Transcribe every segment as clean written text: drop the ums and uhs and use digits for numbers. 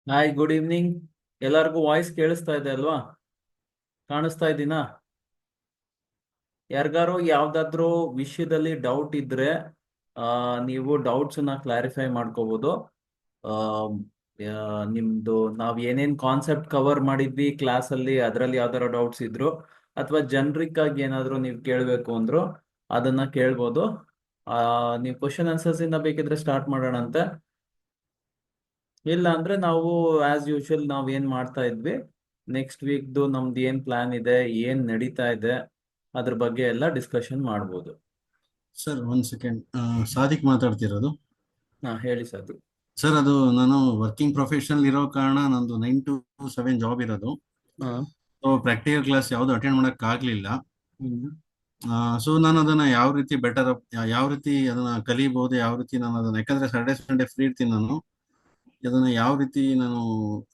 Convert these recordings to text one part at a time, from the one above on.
Hi, good evening. ಎಲ್ಲರಿಗೂ voice ಕೇಳಿಸ್ತಾ ಇದೆ ಅಲ್ವಾ? ಕಾಣಿಸ್ತಾ ಇದ್ದೀನಾ? ಯಾರಿಗಾರು ಯಾವ್ದಾದ್ರು ವಿಷಯದಲ್ಲಿ ಡೌಟ್ ಇದ್ರೆ ಆ, ನೀವು ಡೌಟ್ಸ್ನ ಕ್ಲಾರಿಫೈ ಮಾಡ್ಕೋಬಹುದು. ಆ, ನಿಮ್ದು ನಾವ್ ಏನೇನ್ ಕಾನ್ಸೆಪ್ಟ್ ಕವರ್ ಮಾಡಿದ್ವಿ ಕ್ಲಾಸಲ್ಲಿ, ಅದರಲ್ಲಿ ಯಾವ್ದಾರ ಡೌಟ್ಸ್ ಇದ್ರು ಅಥವಾ ಜನರಿಕ್ ಆಗಿ ಏನಾದ್ರು ನೀವು ಕೇಳಬೇಕು ಅಂದ್ರು ಅದನ್ನ ಕೇಳ್ಬೋದು. ಆ, ನೀವು ಕ್ವಶನ್ ಆನ್ಸರ್ಸ್ ಇಂದ ಬೇಕಿದ್ರೆ ಸ್ಟಾರ್ಟ್ ಮಾಡೋಣಂತೆ. ಇಲ್ಲ ಅಂದ್ರೆ ನಾವು ಆಸ್ ಯೂಶುವಲ್ ನಾವ್ ಏನ್ ಮಾಡ್ತಾ ಇದ್ವಿ, ನೆಕ್ಸ್ಟ್ ವೀಕ್ದು ನಮ್ದು ಏನ್ ಪ್ಲಾನ್ ಇದೆ, ಏನ್ ನಡೀತಾ ಇದೆ, ಅದ್ರ ಬಗ್ಗೆ ಎಲ್ಲ ಡಿಸ್ಕಷನ್ ಮಾಡ್ಬೋದು. ಸರ್ ಒಂದ್ ಸೆಕೆಂಡ್. ಸಾದಿಕ್ ಮಾತಾಡ್ತಿರೋದು. ಹಾ, ಹೇಳಿ ಸರ್. ಸರ್ ಅದು ನಾನು ವರ್ಕಿಂಗ್ ಪ್ರೊಫೆಷನಲ್ ಇರೋ ಕಾರಣ ನಂದು 9 to 7 ಜಾಬ್ ಇರೋದು. ಹಾ. ಸೊ ಪ್ರಾಕ್ಟಿಕಲ್ ಕ್ಲಾಸ್ ಯಾವುದು ಅಟೆಂಡ್ ಮಾಡಕ್ ಆಗ್ಲಿಲ್ಲ. ಹ್ಮ್. ಸೊ ನಾನು ಅದನ್ನ ಯಾವ ರೀತಿ ಯಾವ ರೀತಿ ಅದನ್ನ ಕಲಿಬಹುದು, ಯಾವ ರೀತಿ ನಾನು ಅದನ್ನ, ಯಾಕಂದ್ರೆ ಸಾಟರ್ಡೆ ಸಂಡೇ ಫ್ರೀ ಇರ್ತೀನಿ ನಾನು. ಅದನ್ನ ಯಾವ ರೀತಿ ನಾನು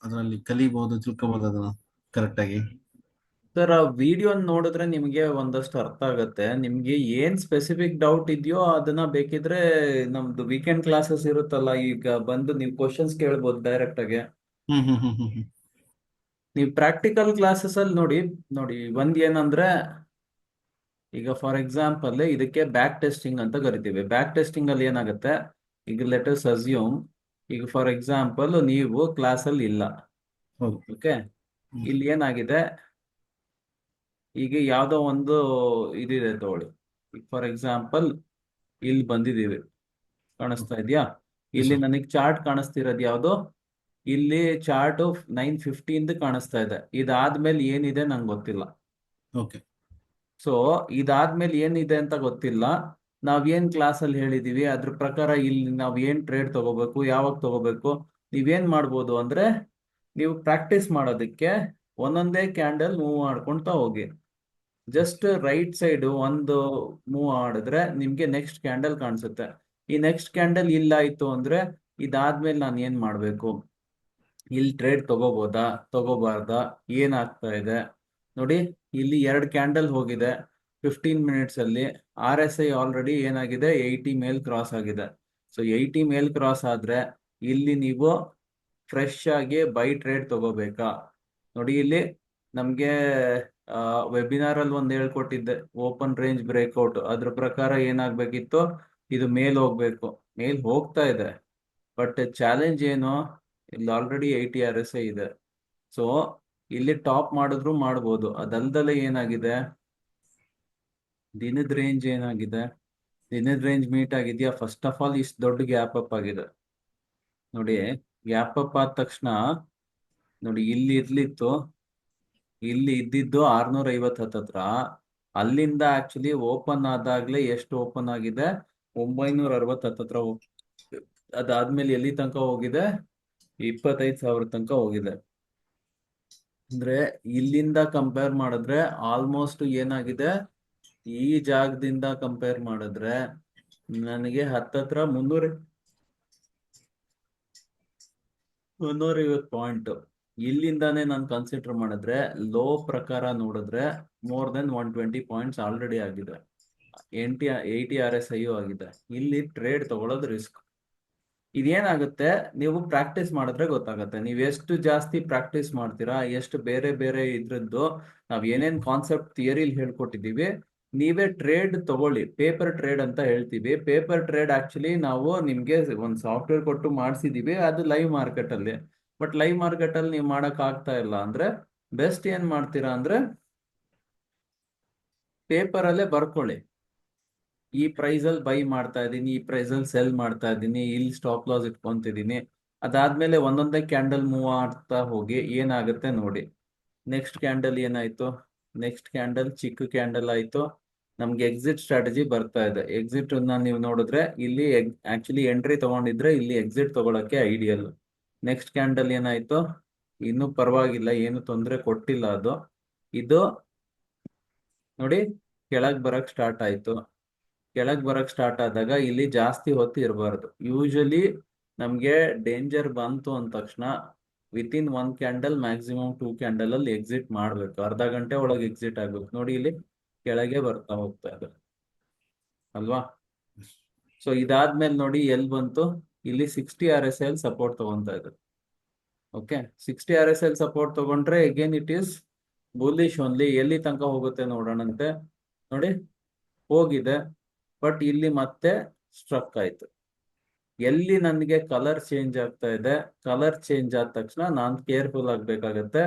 ಅದರಲ್ಲಿ ಕಲಿಬಹುದು, ತಿಳ್ಕೊಬಹುದು ಅದನ್ನ ಕರೆಕ್ಟ್ ಆಗಿ. ಸರ್, ಆ ವಿಡಿಯೋ ನೋಡಿದ್ರೆ ನಿಮ್ಗೆ ಒಂದಷ್ಟು ಅರ್ಥ ಆಗತ್ತೆ. ನಿಮ್ಗೆ ಏನ್ ಸ್ಪೆಸಿಫಿಕ್ ಡೌಟ್ ಇದೆಯೋ ಅದನ್ನ ಬೇಕಿದ್ರೆ ನಮ್ದು ವೀಕೆಂಡ್ ಕ್ಲಾಸಸ್ ಇರುತ್ತಲ್ಲ, ಈಗ ಬಂದು ನೀವು ಕ್ವಶನ್ಸ್ ಕೇಳ್ಬೋದು ಡೈರೆಕ್ಟ್ ಆಗಿ. ಹ್ಮ್ ಹ್ಮ್ ಹ್ಮ್ ಹ್ಮ್ ಹ್ಮ್. ನೀವು ಪ್ರಾಕ್ಟಿಕಲ್ ಕ್ಲಾಸಸ್ ಅಲ್ಲಿ ನೋಡಿ ನೋಡಿ ಒಂದ್ ಏನಂದ್ರೆ, ಈಗ ಫಾರ್ ಎಕ್ಸಾಂಪಲ್ ಇದಕ್ಕೆ ಬ್ಯಾಕ್ ಟೆಸ್ಟಿಂಗ್ ಅಂತ ಕರಿತೀವಿ. ಬ್ಯಾಕ್ ಟೆಸ್ಟಿಂಗ್ ಅಲ್ಲಿ ಏನಾಗುತ್ತೆ, ಈಗ ಲೆಟ್ ಅಸ್ ಅಸ್ಯೂಮ್, ಈಗ ಫಾರ್ ಎಕ್ಸಾಂಪಲ್ ನೀವು ಕ್ಲಾಸ್ ಅಲ್ಲಿ ಇಲ್ಲ. ಹೌದು. ಓಕೆ. ಹ್ಮ್. ಇಲ್ಲಿ ಏನಾಗಿದೆ, ಈಗ ಯಾವ್ದೋ ಒಂದು ಇದಿದೆ ತಗೊಳ್ಳಿ. ಫಾರ್ ಎಕ್ಸಾಂಪಲ್ ಇಲ್ಲಿ ಬಂದಿದ್ದೀವಿ, ಕಾಣಿಸ್ತಾ ಇದೆಯಾ? ಎಸ್ ಇಲ್ಲಿ ಸರ್. ನನಗೆ ಚಾರ್ಟ್ ಕಾಣಿಸ್ತಿರೋದು ಯಾವ್ದು? ಇಲ್ಲಿ ಚಾರ್ಟ್ 9:15 ಕಾಣಿಸ್ತಾ ಇದೆ. ಇದಾದ್ಮೇಲೆ ಏನಿದೆ ನಂಗೆ ಗೊತ್ತಿಲ್ಲ. ಓಕೆ. ಸೊ ಇದಾದ್ಮೇಲೆ ಏನಿದೆ ಅಂತ ಗೊತ್ತಿಲ್ಲ. ನಾವೇನ್ ಕ್ಲಾಸ್ ಅಲ್ಲಿ ಹೇಳಿದೀವಿ ಅದ್ರ ಪ್ರಕಾರ ಇಲ್ಲಿ ನಾವ್ ಏನ್ ಟ್ರೇಡ್ ತಗೋಬೇಕು, ಯಾವಾಗ ತಗೋಬೇಕು, ನೀವೇನ್ ಮಾಡ್ಬೋದು ಅಂದ್ರೆ, ನೀವು ಪ್ರಾಕ್ಟೀಸ್ ಮಾಡೋದಕ್ಕೆ ಒಂದೊಂದೇ ಕ್ಯಾಂಡಲ್ ಮೂವ್ ಮಾಡ್ಕೊಂತ ಹೋಗಿ. ಜಸ್ಟ್ ರೈಟ್ ಸೈಡ್ ಒಂದು ಮೂವ್ ಮಾಡಿದ್ರೆ ನಿಮ್ಗೆ ನೆಕ್ಸ್ಟ್ ಕ್ಯಾಂಡಲ್ ಕಾಣಿಸುತ್ತೆ. ಈ ನೆಕ್ಸ್ಟ್ ಕ್ಯಾಂಡಲ್ ಇಲ್ಲ ಆಯ್ತು ಅಂದ್ರೆ ಇದಾದ್ಮೇಲೆ ನಾನು ಏನ್ ಮಾಡ್ಬೇಕು, ಇಲ್ಲಿ ಟ್ರೇಡ್ ತಗೋಬೋದಾ ತಗೋಬಾರ್ದಾ, ಏನಾಗ್ತಾ ಇದೆ ನೋಡಿ. ಇಲ್ಲಿ 2 ಕ್ಯಾಂಡಲ್ ಹೋಗಿದೆ 15 ಮಿನಿಟ್ಸ್ ಅಲ್ಲಿ. RSI ಆಲ್ರೆಡಿ ಏನಾಗಿದೆ, 80 ಮೇಲ್ ಕ್ರಾಸ್ ಆಗಿದೆ. ಸೊ 80 ಮೇಲ್ ಕ್ರಾಸ್ ಆದ್ರೆ ಇಲ್ಲಿ ನೀವು ಫ್ರೆಶ್ ಆಗಿ ಬೈ ಟ್ರೇಡ್ ತಗೋಬೇಕಾ? ನೋಡಿ ಇಲ್ಲಿ ನಮ್ಗೆ ವೆಬಿನಾರ್ ಅಲ್ಲಿ ಒಂದು ಹೇಳ್ಕೊಟ್ಟಿದ್ದೆ, ಓಪನ್ ರೇಂಜ್ ಬ್ರೇಕ್ಔಟ್. ಅದ್ರ ಪ್ರಕಾರ ಏನಾಗ್ಬೇಕಿತ್ತು, ಇದು ಮೇಲ್ ಹೋಗ್ಬೇಕು. ಮೇಲ್ ಹೋಗ್ತಾ ಇದೆ, ಬಟ್ ಚಾಲೆಂಜ್ ಏನು, ಇಲ್ಲಿ ಆಲ್ರೆಡಿ 80 RSI ಇದೆ. ಸೊ ಇಲ್ಲಿ ಟಾಪ್ ಮಾಡಿದ್ರು ಮಾಡ್ಬೋದು. ಅದಲ್ದಲೆ ಏನಾಗಿದೆ, ದಿನದ ರೇಂಜ್ ಏನಾಗಿದೆ, ದಿನದ ರೇಂಜ್ ಮೀಟ್ ಆಗಿದೆಯಾ? ಫಸ್ಟ್ ಆಫ್ ಆಲ್ ಇಷ್ಟು ದೊಡ್ಡ ಗ್ಯಾಪ್ ಅಪ್ ಆಗಿದೆ ನೋಡಿ. ಗ್ಯಾಪ್ ಅಪ್ ಆದ ತಕ್ಷಣ ನೋಡಿ, ಇಲ್ಲಿ ಇರ್ಲಿತ್ತು, ಇಲ್ಲಿ ಇದ್ದಿದ್ದು 650 ಹತ್ತತ್ರ. ಅಲ್ಲಿಂದ ಆಕ್ಚುಲಿ ಓಪನ್ ಆದಾಗ್ಲೇ ಎಷ್ಟು ಓಪನ್ ಆಗಿದೆ, 960 ಹತ್ತತ್ರ ಅದಾದ್ಮೇಲೆ ಎಲ್ಲಿ ತನಕ ಹೋಗಿದೆ, 25,000 ತನಕ ಹೋಗಿದೆ. ಅಂದ್ರೆ ಇಲ್ಲಿಂದ ಕಂಪೇರ್ ಮಾಡಿದ್ರೆ ಆಲ್ಮೋಸ್ಟ್ ಏನಾಗಿದೆ, ಈ ಜಾಗದಿಂದ ಕಂಪೇರ್ ಮಾಡಿದ್ರೆ ನನಗೆ ಹತ್ತತ್ರ 350 ಪಾಯಿಂಟ್. ಇಲ್ಲಿಂದಾನೇ ನಾನು ಕನ್ಸಿಡರ್ ಮಾಡಿದ್ರೆ, ಲೋ ಪ್ರಕಾರ ನೋಡಿದ್ರೆ ಮೋರ್ ದೆನ್ 120 ಪಾಯಿಂಟ್ಸ್ ಆಲ್ರೆಡಿ ಆಗಿದೆ. 80 RSI ಆಗಿದೆ. ಇಲ್ಲಿ ಟ್ರೇಡ್ ತಗೊಳ್ಳೋದು ರಿಸ್ಕ್. ಇದೇನಾಗುತ್ತೆ, ನೀವು ಪ್ರಾಕ್ಟೀಸ್ ಮಾಡಿದ್ರೆ ಗೊತ್ತಾಗುತ್ತೆ. ನೀವು ಎಷ್ಟು ಜಾಸ್ತಿ ಪ್ರಾಕ್ಟೀಸ್ ಮಾಡ್ತೀರಾ, ಎಷ್ಟು ಬೇರೆ ಬೇರೆ ಇದ್ರದ್ದು ನಾವ್ ಏನೇನ್ ಕಾನ್ಸೆಪ್ಟ್ ಥಿಯರಿಲಿ ಹೇಳ್ಕೊಟ್ಟಿದೀವಿ, ನೀವೇ ಟ್ರೇಡ್ ತಗೊಳ್ಳಿ. ಪೇಪರ್ ಟ್ರೇಡ್ ಅಂತ ಹೇಳ್ತೀವಿ. ಪೇಪರ್ ಟ್ರೇಡ್ ಆಕ್ಚುಲಿ ನಾವು ನಿಮ್ಗೆ ಒಂದು ಸಾಫ್ಟ್ವೇರ್ ಕೊಟ್ಟು ಮಾಡಿಸಿದೀವಿ, ಅದು ಲೈವ್ ಮಾರ್ಕೆಟ್ ಅಲ್ಲಿ. ಬಟ್ ಲೈವ್ ಮಾರ್ಕೆಟ್ ಅಲ್ಲಿ ನೀವು ಮಾಡಕ್ ಆಗ್ತಾ ಇಲ್ಲ ಅಂದ್ರೆ, ಬೆಸ್ಟ್ ಏನ್ ಮಾಡ್ತೀರಾ ಅಂದ್ರೆ, ಪೇಪರ್ ಅಲ್ಲೇ ಬರ್ಕೊಳ್ಳಿ. ಈ ಪ್ರೈಸ್ ಅಲ್ಲಿ ಬೈ ಮಾಡ್ತಾ ಇದ್ದೀನಿ, ಈ ಪ್ರೈಸ್ ಅಲ್ಲಿ ಸೆಲ್ ಮಾಡ್ತಾ ಇದ್ದೀನಿ, ಇಲ್ಲಿ ಸ್ಟಾಪ್ ಲಾಸ್ ಇಟ್ಕೊಂತಿದ್ದೀನಿ. ಅದಾದ್ಮೇಲೆ ಒಂದೊಂದೇ ಕ್ಯಾಂಡಲ್ ಮೂವ್ ಆಗ್ತಾ ಹೋಗಿ ಏನಾಗುತ್ತೆ ನೋಡಿ. ನೆಕ್ಸ್ಟ್ ಕ್ಯಾಂಡಲ್ ಏನಾಯ್ತು, ನೆಕ್ಸ್ಟ್ ಕ್ಯಾಂಡಲ್ ಚಿಕ್ಕ ಕ್ಯಾಂಡಲ್ ಆಯ್ತು. ನಮ್ಗೆ ಎಕ್ಸಿಟ್ ಸ್ಟ್ರಾಟಜಿ ಬರ್ತಾ ಇದೆ. ಎಕ್ಸಿಟ್ ನೀವು ನೋಡಿದ್ರೆ ಇಲ್ಲಿ ಆಕ್ಚುಲಿ ಎಂಟ್ರಿ ತಗೊಂಡಿದ್ರೆ ಇಲ್ಲಿ ಎಕ್ಸಿಟ್ ತಗೊಳಕ್ಕೆ ಐಡಿಯಲ್. ನೆಕ್ಸ್ಟ್ ಕ್ಯಾಂಡಲ್ ಏನಾಯ್ತು, ಇನ್ನು ಪರವಾಗಿಲ್ಲ, ಏನು ತೊಂದರೆ ಕೊಟ್ಟಿಲ್ಲ ಅದು. ಇದು ನೋಡಿ, ಕೆಳಗ್ ಬರಕ್ ಸ್ಟಾರ್ಟ್ ಆಯ್ತು. ಕೆಳಗ್ ಬರಕ್ ಸ್ಟಾರ್ಟ್ ಆದಾಗ ಇಲ್ಲಿ ಜಾಸ್ತಿ ಹೊತ್ತು ಇರಬಾರ್ದು. ಯೂಶಲಿ ನಮ್ಗೆ ಡೇಂಜರ್ ಬಂತು ಅಂದ ತಕ್ಷಣ ವಿತಿನ್ 1 ಕ್ಯಾಂಡಲ್ ಮ್ಯಾಕ್ಸಿಮಮ್ 2 ಕ್ಯಾಂಡಲ್ ಅಲ್ಲಿ ಎಕ್ಸಿಟ್ ಮಾಡ್ಬೇಕು. ಅರ್ಧ ಗಂಟೆ ಒಳಗೆ ಎಕ್ಸಿಟ್ ಆಗ್ಬೇಕು. ನೋಡಿ ಇಲ್ಲಿ ಕೆಳಗೆ ಬರ್ತಾ ಹೋಗ್ತಾ ಇದೆ ಅಲ್ವಾ? ಸೊ ಇದಾದ್ಮೇಲೆ ನೋಡಿ ಎಲ್ಲಿ ಬಂತು, ಇಲ್ಲಿ 60 RSI ಅಲ್ಲಿ ಸಪೋರ್ಟ್ ತಗೊಂತಾ ಇದೆ. ಓಕೆ 60 RSI ಸಪೋರ್ಟ್ ತಗೊಂಡ್ರೆ again it is bullish only. ಎಲ್ಲಿ ತನಕ ಹೋಗುತ್ತೆ ನೋಡೋಣಂತೆ. ನೋಡಿ ಹೋಗಿದೆ, ಬಟ್ ಇಲ್ಲಿ ಮತ್ತೆ ಸ್ಟ್ರಕ್ ಆಯ್ತು. ಎಲ್ಲಿ ನನಗೆ ಕಲರ್ ಚೇಂಜ್ ಆಗ್ತಾ ಇದೆ, ಕಲರ್ ಚೇಂಜ್ ಆದ ತಕ್ಷಣ ನಾನು ಕೇರ್ಫುಲ್ ಆಗ್ಬೇಕಾಗತ್ತೆ.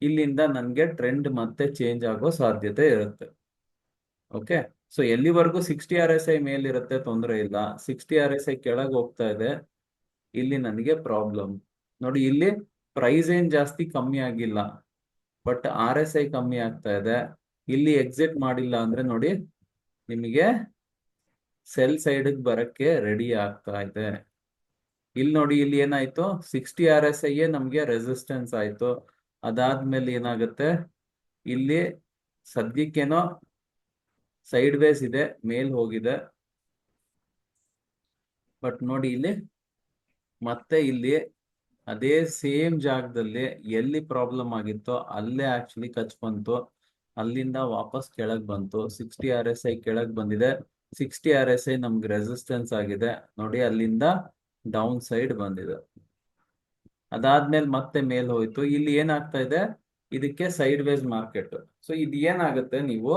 ಇಲ್ಲಿಂದ ನನಗೆ ಟ್ರೆಂಡ್ ಮತ್ತೆ ಚೇಂಜ್ ಆಗೋ ಸಾಧ್ಯತೆ ಇರುತ್ತೆ. ಓಕೆ, ಸೊ ಎಲ್ಲಿವರೆಗೂ 60 RSI ಮೇಲಿರುತ್ತೆ ತೊಂದರೆ ಇಲ್ಲ. 60 RSI ಕೆಳಗೆ ಹೋಗ್ತಾ ಇದೆ, ಇಲ್ಲಿ ನನಗೆ ಪ್ರಾಬ್ಲಮ್. ನೋಡಿ ಇಲ್ಲಿ ಪ್ರೈಸ್ ಏನ್ ಜಾಸ್ತಿ ಕಮ್ಮಿ ಆಗಿಲ್ಲ, ಬಟ್ RSI ಕಮ್ಮಿ ಆಗ್ತಾ ಇದೆ. ಇಲ್ಲಿ ಎಕ್ಸಿಟ್ ಮಾಡಿಲ್ಲ ಅಂದ್ರೆ ನೋಡಿ ನಿಮಗೆ ಸೆಲ್ ಸೈಡ್ ಬರಕ್ಕೆ ರೆಡಿ ಆಗ್ತಾ ಇದೆ. ಇಲ್ಲಿ ನೋಡಿ ಇಲ್ಲಿ ಏನಾಯ್ತು, 60 RSI ನಮ್ಗೆ ರೆಸಿಸ್ಟೆನ್ಸ್ ಆಯ್ತು. ಅದಾದ್ಮೇಲೆ ಏನಾಗುತ್ತೆ, ಇಲ್ಲಿ ಸದ್ಯಕ್ಕೇನೋ ಸೈಡ್ ವೇಸ್ ಇದೆ, ಮೇಲ್ ಹೋಗಿದೆ. ಬಟ್ ನೋಡಿ ಇಲ್ಲಿ ಮತ್ತೆ ಇಲ್ಲಿ ಅದೇ ಸೇಮ್ ಜಾಗದಲ್ಲಿ ಎಲ್ಲಿ ಪ್ರಾಬ್ಲಮ್ ಆಗಿತ್ತೋ ಅಲ್ಲೇ ಆಕ್ಚುಲಿ ಕಚ್ ಬಂತು. ಅಲ್ಲಿಂದ ವಾಪಸ್ ಕೆಳಗ್ ಬಂತು. 60 RSI ಕೆಳಗ್ ಬಂದಿದೆ. 60 RSI ನಮ್ಗೆ ರೆಸಿಸ್ಟೆನ್ಸ್ ಆಗಿದೆ ನೋಡಿ, ಅಲ್ಲಿಂದ ಡೌನ್ ಸೈಡ್ ಬಂದಿದೆ. ಅದಾದ್ಮೇಲೆ ಮತ್ತೆ ಮೇಲ್ ಹೋಯ್ತು. ಇಲ್ಲಿ ಏನಾಗ್ತಾ ಇದೆ, ಇದಕ್ಕೆ ಸೈಡ್ ವೇಸ್ ಮಾರ್ಕೆಟ್. ಸೊ ಇದು ಏನಾಗುತ್ತೆ, ನೀವು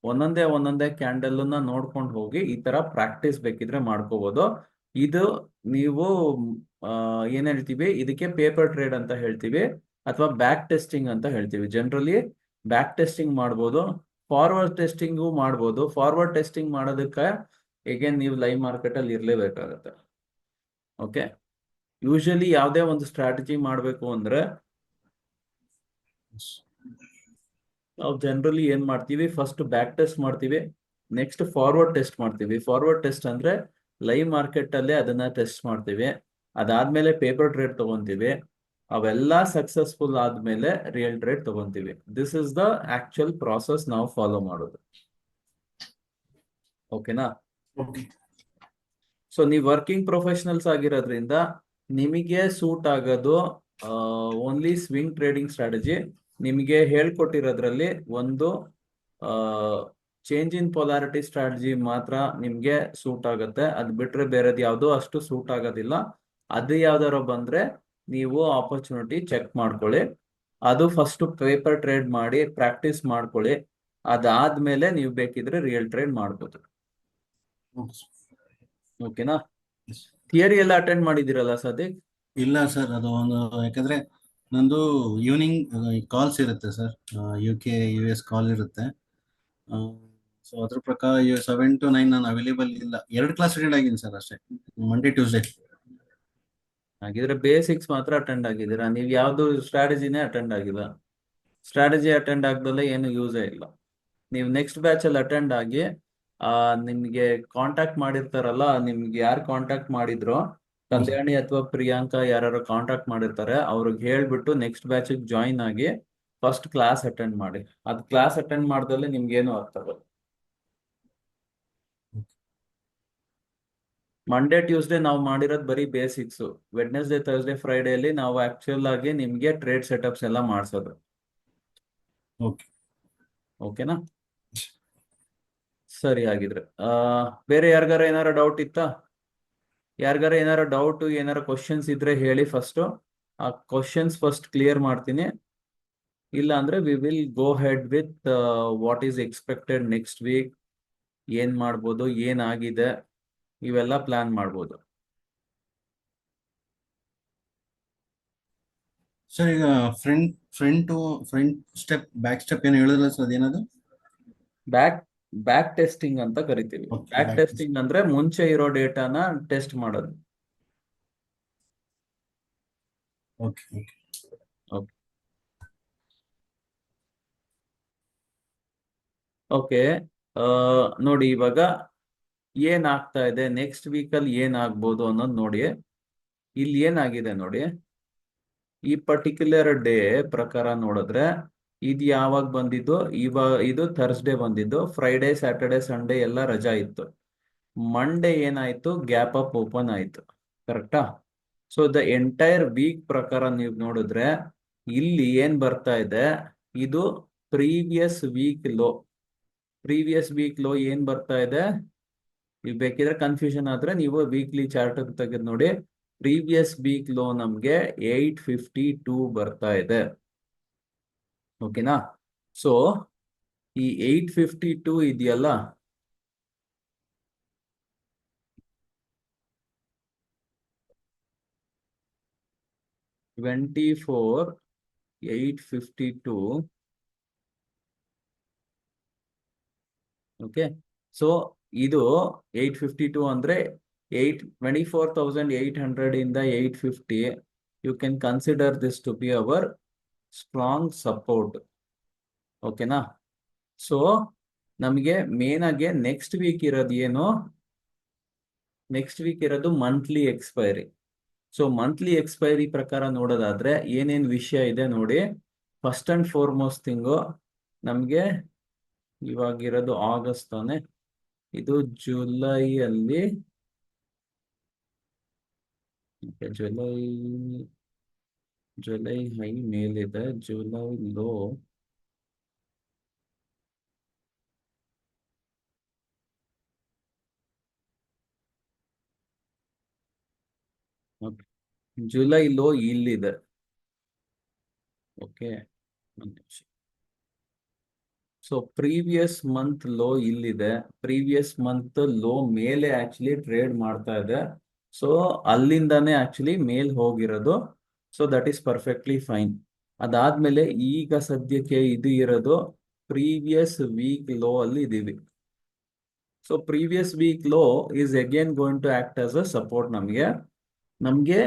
ಒಂದೊಂದೇ ಕ್ಯಾಂಡಲ್ ನೋಡ್ಕೊಂಡು ಹೋಗಿ ಈ ತರ ಪ್ರಾಕ್ಟೀಸ್ ಬೇಕಿದ್ರೆ ಮಾಡ್ಕೋಬಹುದು. ಇದು ನೀವು ಏನ್ ಹೇಳ್ತೀವಿ, ಇದಕ್ಕೆ ಪೇಪರ್ ಟ್ರೇಡ್ ಅಂತ ಹೇಳ್ತೀವಿ, ಅಥವಾ ಬ್ಯಾಕ್ ಟೆಸ್ಟಿಂಗ್ ಅಂತ ಹೇಳ್ತೀವಿ. ಜನರಲಿ ಬ್ಯಾಕ್ ಟೆಸ್ಟಿಂಗ್ ಮಾಡ್ಬೋದು, ಫಾರ್ವರ್ಡ್ ಟೆಸ್ಟಿಂಗು ಮಾಡ್ಬೋದು. ಫಾರ್ವರ್ಡ್ ಟೆಸ್ಟಿಂಗ್ ಮಾಡೋದಕ್ಕೆ ಹೇಗೇನ್ ನೀವು ಲೈವ್ ಮಾರ್ಕೆಟ್ ಅಲ್ಲಿ ಇರ್ಲೇಬೇಕಾಗತ್ತೆ. ಓಕೆ, ಯೂಶಲಿ ಯಾವುದೇ ಒಂದು ಸ್ಟ್ರಾಟಜಿ ಮಾಡಬೇಕು ಅಂದ್ರೆ ನಾವು ಜನರಲಿ ಏನ್ ಮಾಡ್ತೀವಿ, ಫಸ್ಟ್ ಬ್ಯಾಕ್ ಟೆಸ್ಟ್ ಮಾಡ್ತೀವಿ, ನೆಕ್ಸ್ಟ್ ಫಾರ್ವರ್ಡ್ ಟೆಸ್ಟ್ ಮಾಡ್ತೀವಿ. ಫಾರ್ವರ್ಡ್ ಟೆಸ್ಟ್ ಅಂದ್ರೆ ಲೈವ್ ಮಾರ್ಕೆಟ್ ಅಲ್ಲೇ ಅದನ್ನ ಟೆಸ್ಟ್ ಮಾಡ್ತೀವಿ. ಅದಾದ್ಮೇಲೆ ಪೇಪರ್ ಟ್ರೇಡ್ ತಗೊಂತೀವಿ. ಅವೆಲ್ಲ ಸಕ್ಸಸ್ಫುಲ್ ಆದ್ಮೇಲೆ ರಿಯಲ್ ಟ್ರೇಡ್ ತಗೊಂತೀವಿ. This is the actual process ನಾವು ಫಾಲೋ ಮಾಡೋದು. ಓಕೆನಾ? ಸೊ ನೀವು ವರ್ಕಿಂಗ್ ಪ್ರೊಫೆಷನಲ್ಸ್ ಆಗಿರೋದ್ರಿಂದ ನಿಮಗೆ ಸೂಟ್ ಆಗೋದು ಓನ್ಲಿ ಸ್ವಿಂಗ್ ಟ್ರೇಡಿಂಗ್ ಸ್ಟ್ರಾಟಜಿ. ನಿಮಗೆ ಹೇಳ್ಕೊಟ್ಟಿರೋದ್ರಲ್ಲಿ ಒಂದು ಚೇಂಜ್ ಇನ್ ಪೊಲಾರಿಟಿ ಸ್ಟ್ರಾಟಜಿ ಮಾತ್ರ ನಿಮ್ಗೆ ಸೂಟ್ ಆಗುತ್ತೆ. ಅದ್ ಬಿಟ್ರೆ ಬೇರೆದ್ ಯಾವ್ದು ಅಷ್ಟು ಸೂಟ್ ಆಗೋದಿಲ್ಲ. ಅದು ಯಾವ್ದಾರ ಬಂದ್ರೆ ನೀವು ಆಪರ್ಚುನಿಟಿ ಚೆಕ್ ಮಾಡ್ಕೊಳ್ಳಿ. ಅದು ಫಸ್ಟ್ ಪೇಪರ್ ಟ್ರೇಡ್ ಮಾಡಿ ಪ್ರಾಕ್ಟೀಸ್ ಮಾಡ್ಕೊಳ್ಳಿ. ಅದಾದ್ಮೇಲೆ ನೀವು ಬೇಕಿದ್ರೆ ರಿಯಲ್ ಟ್ರೇಡ್ ಮಾಡ್ಬೋದು. ಓಕೆನಾ? ಥಿಯರಿ ಎಲ್ಲ ಅಟೆಂಡ್ ಮಾಡಿದಿರಲ್ಲ ಸದ್ಯಕ್? ಇಲ್ಲ ಸರ್, ಅದು ಒಂದು ಯಾಕಂದ್ರೆ ನಂದು ಈವ್ನಿಂಗ್ ಕಾಲ್ಸ್ ಇರುತ್ತೆ ಸರ್, UK US ಕಾಲ್ ಇರುತ್ತೆ. ಸೊ ಅದ್ರ ಪ್ರಕಾರ 7 to 9 ನಾನು ಅವೈಲೇಬಲ್ ಇಲ್ಲ. 2 ಕ್ಲಾಸ್ ಅಟೆಂಡ್ ಆಗಿದ್ದೀನಿ ಸರ್ ಅಷ್ಟೇ, ಮಂಡೇ ಟ್ಯೂಸ್ಡೇ. ಹಾಗಿದ್ರೆ ಬೇಸಿಕ್ಸ್ ಮಾತ್ರ ಅಟೆಂಡ್ ಆಗಿದ್ದೀರಾ, ನೀವು ಯಾವ್ದು ಸ್ಟ್ರಾಟಜಿನೇ ಅಟೆಂಡ್ ಆಗಿಲ್ಲ. ಸ್ಟ್ರಾಟಜಿ ಅಟೆಂಡ್ ಆಗ್ದಲ್ಲ ಏನು ಯೂಸೇ ಇಲ್ಲ. ನೀವು ನೆಕ್ಸ್ಟ್ ಬ್ಯಾಚ್ ಅಲ್ಲಿ ಅಟೆಂಡ್ ಆಗಿ ನಿಮ್ಗೆ ಕಾಂಟ್ಯಾಕ್ಟ್ ಮಾಡಿರ್ತಾರಲ್ಲ, ನಿಮ್ಗೆ ಯಾರು ಕಾಂಟ್ಯಾಕ್ಟ್ ಮಾಡಿದ್ರು, ಕಲ್ಯಾಣಿ ಅಥವಾ ಪ್ರಿಯಾಂಕಾ ಯಾರು ಕಾಂಟ್ಯಾಕ್ಟ್ ಮಾಡಿರ್ತಾರೆ, ಅವ್ರಿಗೆ ಹೇಳ್ಬಿಟ್ಟು ನೆಕ್ಸ್ಟ್ ಬ್ಯಾಚ್ ಜಾಯಿನ್ ಆಗಿ ಫಸ್ಟ್ ಕ್ಲಾಸ್ ಅಟೆಂಡ್ ಮಾಡಿ. ಅದ್ ಕ್ಲಾಸ್ ಅಟೆಂಡ್ ಮಾಡ್ದಲ್ಲೇ ನಿಮ್ಗೇನು ಅರ್ಥ ಆಗಲ್ಲ. ಮಂಡೇ ಟ್ಯೂಸ್ಡೇ ನಾವು ಮಾಡಿರೋದು ಬರೀ ಬೇಸಿಕ್ಸ್. ವೆಡ್ನೆಸ್ಡೇ ಥರ್ಸ್ಡೇ ಫ್ರೈಡೇ ಅಲ್ಲಿ ನಾವು ಆಕ್ಚುಯಲ್ ಆಗಿ ನಿಮ್ಗೆ ಟ್ರೇಡ್ ಸೆಟಪ್ಸ್ ಎಲ್ಲ ಮಾಡಿಸೋದು. ಓಕೆನಾ? ಸರಿ, ಹಾಗಿದ್ರೆ ಬೇರೆ ಯಾರಿಗಾರ ಏನಾರ ಡೌಟ್ ಇತ್ತಾ? ಯಾರಿಗಾರ ಏನಾರ ಡೌಟ್, ಏನಾರ ಕ್ವಶನ್ಸ್ ಇದ್ರೆ ಹೇಳಿ. ಫಸ್ಟ್ ಆ ಕ್ವಶನ್ಸ್ ಫಸ್ಟ್ ಕ್ಲಿಯರ್ ಮಾಡ್ತೀನಿ. ಇಲ್ಲ ಅಂದ್ರೆ we will go head with what is expected next week. ಏನ್ ಮಾಡ್ಬೋದು, ಏನಾಗಿದೆ, ಇವೆಲ್ಲ ಪ್ಲಾನ್ ಮಾಡ್ಬೋದು. ಸರ್ ಈಗ ಫ್ರಂಟ್ ಸ್ಟೆಪ್ ಬ್ಯಾಕ್ ಸ್ಟೆಪ್ ಏನು ಹೇಳಿದ್ರಲ್ಲ ಸರ್, ಅದೇನದು? ಬ್ಯಾಕ್ ಟೆಸ್ಟಿಂಗ್ ಅಂತ ಕರಿತೀವಿ. ಬ್ಯಾಕ್ ಟೆಸ್ಟಿಂಗ್ ಅಂದ್ರೆ ಮುಂಚೆ ಇರೋ ಡೇಟಾನ ಟೆಸ್ಟ್ ಮಾಡೋದು. ಓಕೆ. ಓಕೆ, ನೋಡಿ ಇವಾಗ ಏನಾಗ್ತಾ ಇದೆ, ನೆಕ್ಸ್ಟ್ ವೀಕಲ್ಲಿ ಏನಾಗ್ಬೋದು ಅನ್ನೋದು ನೋಡಿ. ಇಲ್ಲಿ ಏನಾಗಿದೆ ನೋಡಿ, ಈ ಪರ್ಟಿಕ್ಯುಲರ್ ಡೇ ಪ್ರಕಾರ ನೋಡಿದ್ರೆ ಇದು ಯಾವಾಗ ಬಂದಿದ್ದು, ಇದು ಥರ್ಸ್ಡೇ ಬಂದಿದ್ದು. ಫ್ರೈಡೇ ಸ್ಯಾಟರ್ಡೆ ಸಂಡೇ ಎಲ್ಲ ರಜಾ ಇತ್ತು. ಮಂಡೇ ಏನಾಯ್ತು, ಗ್ಯಾಪ್ ಅಪ್ ಓಪನ್ ಆಯ್ತು. ಕರೆಕ್ಟಾ? ಸೊ ದ ಎಂಟೈರ್ ವೀಕ್ ಪ್ರಕಾರ ನೀವು ನೋಡಿದ್ರೆ ಇಲ್ಲಿ ಏನ್ ಬರ್ತಾ ಇದೆ, ಇದು previous week low. Previous week low ಏನ್ ಬರ್ತಾ ಇದೆ, ನೀವು ಬೇಕಿದ್ರೆ ಕನ್ಫ್ಯೂಷನ್ ಆದ್ರೆ ನೀವು ವೀಕ್ಲಿ ಚಾರ್ಟ್ ತೆಗೆದು ನೋಡಿ. ಪ್ರೀವಿಯಸ್ ವೀಕ್ ಲೋ ನಮ್ಗೆ 852 ಬರ್ತಾ ಇದೆ. ಓಕೆನಾ? ಸೊ ಈ 852 ಇದೆಯಲ್ಲ, ಟ್ವೆಂಟಿ 852. ಓಕೆ, ಸೊ ಇದು 852 ಅಂದ್ರೆ 24,800 ಇಂದ 850. You can consider this to be our strong support. ಓಕೆನಾ? ಸೊ ನಮಗೆ ಮೇನ್ ಆಗಿ ನೆಕ್ಸ್ಟ್ ವೀಕ್ ಇರೋದು ಏನು? ನೆಕ್ಸ್ಟ್ ವೀಕ್ ಇರೋದು monthly expiry. So monthly expiry ಪ್ರಕಾರ ನೋಡೋದಾದ್ರೆ ಏನೇನ್ ವಿಷಯ ಇದೆ ನೋಡಿ. ಫಸ್ಟ್ ಅಂಡ್ ಫಾರ್ಮೋಸ್ಟ್ ಥಿಂಗು, ನಮಗೆ ಇವಾಗಿರೋದು ಆಗಸ್ಟ್ ತಾನೆ, ಇದು ಜುಲೈಯಲ್ಲಿ, ಜುಲೈ ಹೈ ಮೇಲಿದೆ, ಜುಲೈ ಲೋ. ಜುಲೈ ಲೋ ಇಲ್ಲಿದೆ. Okay, so previous month low ಇಲ್ಲಿದೆ. ಪ್ರೀವಿಯಸ್ ಮಂತ್ ಲೋ ಮೇಲೆ ಆಕ್ಚುಲಿ ಟ್ರೇಡ್ ಮಾಡ್ತಾ ಇದೆ. ಸೊ ಅಲ್ಲಿಂದಾನೇ ಆಕ್ಚುಲಿ ಮೇಲ್ ಹೋಗಿರೋದು. So that is perfectly fine. ಅದಾದ್ಮೇಲೆ ಈಗ ಸದ್ಯಕ್ಕೆ ಇದು ಇರೋದು ಪ್ರೀವಿಯಸ್ ವೀಕ್ ಲೋ ಅಲ್ಲಿ ಇದೀವಿ. So previous week low is again going to act as a support. ನಮ್ಗೆ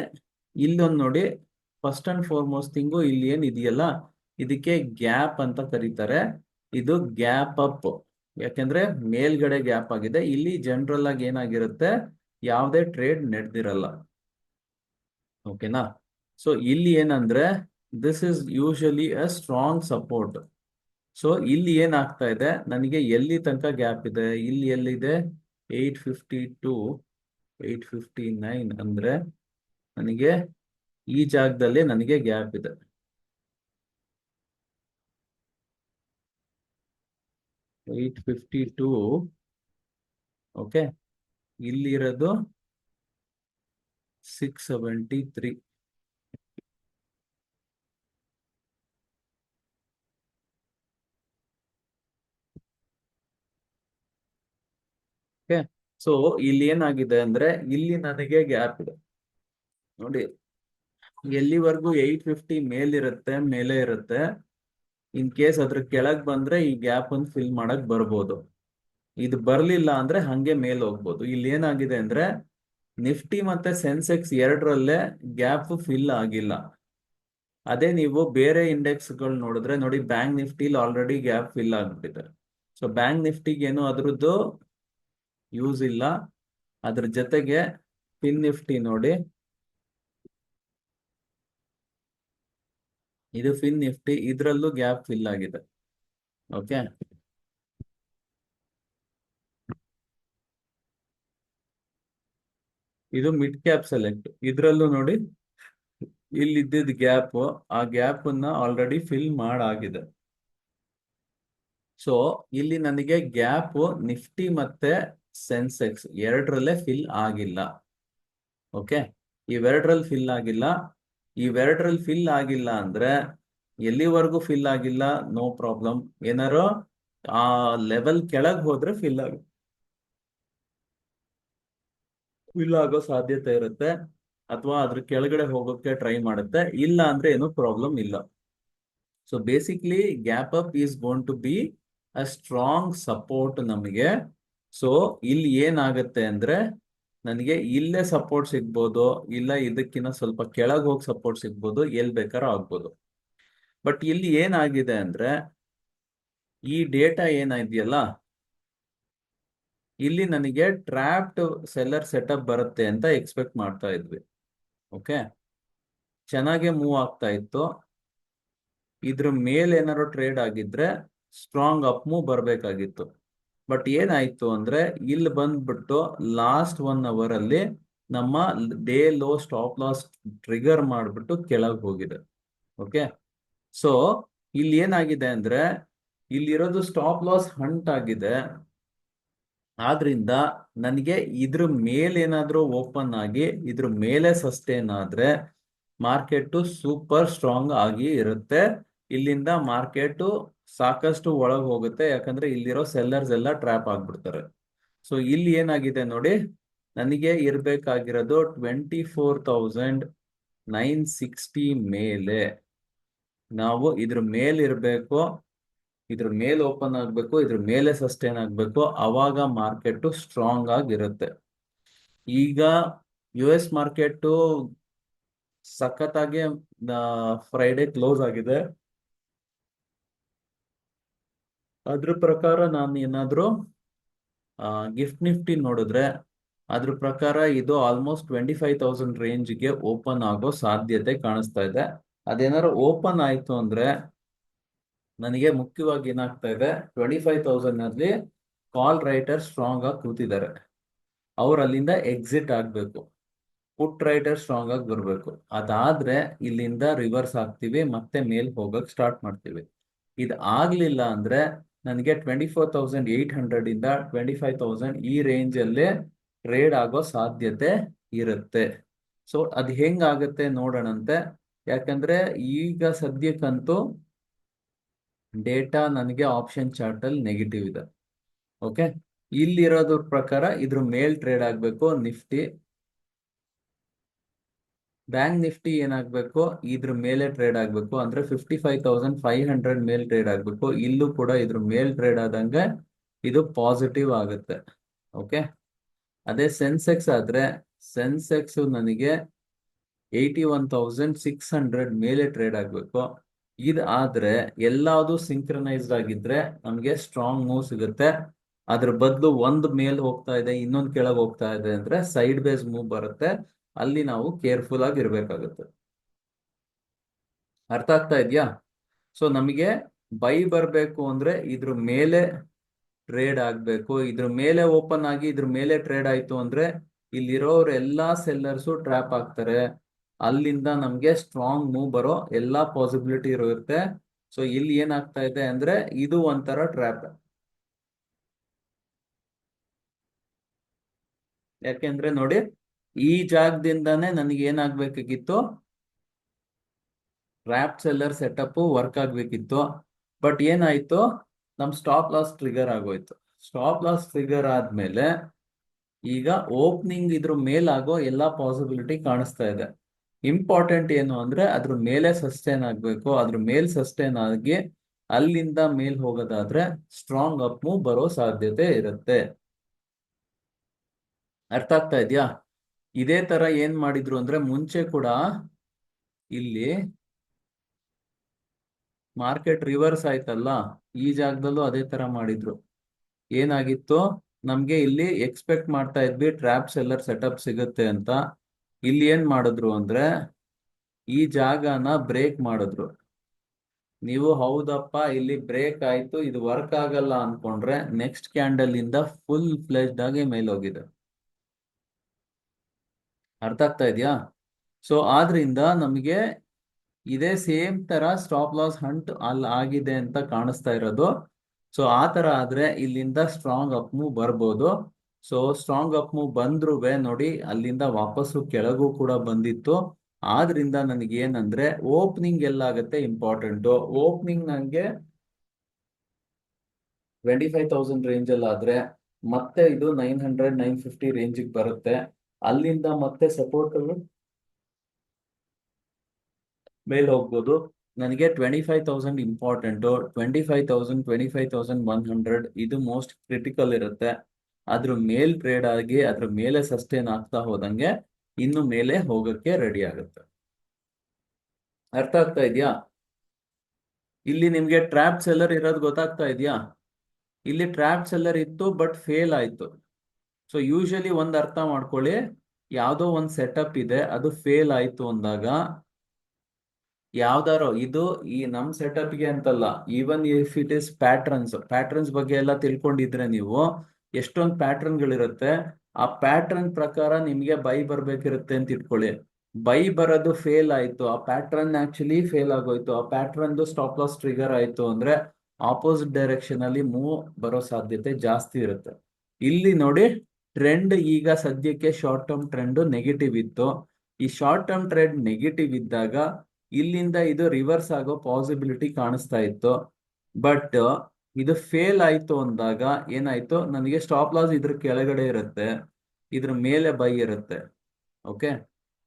ಇಲ್ಲೊಂದು ನೋಡಿ, ಫಸ್ಟ್ ಅಂಡ್ ಫಾರ್ಮೋಸ್ಟ್ ಥಿಂಗು ಇಲ್ಲಿ ಏನ್ ಇದೆಯಲ್ಲ, ಇದಕ್ಕೆ ಗ್ಯಾಪ್ ಅಂತ ಕರೀತಾರೆ. ಇದು ಗ್ಯಾಪ್ ಅಪ್, ಯಾಕೆಂದ್ರೆ ಮೇಲ್ಗಡೆ ಗ್ಯಾಪ್ ಆಗಿದೆ. ಇಲ್ಲಿ ಜನರಲ್ ಆಗಿ ಏನಾಗಿರುತ್ತೆ, ಯಾವುದೇ ಟ್ರೇಡ್ ನಡೆದಿರಲ್ಲ. ಓಕೆನಾ? ಸೊ ಇಲ್ಲಿ ಏನಂದ್ರೆ this is usually a strong support. So ಇಲ್ಲಿ ಏನಾಗ್ತಾ ಇದೆ, ನನಗೆ ಎಲ್ಲಿ ತನಕ ಗ್ಯಾಪ್ ಇದೆ, ಇಲ್ಲಿ ಎಲ್ಲಿದೆ 852 859 ಅಂದ್ರೆ ನನಗೆ ಈ ಜಾಗದಲ್ಲಿ ನನಗೆ ಗ್ಯಾಪ್ ಇದೆ. 852. ಓಕೆ, ಇಲ್ಲಿರೋದು 673. ಓಕೆ, ಸೊ ಇಲ್ಲಿ ಏನಾಗಿದೆ ಅಂದ್ರೆ ಇಲ್ಲಿ ನನಗೆ ಗ್ಯಾಪ್ ಇದೆ ನೋಡಿ. ಎಲ್ಲಿವರೆಗೂ 850 ಮೇಲಿರುತ್ತೆ, ಮೇಲೆ ಇರುತ್ತೆ. ಇನ್ ಕೇಸ್ ಅದ್ರ ಕೆಳಗ್ ಬಂದ್ರೆ ಈ ಗ್ಯಾಪ್ ಅನ್ನು ಫಿಲ್ ಮಾಡಕ್ ಬರ್ಬೋದು. ಇದು ಬರ್ಲಿಲ್ಲ ಅಂದ್ರೆ ಹಂಗೆ ಮೇಲ್ ಹೋಗ್ಬೋದು. ಇಲ್ಲಿ ಏನಾಗಿದೆ ಅಂದ್ರೆ ನಿಫ್ಟಿ ಮತ್ತೆ ಸೆನ್ಸೆಕ್ಸ್ ಎರಡರಲ್ಲೇ ಗ್ಯಾಪ್ ಫಿಲ್ ಆಗಿಲ್ಲ. ಅದೇ ನೀವು ಬೇರೆ ಇಂಡೆಕ್ಸ್ ಗಳು ನೋಡಿದ್ರೆ ನೋಡಿ, ಬ್ಯಾಂಕ್ ನಿಫ್ಟಿಲಿ ಆಲ್ರೆಡಿ ಗ್ಯಾಪ್ ಫಿಲ್ ಆಗ್ಬಿಟ್ಟಿದೆ. ಸೊ ಬ್ಯಾಂಕ್ ನಿಫ್ಟಿಗೆ ಏನು ಅದ್ರದ್ದು ಯೂಸ್ ಇಲ್ಲ. ಅದ್ರ ಜೊತೆಗೆ ಫಿನ್ ನಿಫ್ಟಿ ನೋಡಿ, ಇದು ಫಿನ್ ನಿಫ್ಟಿ, ಇದ್ರಲ್ಲೂ ಗ್ಯಾಪ್ ಫಿಲ್ ಆಗಿದೆ. ಓಕೆ, ಇದು ಮಿಡ್ ಕ್ಯಾಪ್ ಸೆಲೆಕ್ಟ್, ಇದ್ರಲ್ಲೂ ನೋಡಿ ಇಲ್ಲಿದ್ದ ಗ್ಯಾಪ್, ಆ ಗ್ಯಾಪ್ ಅನ್ನ ಆಲ್ರೆಡಿ ಫಿಲ್ ಮಾಡಾಗಿದೆ. ಸೊ ಇಲ್ಲಿ ನನಗೆ ಗ್ಯಾಪ್ ನಿಫ್ಟಿ ಮತ್ತೆ ಸೆನ್ಸೆಕ್ಸ್ ಎರಡರಲ್ಲೇ ಫಿಲ್ ಆಗಿಲ್ಲ. ಓಕೆ, ಇವೆರಡರಲ್ಲಿ ಫಿಲ್ ಆಗಿಲ್ಲ. ಇವೆರಡರಲ್ಲಿ ಫಿಲ್ ಆಗಿಲ್ಲ ಅಂದ್ರೆ ಎಲ್ಲಿವರೆಗೂ ಫಿಲ್ ಆಗಿಲ್ಲ, ನೋ ಪ್ರಾಬ್ಲಮ್. ಏನಾರೋ ಆ ಲೆವೆಲ್ ಕೆಳಗೆ ಹೋದ್ರೆ ಫಿಲ್ ಆಗೋ ಸಾಧ್ಯತೆ ಇರುತ್ತೆ, ಅಥವಾ ಅದ್ರ ಕೆಳಗಡೆ ಹೋಗೋಕೆ ಟ್ರೈ ಮಾಡುತ್ತೆ. ಇಲ್ಲ ಅಂದ್ರೆ ಏನು ಪ್ರಾಬ್ಲಮ್ ಇಲ್ಲ. So basically gap up is gone to be a strong support ನಮಗೆ. ಸೊ ಇಲ್ಲಿ ಏನಾಗುತ್ತೆ ಅಂದ್ರೆ ನನಗೆ ಇಲ್ಲೇ ಸಪೋರ್ಟ್ ಸಿಗ್ಬೋದು, ಇಲ್ಲ ಇದಕ್ಕಿಂತ ಸ್ವಲ್ಪ ಕೆಳಗೆ ಹೋಗಿ ಸಪೋರ್ಟ್ ಸಿಗ್ಬೋದು, ಎಲ್ಲಿ ಬೇಕಾದ್ರೂ ಆಗ್ಬೋದು. ಬಟ್ ಇಲ್ಲಿ ಏನಾಗಿದೆ ಅಂದ್ರೆ ಈ ಡೇಟಾ ಏನಿದೆಯಲ್ಲ, ಇಲ್ಲಿ ನನಗೆ ಟ್ರಾಪ್ಡ್ ಸೆಲ್ಲರ್ ಸೆಟಪ್ ಬರುತ್ತೆ ಅಂತ ಎಕ್ಸ್ಪೆಕ್ಟ್ ಮಾಡ್ತಾ ಇದ್ವಿ. ಓಕೆ, ಚೆನ್ನಾಗೆ ಮೂವ್ ಆಗ್ತಾ ಇತ್ತು. ಇದ್ರ ಮೇಲೆ ಏನಾದ್ರು ಟ್ರೇಡ್ ಆಗಿದ್ರೆ ಸ್ಟ್ರಾಂಗ್ ಅಪ್ ಮೂವ್ ಬರ್ಬೇಕಾಗಿತ್ತು. ಬಟ್ ಏನಾಯ್ತು ಅಂದ್ರೆ ಇಲ್ಲಿ ಬಂದ್ಬಿಟ್ಟು ಲಾಸ್ಟ್ 1 ಅವರ್ ಅಲ್ಲಿ ನಮ್ಮ day low stop loss trigger ಮಾಡ್ಬಿಟ್ಟು ಕೆಳಗೆ ಹೋಗಿದೆ. ಓಕೆ, ಸೊ ಇಲ್ಲಿ ಏನಾಗಿದೆ ಅಂದ್ರೆ ಇಲ್ಲಿರೋದು ಸ್ಟಾಪ್ ಲಾಸ್ ಹಂಟ್ ಆಗಿದೆ. ಆದ್ರಿಂದ ನನಗೆ ಇದ್ರ ಮೇಲೇನಾದ್ರೂ ಓಪನ್ ಆಗಿ ಇದ್ರ ಮೇಲೆ ಸಸ್ಟೈನ್ ಆದ್ರೆ ಮಾರ್ಕೆಟ್ ಸೂಪರ್ ಸ್ಟ್ರಾಂಗ್ ಆಗಿ ಇರುತ್ತೆ. ಇಲ್ಲಿಂದ ಮಾರ್ಕೆಟ್ ಸಾಕಷ್ಟು ಒಳಗೆ ಹೋಗುತ್ತೆ, ಯಾಕಂದ್ರೆ ಇಲ್ಲಿರೋ ಸೆಲ್ಲರ್ಸ್ ಎಲ್ಲ ಟ್ರ್ಯಾಪ್ ಆಗ್ಬಿಡ್ತಾರೆ. ಸೊ ಇಲ್ಲಿ ಏನಾಗಿದೆ ನೋಡಿ, ನನಗೆ ಇರ್ಬೇಕಾಗಿರೋದು 24,960 ಮೇಲೆ. ನಾವು ಇದ್ರ ಮೇಲೆ ಇರಬೇಕು, ಇದ್ರ ಮೇಲೆ ಓಪನ್ ಆಗ್ಬೇಕು, ಇದ್ರ ಮೇಲೆ ಸಸ್ಟೈನ್ ಆಗ್ಬೇಕು, ಅವಾಗ ಮಾರ್ಕೆಟ್ ಸ್ಟ್ರಾಂಗ್ ಆಗಿರುತ್ತೆ. ಈಗ US ಮಾರ್ಕೆಟ್ ಸಖತ್ತಾಗಿ ಫ್ರೈಡೆ ಕ್ಲೋಸ್ ಆಗಿದೆ. ಅದ್ರ ಪ್ರಕಾರ ನಾನು ಏನಾದ್ರು ಗಿಫ್ಟ್ ನಿಫ್ಟಿ ನೋಡಿದ್ರೆ ಅದ್ರ ಪ್ರಕಾರ ಇದು ಆಲ್ಮೋಸ್ಟ್ 25,000 ರೇಂಜ್ಗೆ ಓಪನ್ ಆಗೋ ಸಾಧ್ಯತೆ ಕಾಣಿಸ್ತಾ ಇದೆ. ಅದೇನಾದ್ರು ಓಪನ್ ಆಯ್ತು ಅಂದ್ರೆ ನನಗೆ ಮುಖ್ಯವಾಗಿ ಏನಾಗ್ತಾ ಇದೆ, 25,000 ಅಲ್ಲಿ ಕಾಲ್ ರೈಟರ್ ಸ್ಟ್ರಾಂಗ್ ಆಗಿ ಕೂತಿದ್ದಾರೆ, ಅವ್ರು ಅಲ್ಲಿಂದ ಎಕ್ಸಿಟ್ ಆಗ್ಬೇಕು. ಪುಟ್ ರೈಟರ್ ಸ್ಟ್ರಾಂಗ್ ಆಗಿ ಬರ್ಬೇಕು. ಅದಾದ್ರೆ ಇಲ್ಲಿಂದ ರಿವರ್ಸ್ ಆಗ್ತೀವಿ, ಮತ್ತೆ ಮೇಲ್ ಹೋಗಕ್ ಸ್ಟಾರ್ಟ್ ಮಾಡ್ತೀವಿ. ಇದು ಆಗ್ಲಿಲ್ಲ ಅಂದ್ರೆ ನನಗೆ 24,800 ಇಂದ 25,000 ಈ ರೇಂಜ್ ಅಲ್ಲೇ ಟ್ರೇಡ್ ಆಗೋ ಸಾಧ್ಯತೆ ಇರುತ್ತೆ. ಸೊ ಅದು ಹೆಂಗಾಗತ್ತೆ ನೋಡೋಣಂತೆ. ಯಾಕಂದ್ರೆ ಈಗ ಸದ್ಯಕ್ಕಂತೂ ಡೇಟಾ ನನಗೆ ಆಪ್ಷನ್ ಚಾರ್ಟ್ ಅಲ್ಲಿ ನೆಗೆಟಿವ್ ಇದೆ. ಓಕೆ, ಇಲ್ಲಿರೋದ್ರ ಪ್ರಕಾರ ಇದ್ರ ಮೇಲ್ ಟ್ರೇಡ್ ಆಗ್ಬೇಕು ನಿಫ್ಟಿ. ಬ್ಯಾಂಕ್ ನಿಫ್ಟಿ ಏನಾಗ್ಬೇಕು, ಇದ್ರ ಮೇಲೆ ಟ್ರೇಡ್ ಆಗ್ಬೇಕು, ಅಂದ್ರೆ 55,500 ಮೇಲ್ ಟ್ರೇಡ್ ಆಗ್ಬೇಕು. ಇಲ್ಲೂ ಕೂಡ ಇದ್ರ ಮೇಲ್ ಟ್ರೇಡ್ ಆದಂಗೆ ಇದು ಪಾಸಿಟಿವ್ ಆಗುತ್ತೆ. ಓಕೆ, ಅದೇ ಸೆನ್ಸೆಕ್ಸ್ ಆದ್ರೆ ಸೆನ್ಸೆಕ್ಸ್ ನನಗೆ 81,600 ಮೇಲೆ ಟ್ರೇಡ್ ಆಗ್ಬೇಕು. ಇದು ಆದ್ರೆ ಎಲ್ಲಾವುದು ಸಿಂಕ್ರನೈಸ್ಡ್ ಆಗಿದ್ರೆ ನಮ್ಗೆ ಸ್ಟ್ರಾಂಗ್ ಮೂವ್ ಸಿಗುತ್ತೆ. ಅದ್ರ ಬದಲು ಒಂದ್ ಮೇಲ್ ಹೋಗ್ತಾ ಇದೆ, ಇನ್ನೊಂದ್ ಕೆಳಗೆ ಹೋಗ್ತಾ ಇದೆ ಅಂದ್ರೆ ಸೈಡ್ ಬೇಸ್ ಮೂವ್ ಬರುತ್ತೆ. ಅಲ್ಲಿ ನಾವು ಕೇರ್ಫುಲ್ ಆಗಿ ಇರ್ಬೇಕಾಗುತ್ತೆ. ಅರ್ಥ ಆಗ್ತಾ ಇದೆಯಾ? ಸೊ ನಮಗೆ ಬೈ ಬರ್ಬೇಕು ಅಂದ್ರೆ ಇದ್ರ ಮೇಲೆ ಟ್ರೇಡ್ ಆಗ್ಬೇಕು. ಇದ್ರ ಮೇಲೆ ಓಪನ್ ಆಗಿ ಇದ್ರ ಮೇಲೆ ಟ್ರೇಡ್ ಆಯ್ತು ಅಂದ್ರೆ ಇಲ್ಲಿರೋರು ಎಲ್ಲಾ ಸೆಲ್ಲರ್ಸು ಟ್ರ್ಯಾಪ್ ಆಗ್ತಾರೆ. ಅಲ್ಲಿಂದ ನಮ್ಗೆ ಸ್ಟ್ರಾಂಗ್ ಮೂವ್ ಬರೋ ಎಲ್ಲಾ ಪಾಸಿಬಿಲಿಟಿ ಇರುತ್ತೆ. ಸೊ ಇಲ್ಲಿ ಏನಾಗ್ತಾ ಇದೆ ಅಂದ್ರೆ ಇದು ಒಂಥರ ಟ್ರ್ಯಾಪ್. ಯಾಕೆಂದ್ರೆ ನೋಡಿ, ಈ ಜಾಗದಿಂದಾನೇ ನನಗೆ ಏನಾಗ್ಬೇಕಾಗಿತ್ತು, ಟ್ರ್ಯಾಪ್ ಸೆಲ್ಲರ್ ಸೆಟಪ್ ವರ್ಕ್ ಆಗ್ಬೇಕಿತ್ತು. ಬಟ್ ಏನಾಯ್ತು, ನಮ್ ಸ್ಟಾಪ್ ಲಾಸ್ ಟ್ರಿಗರ್ ಆಗೋಯ್ತು. ಸ್ಟಾಪ್ ಲಾಸ್ ಟ್ರಿಗರ್ ಆದ್ಮೇಲೆ ಈಗ ಓಪನಿಂಗ್ ಇದ್ರ ಮೇಲಾಗೋ ಎಲ್ಲಾ ಪಾಸಿಬಿಲಿಟಿ ಕಾಣಿಸ್ತಾ ಇದೆ. ಇಂಪಾರ್ಟೆಂಟ್ ಏನು ಅಂದ್ರೆ ಅದ್ರ ಮೇಲೆ ಸಸ್ಟೈನ್ ಆಗ್ಬೇಕು. ಅದ್ರ ಮೇಲ್ ಸಸ್ಟೈನ್ ಆಗಿ ಅಲ್ಲಿಂದ ಮೇಲ್ ಹೋಗೋದಾದ್ರೆ ಸ್ಟ್ರಾಂಗ್ ಅಪ್ ಮೂವ್ ಬರೋ ಸಾಧ್ಯತೆ ಇರುತ್ತೆ. ಅರ್ಥ ಆಗ್ತಾ ಇದೆಯಾ? ಇದೇ ತರ ಏನ್ ಮಾಡಿದ್ರು ಅಂದ್ರೆ ಮುಂಚೆ ಕೂಡ ಇಲ್ಲಿ ಮಾರ್ಕೆಟ್ ರಿವರ್ಸ್ ಆಯ್ತಲ್ಲ, ಈ ಜಾಗದಲ್ಲೂ ಅದೇ ತರ ಮಾಡಿದ್ರು. ಏನಾಗಿತ್ತು, ನಮ್ಗೆ ಇಲ್ಲಿ ಎಕ್ಸ್ಪೆಕ್ಟ್ ಮಾಡ್ತಾ ಇದ್ವಿ ಟ್ರ್ಯಾಪ್ ಸೆಲ್ಲರ್ ಸೆಟಪ್ ಸಿಗುತ್ತೆ ಅಂತ. ಇಲ್ಲಿ ಏನ್ ಮಾಡಿದ್ರು ಅಂದ್ರೆ ಈ ಜಾಗನ ಬ್ರೇಕ್ ಮಾಡಿದ್ರು. ನೀವು ಹೌದಪ್ಪ ಇಲ್ಲಿ ಬ್ರೇಕ್ ಆಯ್ತು, ಇದು ವರ್ಕ್ ಆಗಲ್ಲ ಅನ್ಕೊಂಡ್ರೆ ನೆಕ್ಸ್ಟ್ ಕ್ಯಾಂಡಲ್ ಇಂದ ಫುಲ್ ಫ್ಲೆಜ್ಡ್ ಆಗಿ ಮೇಲೋಗಿದೆ. ಅರ್ಥ ಆಗ್ತಾ ಇದೆಯಾ? ಸೊ ಆದ್ರಿಂದ ನಮಗೆ ಇದೇ ಸೇಮ್ ತರ ಸ್ಟಾಪ್ ಲಾಸ್ ಹಂಟ್ ಅಲ್ಲಿ ಆಗಿದೆ ಅಂತ ಕಾಣಿಸ್ತಾ ಇರೋದು. ಸೊ ಆ ತರ ಆದ್ರೆ ಇಲ್ಲಿಂದ ಸ್ಟ್ರಾಂಗ್ ಅಪ್ ಮೂವ್ ಬರ್ಬೋದು. ಸೊ ಸ್ಟ್ರಾಂಗ್ ಅಪ್ ಮೂವ್ ಬಂದ್ರು ನೋಡಿ, ಅಲ್ಲಿಂದ ವಾಪಸ್ಸು ಕೆಳಗೂ ಕೂಡ ಬಂದಿತ್ತು. ಆದ್ರಿಂದ ನನಗೆ ಏನಂದ್ರೆ ಓಪನಿಂಗ್ ಎಲ್ಲಾಗತ್ತೆ ಇಂಪಾರ್ಟೆಂಟ್. ಓಪನಿಂಗ್ ನಂಗೆ 25,000 ರೇಂಜ್ ಅಲ್ಲಿ ಆದ್ರೆ ಮತ್ತೆ ಇದು 900-950 ರೇಂಜಿಗೆ ಬರುತ್ತೆ. ಅಲ್ಲಿಂದ ಮತ್ತೆ ಸಪೋರ್ಟ್ ಮೇಲ್ ಹೋಗ್ಬೋದು. ನನಗೆ 25,000 ಇಂಪಾರ್ಟೆಂಟ್. 25,000, 25,100 ಇದು ಮೋಸ್ಟ್ ಕ್ರಿಟಿಕಲ್ ಇರುತ್ತೆ. ಅದ್ರ ಮೇಲ್ ಟ್ರೇಡ್ ಆಗಿ ಅದ್ರ ಮೇಲೆ ಸಸ್ಟೈನ್ ಆಗ್ತಾ ಹೋದಂಗೆ ಇನ್ನು ಮೇಲೆ ಹೋಗಕ್ಕೆ ರೆಡಿ ಆಗುತ್ತೆ. ಅರ್ಥ ಆಗ್ತಾ ಇದೆಯಾ? ಇಲ್ಲಿ ನಿಮ್ಗೆ ಟ್ರ್ಯಾಪ್ ಸೆಲ್ಲರ್ ಇರೋದು ಗೊತ್ತಾಗ್ತಾ ಇದೆಯಾ? ಇಲ್ಲಿ ಟ್ರ್ಯಾಪ್ ಸೆಲ್ಲರ್ ಇತ್ತು ಬಟ್ ಫೇಲ್ ಆಯ್ತು. ಸೊ ಯೂಶಲಿ ಒಂದ್ ಅರ್ಥ ಮಾಡ್ಕೊಳ್ಳಿ, ಯಾವ್ದೋ ಒಂದ್ ಸೆಟಪ್ ಇದೆ, ಅದು ಫೇಲ್ ಆಯ್ತು ಅಂದಾಗ ಯಾವ್ದಾರೋ ಇದು ಈ ನಮ್ ಸೆಟಪ್ ಗೆ ಅಂತಲ್ಲ, even if it is patterns ಬಗ್ಗೆ ಎಲ್ಲ ತಿಳ್ಕೊಂಡಿದ್ರೆ ನೀವು ಎಷ್ಟೊಂದು ಪ್ಯಾಟ್ರನ್ ಗಳಿರುತ್ತೆ. ಆ ಪ್ಯಾಟ್ರನ್ ಪ್ರಕಾರ ನಿಮ್ಗೆ ಬೈ ಬರ್ಬೇಕಿರುತ್ತೆ ಅಂತ ಇಟ್ಕೊಳ್ಳಿ. ಬೈ ಬರೋದು ಫೇಲ್ ಆಯ್ತು, ಆ ಪ್ಯಾಟ್ರನ್ ಆಕ್ಚುಲಿ ಫೇಲ್ ಆಗೋಯ್ತು, ಆ ಪ್ಯಾಟ್ರನ್ ಸ್ಟಾಪ್ ಲಾಸ್ ಟ್ರಿಗರ್ ಆಯ್ತು ಅಂದ್ರೆ ಆಪೋಸಿಟ್ ಡೈರೆಕ್ಷನ್ ಅಲ್ಲಿ ಮೂವ್ ಬರೋ ಸಾಧ್ಯತೆ ಜಾಸ್ತಿ ಇರುತ್ತೆ. ಇಲ್ಲಿ ನೋಡಿ ಟ್ರೆಂಡ್ ಈಗ ಸದ್ಯಕ್ಕೆ ಶಾರ್ಟ್ ಟರ್ಮ್ ಟ್ರೆಂಡ್ ನೆಗೆಟಿವ್ ಇತ್ತು. ಈ ಶಾರ್ಟ್ ಟರ್ಮ್ ಟ್ರೆಂಡ್ ನೆಗೆಟಿವ್ ಇದ್ದಾಗ ಇಲ್ಲಿಂದ ಇದು ರಿವರ್ಸ್ ಆಗೋ ಪಾಸಿಬಿಲಿಟಿ ಕಾಣಿಸ್ತಾ ಇತ್ತು. ಬಟ್ ಇದು ಫೇಲ್ ಆಯ್ತು ಅಂದಾಗ ಏನಾಯ್ತು, ನನಗೆ ಸ್ಟಾಪ್ ಲಾಸ್ ಇದ್ರ ಕೆಳಗಡೆ ಇರುತ್ತೆ, ಇದ್ರ ಮೇಲೆ ಬೈ ಇರುತ್ತೆ. ಓಕೆ,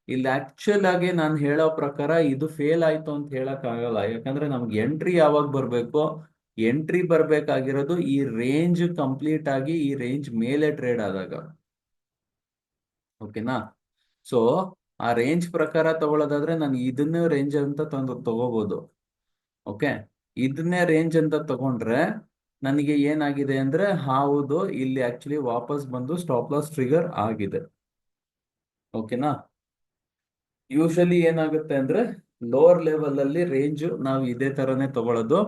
ಇಲ್ಲಿ ಆಕ್ಚುಲ್ ಆಗಿ ನಾನು ಹೇಳೋ ಪ್ರಕಾರ ಇದು ಫೇಲ್ ಆಯ್ತು ಅಂತ ಹೇಳಕ್ ಆಗಲ್ಲ. ಯಾಕಂದ್ರೆ ನಮ್ಗೆ ಎಂಟ್ರಿ ಯಾವಾಗ ಬರ್ಬೇಕು, ಎಂಟ್ರಿ ಬರ್ಬೇಕಾಗಿರೋದು ಈ ರೇಂಜ್ ಕಂಪ್ಲೀಟ್ ಆಗಿ ಈ ರೇಂಜ್ ಮೇಲೆ ಟ್ರೇಡ್ ಆದಾಗ. ಓಕೆನಾ? ಸೊ ಆ ರೇಂಜ್ ಪ್ರಕಾರ ತಗೊಳ್ಳೋದಾದ್ರೆ ನಾನು ಇದನ್ನೇ ರೇಂಜ್ ಅಂತ ತಗೋಬಹುದು. ಓಕೆ, ಇದನ್ನೇ ರೇಂಜ್ ಅಂತ ತಗೊಂಡ್ರೆ ನನಗೆ ಏನಾಗಿದೆ ಅಂದ್ರೆ ಹೌದು, ಇಲ್ಲಿ ಆಕ್ಚುಲಿ ವಾಪಸ್ ಬಂದು ಸ್ಟಾಪ್ ಲಾಸ್ ಟ್ರಿಗರ್ ಆಗಿದೆ. ಓಕೆನಾ? ಯೂಶಲಿ ಏನಾಗುತ್ತೆ ಅಂದ್ರೆ ಲೋವರ್ ಲೆವೆಲ್ ಅಲ್ಲಿ ರೇಂಜ್ ನಾವು ಇದೇ ತರನೇ ತಗೊಳ್ಳೋದು.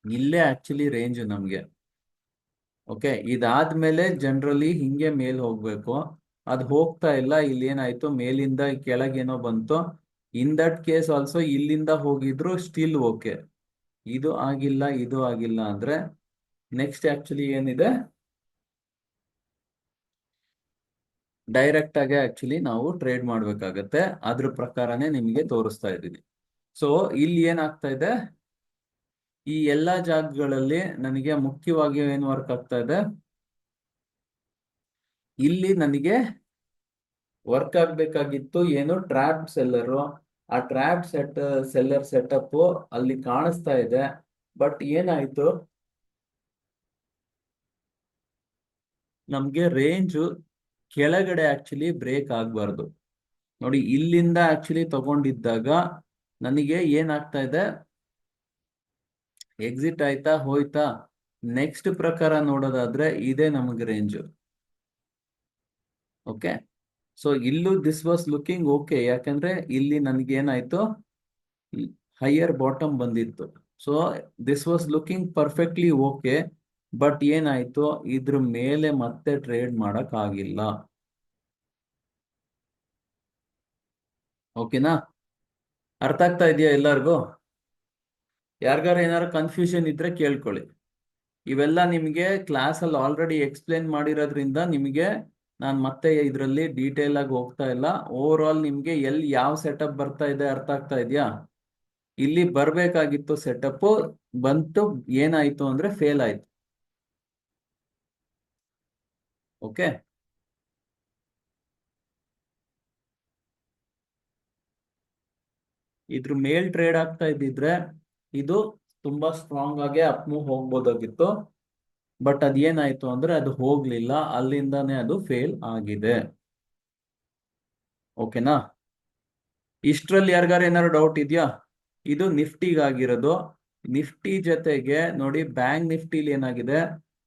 ಇಲ್ಲೇ ಆಕ್ಚುಲಿ ರೇಂಜ್ ನಮ್ಗೆ. ಓಕೆ, ಇದಾದ್ಮೇಲೆ ಜನರಲಿ ಹಿಂಗೆ ಮೇಲ್ ಹೋಗ್ಬೇಕು. ಅದು ಹೋಗ್ತಾ ಇಲ್ಲ, ಇಲ್ಲಿ ಏನಾಯ್ತು ಮೇಲಿಂದ ಕೆಳಗೇನೋ ಬಂತು. ಇನ್ ದಟ್ ಕೇಸ್ ಆಲ್ಸೋ ಇಲ್ಲಿಂದ ಹೋಗಿದ್ರು ಸ್ಟಿಲ್ ಓಕೆ. ಇದು ಆಗಿಲ್ಲ, ಇದು ಆಗಿಲ್ಲ ಅಂದ್ರೆ ನೆಕ್ಸ್ಟ್ ಆಕ್ಚುಲಿ ಏನಿದೆ, ಡೈರೆಕ್ಟ್ ಆಗಿ ಆಕ್ಚುಲಿ ನಾವು ಟ್ರೇಡ್ ಮಾಡ್ಬೇಕಾಗತ್ತೆ. ಅದ್ರ ಪ್ರಕಾರನೇ ನಿಮಗೆ ತೋರಿಸ್ತಾ ಇದ್ದೀನಿ. ಸೊ ಇಲ್ಲಿ ಏನಾಗ್ತಾ ಇದೆ, ಈ ಎಲ್ಲಾ ಜಾಗಗಳಲ್ಲಿ ನನಗೆ ಮುಖ್ಯವಾಗಿ ಏನ್ ವರ್ಕ್ ಆಗ್ತಾ ಇದೆ, ಇಲ್ಲಿ ನನಗೆ ವರ್ಕ್ ಆಗ್ಬೇಕಾಗಿತ್ತು ಏನು, ಟ್ರ್ಯಾಪ್ ಸೆಲ್ಲರು. ಆ ಟ್ರ್ಯಾಪ್ ಸೆಲ್ಲರ್ ಸೆಟಪ್ ಅಲ್ಲಿ ಕಾಣಿಸ್ತಾ ಇದೆ. ಬಟ್ ಏನಾಯ್ತು, ನಮ್ಗೆ ರೇಂಜ್ ಕೆಳಗಡೆ ಆಕ್ಚುಲಿ ಬ್ರೇಕ್ ಆಗ್ಬಾರ್ದು. ನೋಡಿ, ಇಲ್ಲಿಂದ ಆಕ್ಚುಲಿ ತಗೊಂಡಿದ್ದಾಗ ನನಗೆ ಏನಾಗ್ತಾ ಇದೆ, ಎಕ್ಸಿಟ್ ಆಯ್ತಾ ಹೋಯ್ತಾ. ನೆಕ್ಸ್ಟ್ ಪ್ರಕಾರ ನೋಡೋದಾದ್ರೆ ಇದೇ ನಮಗೆ ರೇಂಜ್. ಓಕೆ, ಸೊ ಇಲ್ಲೂ ದಿಸ್ ವಾಸ್ ಲುಕಿಂಗ್ ಓಕೆ. ಯಾಕಂದ್ರೆ ಇಲ್ಲಿ ನನಗೆ ಏನಾಯ್ತು, ಹೈಯರ್ ಬಾಟಮ್ ಬಂದಿತ್ತು. So this was looking perfectly okay. But ಏನಾಯ್ತು, ಇದ್ರ ಮೇಲೆ ಮತ್ತೆ ಟ್ರೇಡ್ ಮಾಡಕ್ ಆಗಿಲ್ಲ. ಓಕೆನಾ? ಅರ್ಥ ಆಗ್ತಾ ಇದೆಯಾ ಎಲ್ಲರಿಗೂ? ಯಾರಿಗಾರ ಏನಾರು ಕನ್ಫ್ಯೂಷನ್ ಇದ್ರೆ ಕೇಳ್ಕೊಳ್ಳಿ. ಇವೆಲ್ಲ ನಿಮಗೆ ಕ್ಲಾಸ್ ಅಲ್ಲಿ ಆಲ್ರೆಡಿ ಎಕ್ಸ್ಪ್ಲೇನ್ ಮಾಡಿರೋದ್ರಿಂದ ನಿಮಗೆ ನಾನು ಮತ್ತೆ ಇದರಲ್ಲಿ ಡೀಟೇಲ್ ಆಗಿ ಹೋಗ್ತಾ ಇಲ್ಲ. ಓವರ್ ಆಲ್ ನಿಮ್ಗೆ ಎಲ್ಲಿ ಯಾವ ಸೆಟಪ್ ಬರ್ತಾ ಇದೆ ಅರ್ಥ ಆಗ್ತಾ ಇದೆಯಾ? ಇಲ್ಲಿ ಬರ್ಬೇಕಾಗಿತ್ತು ಸೆಟಪ್, ಬಂತು, ಏನಾಯ್ತು ಅಂದ್ರೆ ಫೇಲ್ ಆಯ್ತು. ಓಕೆ, ಇದ್ರ ಮೇಲ್ ಟ್ರೇಡ್ ಆಗ್ತಾ ಇದ್ದಿದ್ರೆ ಇದು ತುಂಬಾ ಸ್ಟ್ರಾಂಗ್ ಆಗಿ ಅಪ್ ಮೂವ್ ಹೋಗ್ಬೋದಾಗಿತ್ತು. ಬಟ್ ಅದೇನಾಯ್ತು ಅಂದ್ರೆ ಅದು ಹೋಗ್ಲಿಲ್ಲ, ಅಲ್ಲಿಂದಾನೇ ಅದು ಫೇಲ್ ಆಗಿದೆ. ಓಕೆನಾ? ಇಷ್ಟ್ರಲ್ಲಿ ಯಾರಿಗಾರ ಏನಾದ್ರು ಡೌಟ್ ಇದೆಯಾ? ಇದು ನಿಫ್ಟಿಗಾಗಿರೋದು. ನಿಫ್ಟಿ ಜೊತೆಗೆ ನೋಡಿ ಬ್ಯಾಂಕ್ ನಿಫ್ಟಿಲಿ ಏನಾಗಿದೆ,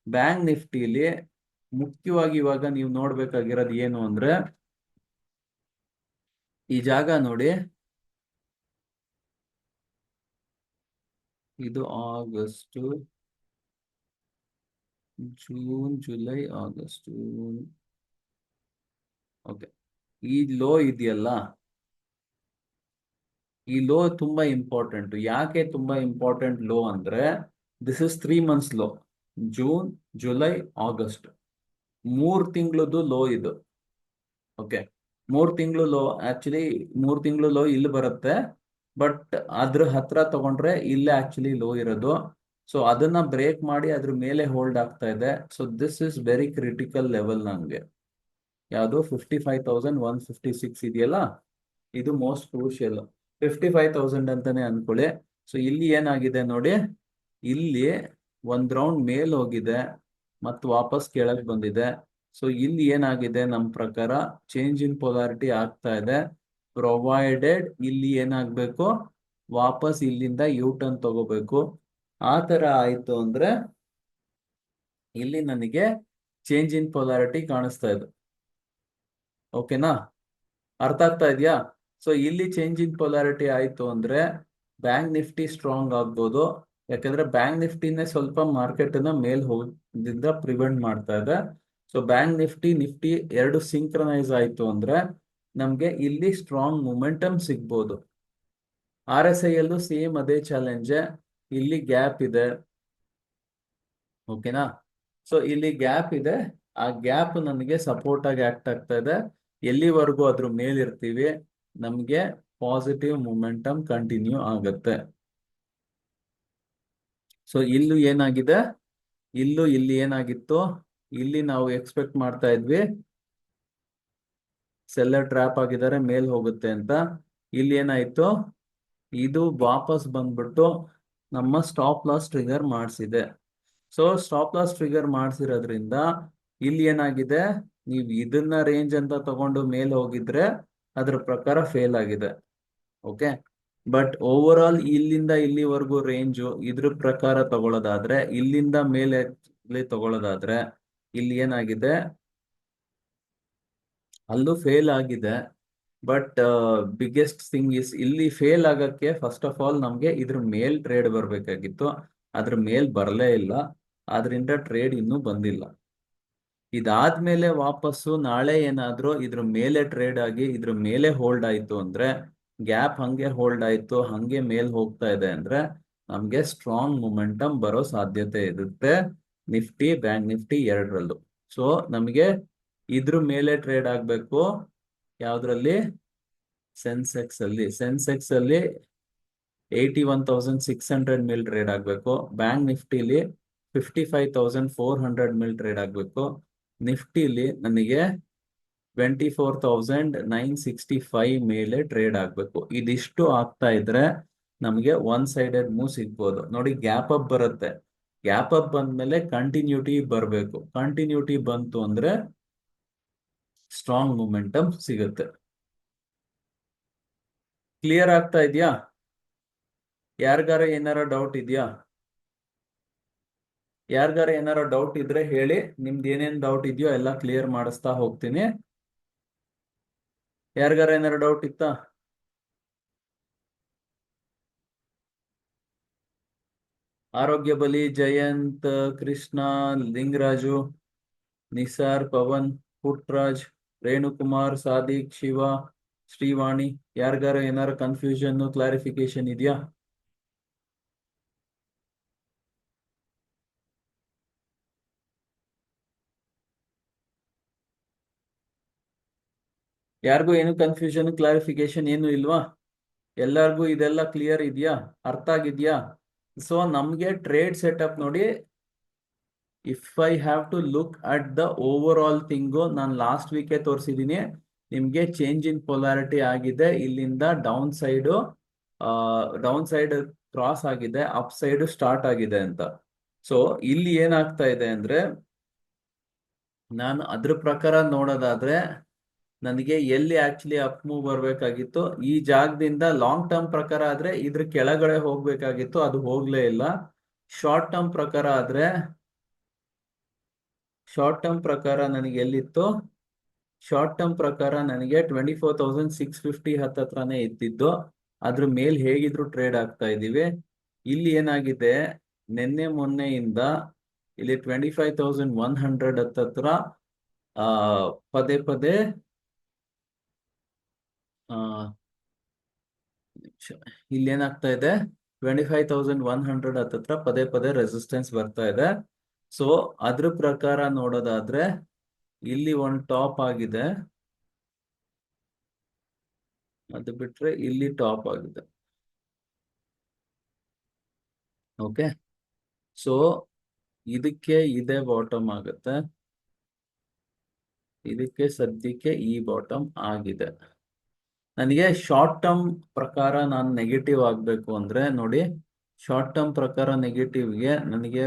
ಬ್ಯಾಂಕ್ ನಿಫ್ಟಿಲಿ ಮುಖ್ಯವಾಗಿ ಇವಾಗ ನೀವು ನೋಡ್ಬೇಕಾಗಿರೋದು ಏನು ಅಂದ್ರೆ ಈ ಜಾಗ ನೋಡಿ, ಇದು August, June, July, August. Okay, ಈ ಲೋ ಇದೆಯಲ್ಲ, ಈ ಲೋ ತುಂಬಾ ಇಂಪಾರ್ಟೆಂಟ್. ಯಾಕೆ ತುಂಬಾ ಇಂಪಾರ್ಟೆಂಟ್ ಲೋ ಅಂದ್ರೆ this is 3 months low. June, July, August 3 ತಿಂಗಳದ್ದು ಲೋ ಇದು. ಓಕೆ, 3 ತಿಂಗಳು ಲೋ. ಆಕ್ಚುಲಿ 3 ತಿಂಗಳು ಲೋ ಇಲ್ಲಿ ಬರುತ್ತೆ. ಬಟ್ ಅದ್ರ ಹತ್ರ ತಗೊಂಡ್ರೆ ಇಲ್ಲೇ ಆಕ್ಚುಲಿ ಲೋ ಇರೋದು. ಸೊ ಅದನ್ನ ಬ್ರೇಕ್ ಮಾಡಿ ಅದ್ರ ಮೇಲೆ ಹೋಲ್ಡ್ ಆಗ್ತಾ ಇದೆ. So this is very critical level ನನ್ಗೆ. ಯಾವುದು 55,156 ಇದೆಯಲ್ಲ, ಇದು ಮೋಸ್ಟ್ ಕ್ರೂಷಿಯಲ್. 55,000 ಅಂತಾನೆ ಅನ್ಕೊಳ್ಳಿ. ಸೊ ಇಲ್ಲಿ ಏನಾಗಿದೆ ನೋಡಿ, ಇಲ್ಲಿ ಒಂದ್ ರೌಂಡ್ ಮೇಲ್ ಹೋಗಿದೆ ಮತ್ತು ವಾಪಸ್ ಕೆಳಗೆ ಬಂದಿದೆ. ಸೊ ಇಲ್ಲಿ ಏನಾಗಿದೆ, ನಮ್ಮ ಪ್ರಕಾರ ಚೇಂಜ್ ಇನ್ ಪೊಲಾರಿಟಿ ಆಗ್ತಾ ಇದೆ. ಪ್ರೊವೈಡೆಡ್ ಇಲ್ಲಿ ಏನಾಗ್ಬೇಕು, ವಾಪಸ್ ಇಲ್ಲಿಂದ ಯೂ ಟರ್ನ್ ತಗೋಬೇಕು. ಆ ತರ ಆಯ್ತು ಅಂದ್ರೆ ಇಲ್ಲಿ ನನಗೆ ಚೇಂಜ್ ಇನ್ ಪೊಲಾರಿಟಿ ಕಾಣಿಸ್ತಾ ಇದೆ. ಓಕೆನಾ? ಅರ್ಥ ಆಗ್ತಾ ಇದೆಯಾ? ಸೊ ಇಲ್ಲಿ ಚೇಂಜ್ ಇನ್ ಪೊಲಾರಿಟಿ ಆಯ್ತು ಅಂದ್ರೆ ಬ್ಯಾಂಕ್ ನಿಫ್ಟಿ ಸ್ಟ್ರಾಂಗ್ ಆಗ್ಬೋದು. ಯಾಕಂದ್ರೆ ಬ್ಯಾಂಕ್ ನಿಫ್ಟಿನೇ ಸ್ವಲ್ಪ ಮಾರ್ಕೆಟ್ ನ ಮೇಲ್ ಹೋಗದಿಂದ ಪ್ರಿವೆಂಟ್ ಮಾಡ್ತಾ ಇದೆ. ಸೊ ಬ್ಯಾಂಕ್ ನಿಫ್ಟಿ ಎರಡು ಸಿಂಕ್ರನೈಸ್ ಆಯ್ತು ಅಂದ್ರೆ ನಮ್ಗೆ ಇಲ್ಲಿ ಸ್ಟ್ರಾಂಗ್ ಮೊಮೆಂಟಮ್ ಸಿಗ್ಬೋದು. RSI ಯಲ್ಲೂ ಸೇಮ್ ಅದೇ ಚಾಲೆಂಜ್, ಇಲ್ಲಿ ಗ್ಯಾಪ್ ಇದೆ. ಓಕೆನಾ? ಸೊ ಇಲ್ಲಿ ಗ್ಯಾಪ್ ಇದೆ, ಆ ಗ್ಯಾಪ್ ನನಗೆ ಸಪೋರ್ಟ್ ಆಗಿ ಆಕ್ಟ್ ಆಗ್ತಾ ಇದೆ. ಎಲ್ಲಿವರೆಗೂ ಅದ್ರ ಮೇಲಿರ್ತೀವಿ ನಮ್ಗೆ ಪಾಸಿಟಿವ್ ಮೊಮೆಂಟಮ್ ಕಂಟಿನ್ಯೂ ಆಗುತ್ತೆ. ಸೊ ಇಲ್ಲೂ ಏನಾಗಿದೆ, ಇಲ್ಲಿ ಏನಾಗಿತ್ತು, ಇಲ್ಲಿ ನಾವು ಎಕ್ಸ್ಪೆಕ್ಟ್ ಮಾಡ್ತಾ ಇದ್ವಿ ಸೆಲ್ಲರ್ ಟ್ರ್ಯಾಪ್ ಆಗಿದ್ದಾರೆ ಮೇಲ್ ಹೋಗುತ್ತೆ ಅಂತ. ಇಲ್ಲಿ ಏನಾಯ್ತು, ಇದು ವಾಪಸ್ ಬಂದ್ಬಿಟ್ಟು ನಮ್ಮ ಸ್ಟಾಪ್ ಲಾಸ್ ಟ್ರಿಗರ್ ಮಾಡಿಸಿದೆ. ಸೊ ಸ್ಟಾಪ್ ಲಾಸ್ ಟ್ರಿಗರ್ ಮಾಡಿಸಿರೋದ್ರಿಂದ ಇಲ್ಲಿ ಏನಾಗಿದೆ, ನೀವು ಇದನ್ನ ರೇಂಜ್ ಅಂತ ತಗೊಂಡು ಮೇಲ್ ಹೋಗಿದ್ರೆ ಅದ್ರ ಪ್ರಕಾರ ಫೇಲ್ ಆಗಿದೆ. ಓಕೆ, ಬಟ್ ಓವರ್ ಆಲ್ ಇಲ್ಲಿಂದ ಇಲ್ಲಿವರೆಗೂ ರೇಂಜು ಇದ್ರ ಪ್ರಕಾರ ತಗೊಳ್ಳೋದಾದ್ರೆ, ಇಲ್ಲಿಂದ ಮೇಲೆ ತಗೊಳ್ಳೋದಾದ್ರೆ ಇಲ್ಲಿ ಏನಾಗಿದೆ, ಅಲ್ಲೂ ಫೇಲ್ ಆಗಿದೆ. ಬಟ್ ಬಿಗ್ಗೆಸ್ಟ್ ಥಿಂಗ್ ಇಸ್, ಇಲ್ಲಿ ಫೇಲ್ ಆಗಕ್ಕೆ ಫಸ್ಟ್ ಆಫ್ ಆಲ್ ನಮ್ಗೆ ಇದ್ರ ಮೇಲ್ ಟ್ರೇಡ್ ಬರ್ಬೇಕಾಗಿತ್ತು, ಅದ್ರ ಮೇಲ್ ಬರಲೇ ಇಲ್ಲ, ಆದ್ರಿಂದ ಟ್ರೇಡ್ ಇನ್ನೂ ಬಂದಿಲ್ಲ. ಇದಾದ್ಮೇಲೆ ವಾಪಸ್ಸು ನಾಳೆ ಏನಾದ್ರೂ ಇದ್ರ ಮೇಲೆ ಟ್ರೇಡ್ ಆಗಿ ಇದ್ರ ಮೇಲೆ ಹೋಲ್ಡ್ ಆಯ್ತು ಅಂದ್ರೆ, ಗ್ಯಾಪ್ ಹಂಗೆ ಹೋಲ್ಡ್ ಆಯ್ತು, ಹಂಗೆ ಮೇಲ್ ಹೋಗ್ತಾ ಇದೆ ಅಂದ್ರೆ ನಮ್ಗೆ ಸ್ಟ್ರಾಂಗ್ ಮೊಮೆಂಟಮ್ ಬರೋ ಸಾಧ್ಯತೆ ಇರುತ್ತೆ ನಿಫ್ಟಿ ಬ್ಯಾಂಕ್ ನಿಫ್ಟಿ ಎರಡರಲ್ಲೂ. ಸೊ ನಮಗೆ ಇದ್ರ ಮೇಲೆ ಟ್ರೇಡ್ ಆಗ್ಬೇಕು, ಯಾವ್ದ್ರಲ್ಲಿ, ಸೆನ್ಸೆಕ್ಸ್ ಅಲ್ಲಿ 81,600 ಮೇಲ್ ಟ್ರೇಡ್ ಆಗ್ಬೇಕು, ಬ್ಯಾಂಕ್ ನಿಫ್ಟಿಲಿ 55,400 ಮೇಲ್ ಟ್ರೇಡ್ ಆಗ್ಬೇಕು, ನಿಫ್ಟಿಲಿ ನನಗೆ 24,965 ಮೇಲೆ ಟ್ರೇಡ್ ಆಗ್ಬೇಕು. ಇದಿಷ್ಟು ಆಗ್ತಾ ಇದ್ರೆ ನಮಗೆ ಒನ್ ಸೈಡೆಡ್ ಮೂವ್ ಸಿಗ್ಬೋದು. ನೋಡಿ ಗ್ಯಾಪ್ ಅಪ್ ಬರುತ್ತೆ, ಗ್ಯಾಪ್ ಅಪ್ ಬಂದ್ಮೇಲೆ ಕಂಟಿನ್ಯೂಟಿ ಬರಬೇಕು, ಕಂಟಿನ್ಯೂಟಿ ಬಂತು ಅಂದ್ರೆ ಸ್ಟ್ರಾಂಗ್ ಮೊಮೆಂಟಮ್ ಸಿಗುತ್ತೆ. ಕ್ಲಿಯರ್ ಆಗ್ತಾ ಇದೆಯಾ? ಯಾರಿಗಾರ ಏನಾರ ಡೌಟ್ ಇದೆಯಾ? ಯಾರಿಗಾರ ಏನಾರ ಡೌಟ್ ಇದ್ರೆ ಹೇಳಿ, ನಿಮ್ದು ಏನೇನ್ ಡೌಟ್ ಇದೆಯೋ ಎಲ್ಲ ಕ್ಲಿಯರ್ ಮಾಡಿಸ್ತಾ ಹೋಗ್ತೀನಿ. ಯಾರಿಗಾರ ಏನಾರ ಡೌಟ್ ಇತ್ತಾ? ಆರೋಗ್ಯ ಬಲಿ, ಜಯಂತ್, ಕೃಷ್ಣ, ಲಿಂಗರಾಜು, ನಿಸಾರ್, ಪವನ್, ಪುಟ್ರಾಜ್, ರೇಣುಕುಮಾರ್, ಸಾದಿಕ್, ಶಿವ, ಶ್ರೀವಾಣಿ, ಯಾರಿಗಾರ ಏನಾರ ಕನ್ಫ್ಯೂಷನ್ ಕ್ಲಾರಿಫಿಕೇಶನ್ ಇದೆಯಾ? ಯಾರಿಗೂ ಏನು ಕನ್ಫ್ಯೂಷನ್ ಕ್ಲಾರಿಫಿಕೇಶನ್ ಏನು ಇಲ್ವಾ? ಎಲ್ಲರಿಗೂ ಇದೆಲ್ಲ ಕ್ಲಿಯರ್ ಇದೆಯಾ, ಅರ್ಥ ಆಗಿದ್ಯಾ? ಸೊ ನಮ್ಗೆ ಟ್ರೇಡ್ ಸೆಟಪ್ ನೋಡಿ, if I have to look at the overall thing, ನಾನು ಲಾಸ್ಟ್ ವೀಕೆ ತೋರಿಸಿದೀನಿ ನಿಮ್ಗೆ ಚೇಂಜ್ ಇನ್ ಪೊಲಾರಿಟಿ ಆಗಿದೆ, ಇಲ್ಲಿಂದ ಡೌನ್ ಸೈಡ್ ಕ್ರಾಸ್ ಆಗಿದೆ, ಅಪ್ ಸೈಡ್ ಸ್ಟಾರ್ಟ್ ಆಗಿದೆ ಅಂತ. ಸೊ ಇಲ್ಲಿ ಏನಾಗ್ತಾ ಇದೆ ಅಂದ್ರೆ, ನಾನು ಅದ್ರ ಪ್ರಕಾರ ನೋಡೋದಾದ್ರೆ ನನಗೆ ಎಲ್ಲಿ ಆಕ್ಚುಲಿ ಅಪ್ ಮೂವ್ ಬರ್ಬೇಕಾಗಿತ್ತು, ಈ ಜಾಗದಿಂದ ಲಾಂಗ್ ಟರ್ಮ್ ಪ್ರಕಾರ ಆದ್ರೆ ಇದ್ರ ಕೆಳಗಡೆ ಹೋಗ್ಬೇಕಾಗಿತ್ತು, ಅದು ಹೋಗ್ಲೇ ಇಲ್ಲ. ಶಾರ್ಟ್ ಟರ್ಮ್ ಪ್ರಕಾರ ಆದ್ರೆ, ಶಾರ್ಟ್ ಟರ್ಮ್ ಪ್ರಕಾರ ನನಗೆ ಎಲ್ಲಿತ್ತು, ಶಾರ್ಟ್ ಟರ್ಮ್ ಪ್ರಕಾರ ನನಗೆ 24,650 ಹತ್ರನೇ ಇದ್ದಿದ್ದು, ಅದ್ರ ಮೇಲ್ ಹೇಗಿದ್ರು ಟ್ರೇಡ್ ಆಗ್ತಾ ಇದೀವಿ. ಇಲ್ಲಿ ಏನಾಗಿದೆ, ನಿನ್ನೆ ಮೊನ್ನೆಯಿಂದ ಇಲ್ಲಿ 25,100 ಹತ್ರ ಪದೇ ಪದೇ ಇಲ್ಲಿ ಏನಾಗ್ತಾ ಇದೆ, 25,100 ಹತ್ರ ಪದೇ ಪದೇ ರೆಸಿಸ್ಟೆನ್ಸ್ ಬರ್ತಾ ಇದೆ. ಸೊ ಅದ್ರ ಪ್ರಕಾರ ನೋಡೋದಾದ್ರೆ ಇಲ್ಲಿ ಒಂದು ಟಾಪ್ ಆಗಿದೆ, ಅದು ಬಿಟ್ರೆ ಇಲ್ಲಿ ಟಾಪ್ ಆಗಿದೆ. ಓಕೆ, ಸೊ ಇದಕ್ಕೆ ಇದೇ ಬಾಟಮ್ ಆಗುತ್ತೆ, ಇದಕ್ಕೆ ಸದ್ಯಕ್ಕೆ ಈ ಬಾಟಮ್ ಆಗಿದೆ. ನನಗೆ ಶಾರ್ಟ್ ಟರ್ಮ್ ಪ್ರಕಾರ ನಾನು ನೆಗೆಟಿವ್ ಆಗ್ಬೇಕು ಅಂದ್ರೆ ನೋಡಿ, ಶಾರ್ಟ್ ಟರ್ಮ್ ಪ್ರಕಾರ ನೆಗೆಟಿವ್ಗೆ ನನಗೆ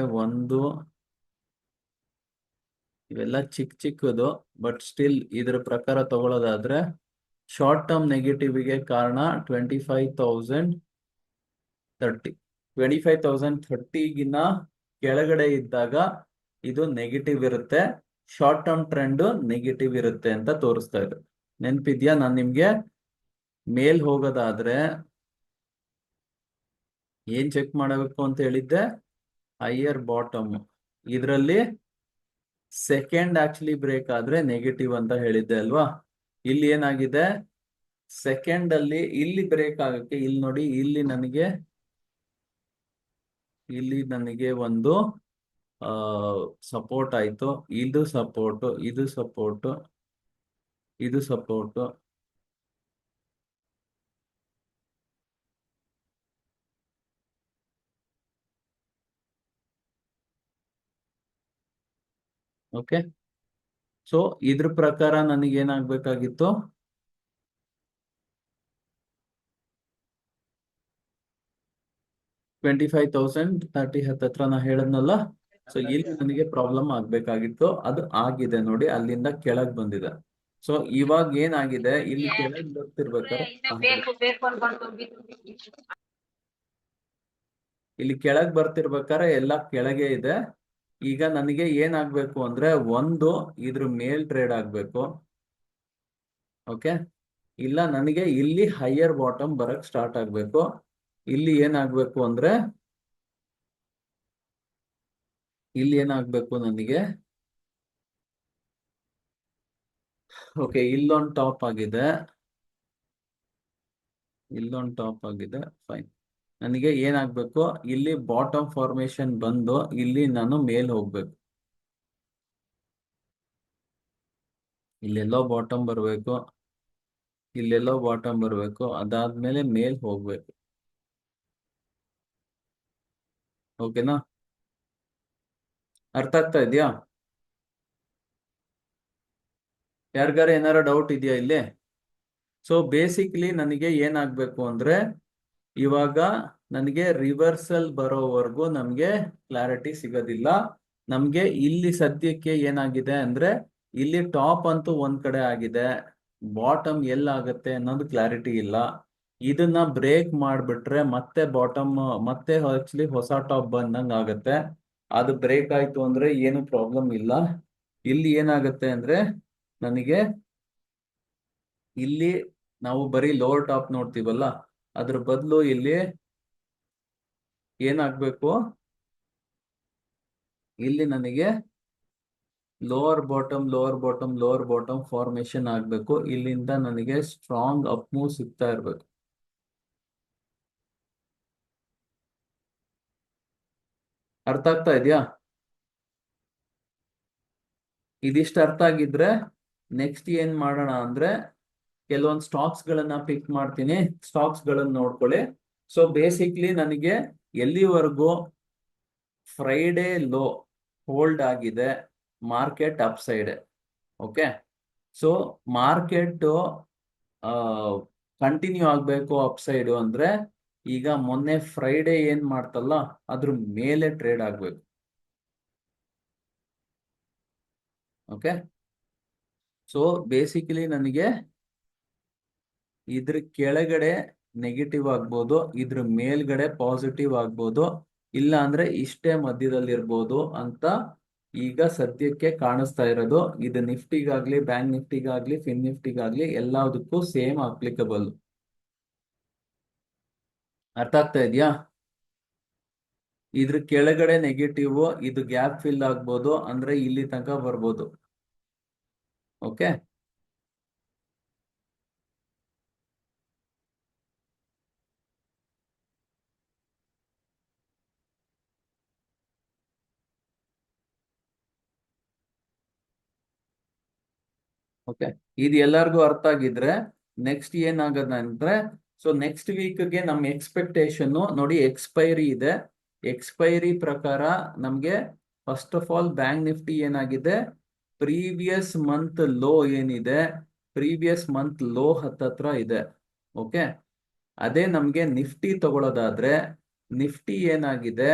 ಇವೆಲ್ಲ ಚಿಕ್ಕದು, ಬಟ್ ಸ್ಟಿಲ್ ಇದ್ರ ಪ್ರಕಾರ ತಗೊಳ್ಳೋದಾದ್ರೆ ಶಾರ್ಟ್ ಟರ್ಮ್ ನೆಗೆಟಿವ್ಗೆ ಕಾರಣ 25,030 ಕೆಳಗಡೆ ಇದ್ದಾಗ ಇದು ನೆಗೆಟಿವ್ ಇರುತ್ತೆ, ಶಾರ್ಟ್ ಟರ್ಮ್ ಟ್ರೆಂಡ್ ನೆಗೆಟಿವ್ ಇರುತ್ತೆ ಅಂತ ತೋರಿಸ್ತಾ ಇದೆ. ನೆನ್ಪಿದ್ಯಾ ನಾನು ನಿಮ್ಗೆ ಮೇಲ್ ಹೋಗೋದಾದ್ರೆ ಏನ್ ಚೆಕ್ ಮಾಡಬೇಕು ಅಂತ ಹೇಳಿದ್ದೆ, ಹೈಯರ್ ಬಾಟಮ್, ಇದರಲ್ಲಿ ಸೆಕೆಂಡ್ ಆಕ್ಚುಲಿ ಬ್ರೇಕ್ ಆದ್ರೆ ನೆಗೆಟಿವ್ ಅಂತ ಹೇಳಿದ್ದೆ ಅಲ್ವಾ. ಇಲ್ಲಿ ಏನಾಗಿದೆ, ಸೆಕೆಂಡ್ ಅಲ್ಲಿ ಇಲ್ಲಿ ಬ್ರೇಕ್ ಆಗಕ್ಕೆ, ಇಲ್ಲಿ ನೋಡಿ, ಇಲ್ಲಿ ನನಗೆ ಒಂದು ಸಪೋರ್ಟ್ ಆಯ್ತು, ಇದು ಸಪೋರ್ಟ್, ಇದು ಸಪೋರ್ಟ್, ಇದು ಸಪೋರ್ಟ್. ಓಕೆ, ಸೊ ಇದ್ರ ಪ್ರಕಾರ ನನಗೆ ಏನಾಗ್ಬೇಕಾಗಿತ್ತು, 25,000 30 ಹತ್ತತ್ರ ನಾ ಹೇಳದ್ನಲ್ಲ. ಸೊ ಇಲ್ಲಿ ನನಗೆ ಪ್ರಾಬ್ಲಮ್ ಆಗ್ಬೇಕಾಗಿತ್ತು, ಅದು ಆಗಿದೆ ನೋಡಿ, ಅಲ್ಲಿಂದ ಕೆಳಗ್ ಬಂದಿದೆ. ಸೊ ಇವಾಗ ಏನಾಗಿದೆ, ಇಲ್ಲಿ ಕೆಳಗ್ ಬರ್ತಿರ್ಬೇಕಾರೆ ಇಲ್ಲಿ ಕೆಳಗ್ ಬರ್ತಿರ್ಬೇಕಾರೆ ಎಲ್ಲ ಕೆಳಗೆ ಇದೆ. ಈಗ ನನಗೆ ಏನಾಗ್ಬೇಕು ಅಂದ್ರೆ, ಒಂದು ಇದ್ರ ಮೇಲ್ ಟ್ರೇಡ್ ಆಗ್ಬೇಕು. ಓಕೆ, ಇಲ್ಲ ನನಗೆ ಇಲ್ಲಿ ಹೈಯರ್ ಬಾಟಮ್ ಬರಕ್ ಸ್ಟಾರ್ಟ್ ಆಗ್ಬೇಕು. ಇಲ್ಲಿ ಏನಾಗ್ಬೇಕು ಅಂದ್ರೆ, ಇಲ್ಲಿ ಏನಾಗ್ಬೇಕು ನನಗೆ, ಓಕೆ ಇಲ್ಲೊಂದು ಟಾಪ್ ಆಗಿದೆ, ಇಲ್ಲೊಂದು ಟಾಪ್ ಆಗಿದೆ, ಫೈನ್. ನನಗೆ ಏನಾಗ್ಬೇಕು, ಇಲ್ಲಿ ಬಾಟಮ್ ಫಾರ್ಮೇಶನ್ ಬಂದು ಇಲ್ಲಿ ನಾನು ಮೇಲ್ ಹೋಗ್ಬೇಕು, ಇಲ್ಲೆಲ್ಲೋ ಬಾಟಮ್ ಬರ್ಬೇಕು, ಇಲ್ಲೆಲ್ಲೋ ಬಾಟಮ್ ಬರ್ಬೇಕು, ಅದಾದ್ಮೇಲೆ ಮೇಲ್ ಹೋಗ್ಬೇಕು. ಓಕೆನಾ, ಅರ್ಥ ಆಗ್ತಾ ಇದೆಯಾ? ಯಾರಿಗಾರ ಏನಾರ ಡೌಟ್ ಇದೆಯಾ ಇಲ್ಲಿ? ಸೊ ಬೇಸಿಕ್ಲಿ ನನಗೆ ಏನಾಗ್ಬೇಕು ಅಂದ್ರೆ, ಇವಾಗ ನನಗೆ ರಿವರ್ಸಲ್ ಬರೋವರೆಗೂ ನಮ್ಗೆ ಕ್ಲಾರಿಟಿ ಸಿಗೋದಿಲ್ಲ. ನಮ್ಗೆ ಇಲ್ಲಿ ಸದ್ಯಕ್ಕೆ ಏನಾಗಿದೆ ಅಂದ್ರೆ, ಇಲ್ಲಿ ಟಾಪ್ ಅಂತೂ ಒಂದ್ ಕಡೆ ಆಗಿದೆ, ಬಾಟಮ್ ಎಲ್ಲಾಗತ್ತೆ ಅನ್ನೋದು ಕ್ಲಾರಿಟಿ ಇಲ್ಲ. ಇದನ್ನ ಬ್ರೇಕ್ ಮಾಡ್ಬಿಟ್ರೆ ಮತ್ತೆ ಬಾಟಮ್, ಮತ್ತೆ ಆಕ್ಚುಲಿ ಹೊಸ ಟಾಪ್ ಬಂದಂಗ ಆಗತ್ತೆ. ಅದು ಬ್ರೇಕ್ ಆಯ್ತು ಅಂದ್ರೆ ಏನು ಪ್ರಾಬ್ಲಮ್ ಇಲ್ಲ. ಇಲ್ಲಿ ಏನಾಗತ್ತೆ ಅಂದ್ರೆ, ನನಗೆ ಇಲ್ಲಿ ನಾವು ಬರೀ ಲೋವರ್ ಟಾಪ್ ನೋಡ್ತೀವಲ್ಲ, ಅದ್ರ ಬದಲು ಇಲ್ಲಿ ಏನಾಗ್ಬೇಕು, ಇಲ್ಲಿ ನನಗೆ lower bottom lower bottom lower bottom formation ಆಗ್ಬೇಕು. ಇಲ್ಲಿಂದ ನನಗೆ ಸ್ಟ್ರಾಂಗ್ ಅಪ್ ಮೂವ್ ಸಿಗ್ತಾ ಇರ್ಬೇಕು. ಅರ್ಥ ಆಗ್ತಾ ಇದೆಯಾ? ಇದಿಷ್ಟು ಅರ್ಥ ಆಗಿದ್ರೆ ನೆಕ್ಸ್ಟ್ ಏನ್ ಮಾಡೋಣ ಅಂದ್ರೆ, ಕೆಲವೊಂದು ಸ್ಟಾಕ್ಸ್ ಗಳನ್ನ ಪಿಕ್ ಮಾಡ್ತೀನಿ, ಸ್ಟಾಕ್ಸ್ ಗಳನ್ನ ನೋಡ್ಕೊಳ್ಳಿ. ಸೊ ಬೇಸಿಕ್ಲಿ ನನಗೆ ಎಲ್ಲಿವರೆಗೂ ಫ್ರೈಡೇ ಲೋ ಹೋಲ್ಡ್ ಆಗಿದೆ, market up side. Okay, so market continue ಆಗ್ಬೇಕು ಅಪ್ ಸೈಡ್ ಅಂದ್ರೆ, ಈಗ ಮೊನ್ನೆ ಫ್ರೈಡೇ ಏನ್ ಮಾಡ್ತಲ್ಲ ಅದ್ರ ಮೇಲೆ ಟ್ರೇಡ್ ಆಗ್ಬೇಕು. ಓಕೆ, ಸೊ ಬೇಸಿಕಲಿ ನನಗೆ ಇದ್ರ ಕೆಳಗಡೆ ನೆಗೆಟಿವ್ ಆಗ್ಬೋದು, ಇದ್ರ ಮೇಲ್ಗಡೆ ಪಾಸಿಟಿವ್ ಆಗ್ಬೋದು, ಇಲ್ಲ ಅಂದ್ರೆ ಇಷ್ಟೇ ಮಧ್ಯದಲ್ಲಿ ಇರ್ಬೋದು ಅಂತ ಈಗ ಸದ್ಯಕ್ಕೆ ಕಾಣಿಸ್ತಾ ಇರೋದು. ಇದು ನಿಫ್ಟಿಗಾಗ್ಲಿ, ಬ್ಯಾಂಕ್ ನಿಫ್ಟಿಗಾಗ್ಲಿ, ಫಿನ್ ನಿಫ್ಟಿಗಾಗ್ಲಿ ಎಲ್ಲದಕ್ಕೂ ಸೇಮ್ ಅಪ್ಲಿಕಬಲ್. ಅರ್ಥ ಆಗ್ತಾ ಇದೆಯಾ? ಇದ್ರ ಕೆಳಗಡೆ ನೆಗೆಟಿವ್, ಇದು ಗ್ಯಾಪ್ ಫಿಲ್ ಆಗ್ಬೋದು, ಅಂದ್ರೆ ಇಲ್ಲಿ ತನಕ ಬರ್ಬೋದು. ಓಕೆ, ಓಕೆ, ಇದು ಎಲ್ಲರಿಗೂ ಅರ್ಥ ಆಗಿದ್ರೆ ನೆಕ್ಸ್ಟ್ ಏನಾಗದ ಅಂದ್ರೆ, ಸೊ ನೆಕ್ಸ್ಟ್ ವೀಕ್ಗೆ ನಮ್ಮ ಎಕ್ಸ್ಪೆಕ್ಟೇಷನ್ ನೋಡಿ, ಎಕ್ಸ್ಪೈರಿ ಇದೆ. ಎಕ್ಸ್ಪೈರಿ ಪ್ರಕಾರ ನಮ್ಗೆ first of all bank Nifty ಏನಾಗಿದೆ, ಪ್ರೀವಿಯಸ್ ಮಂತ್ ಲೋ ಏನಿದೆ, ಪ್ರೀವಿಯಸ್ ಮಂತ್ ಲೋ ಹತ್ತತ್ರ ಇದೆ. ಓಕೆ, ಅದೇ ನಮ್ಗೆ ನಿಫ್ಟಿ ತಗೊಳ್ಳೋದಾದ್ರೆ, ನಿಫ್ಟಿ ಏನಾಗಿದೆ,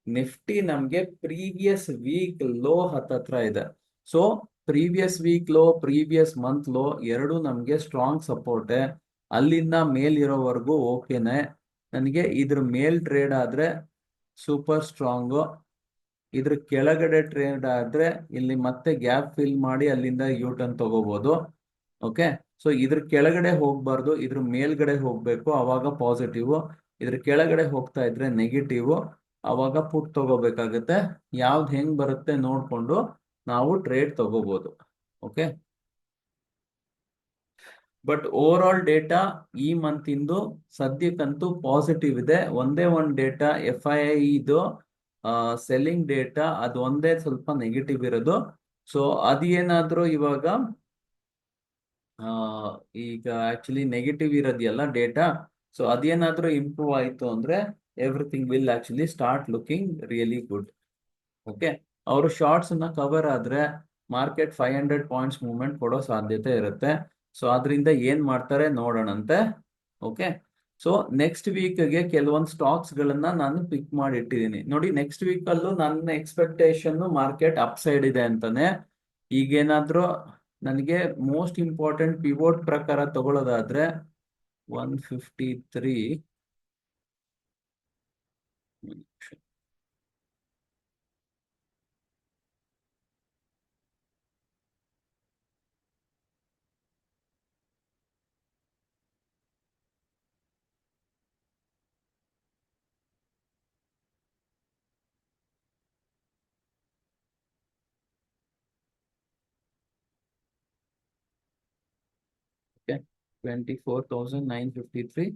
ನಿಫ್ಟಿ ನಮ್ಗೆ ಪ್ರೀವಿಯಸ್ ವೀಕ್ ಲೋ ಹತ್ತತ್ರ ಇದೆ. So previous week low, previous month low ಎರಡು ನಮ್ಗೆ ಸ್ಟ್ರಾಂಗ್ ಸಪೋರ್ಟ್. ಅಲ್ಲಿಂದ ಮೇಲಿರೋವರೆಗೂ ಓಕೆನೆ. ನನಗೆ ಇದ್ರ ಮೇಲ್ ಟ್ರೇಡ್ ಆದ್ರೆ ಸೂಪರ್ ಸ್ಟ್ರಾಂಗು, ಇದ್ರ ಕೆಳಗಡೆ ಟ್ರೇಡ್ ಆದ್ರೆ ಇಲ್ಲಿ ಮತ್ತೆ ಗ್ಯಾಪ್ ಫಿಲ್ ಮಾಡಿ ಅಲ್ಲಿಂದ ಯೂ ಟರ್ನ್ ತಗೋಬಹುದು. ಓಕೆ, ಸೊ ಇದ್ರ ಕೆಳಗಡೆ ಹೋಗ್ಬಾರ್ದು, ಇದ್ರ ಮೇಲ್ಗಡೆ ಹೋಗ್ಬೇಕು, ಅವಾಗ ಪಾಸಿಟಿವ್. ಇದ್ರ ಕೆಳಗಡೆ ಹೋಗ್ತಾ ಇದ್ರೆ ನೆಗೆಟಿವ್, ಅವಾಗ ಪುಟ್ ತಗೋಬೇಕಾಗತ್ತೆ. ಯಾವ್ದು ಹೆಂಗ್ ಬರುತ್ತೆ ನೋಡ್ಕೊಂಡು ನಾವು ಟ್ರೇಡ್ ತಗೋಬಹುದು. Okay, but over all data ಈ ಮಂತ್ ಇಂದು ಸದ್ಯಕ್ಕಂತೂ ಪಾಸಿಟಿವ್ ಇದೆ. ಒಂದೇ ಒಂದು ಡೇಟಾ FII ಇದು ಸೆಲ್ಲಿಂಗ್ ಡೇಟಾ ಅದು ಒಂದೇ ಸ್ವಲ್ಪ ನೆಗೆಟಿವ್ ಇರೋದು. ಸೊ ಅದೇನಾದ್ರೂ ಇವಾಗ ಆ, ಈಗ ಆಕ್ಚುಲಿ ನೆಗೆಟಿವ್ ಇರೋದಿಲ್ಲ ಡೇಟಾ. ಸೊ ಅದೇನಾದ್ರೂ ಇಂಪ್ರೂವ್ ಆಯ್ತು ಅಂದ್ರೆ everything will actually start looking really good. Okay, ಅವರು ಶಾರ್ಟ್ಸ್ ನ ಕವರ್ ಆದ್ರೆ ಮಾರ್ಕೆಟ್ 500 ಪಾಯಿಂಟ್ಸ್ ಮೂವ್ಮೆಂಟ್ ಕೊಡೋ ಸಾಧ್ಯತೆ ಇರುತ್ತೆ. ಸೊ ಅದರಿಂದ ಏನ್ ಮಾಡ್ತಾರೆ ನೋಡೋಣಂತೆ. ಓಕೆ, ಸೊ ನೆಕ್ಸ್ಟ್ ವೀಕ್ಗೆ ಕೆಲವೊಂದು ಸ್ಟಾಕ್ಸ್ ಗಳನ್ನ ನಾನು ಪಿಕ್ ಮಾಡಿ ಇಟ್ಟಿದ್ದೀನಿ ನೋಡಿ. ನೆಕ್ಸ್ಟ್ ವೀಕ್ ಅಲ್ಲೂ ನನ್ನ ಎಕ್ಸ್ಪೆಕ್ಟೇಷನ್ ಮಾರ್ಕೆಟ್ ಅಪ್ ಸೈಡ್ ಇದೆ ಅಂತಾನೆ. ಈಗೇನಾದ್ರೂ ನನಗೆ ಮೋಸ್ಟ್ ಇಂಪಾರ್ಟೆಂಟ್ ಪಿವೋಟ್ ಪ್ರಕಾರ ತಗೊಳ್ಳೋದಾದ್ರೆ 153 okay, 24,953.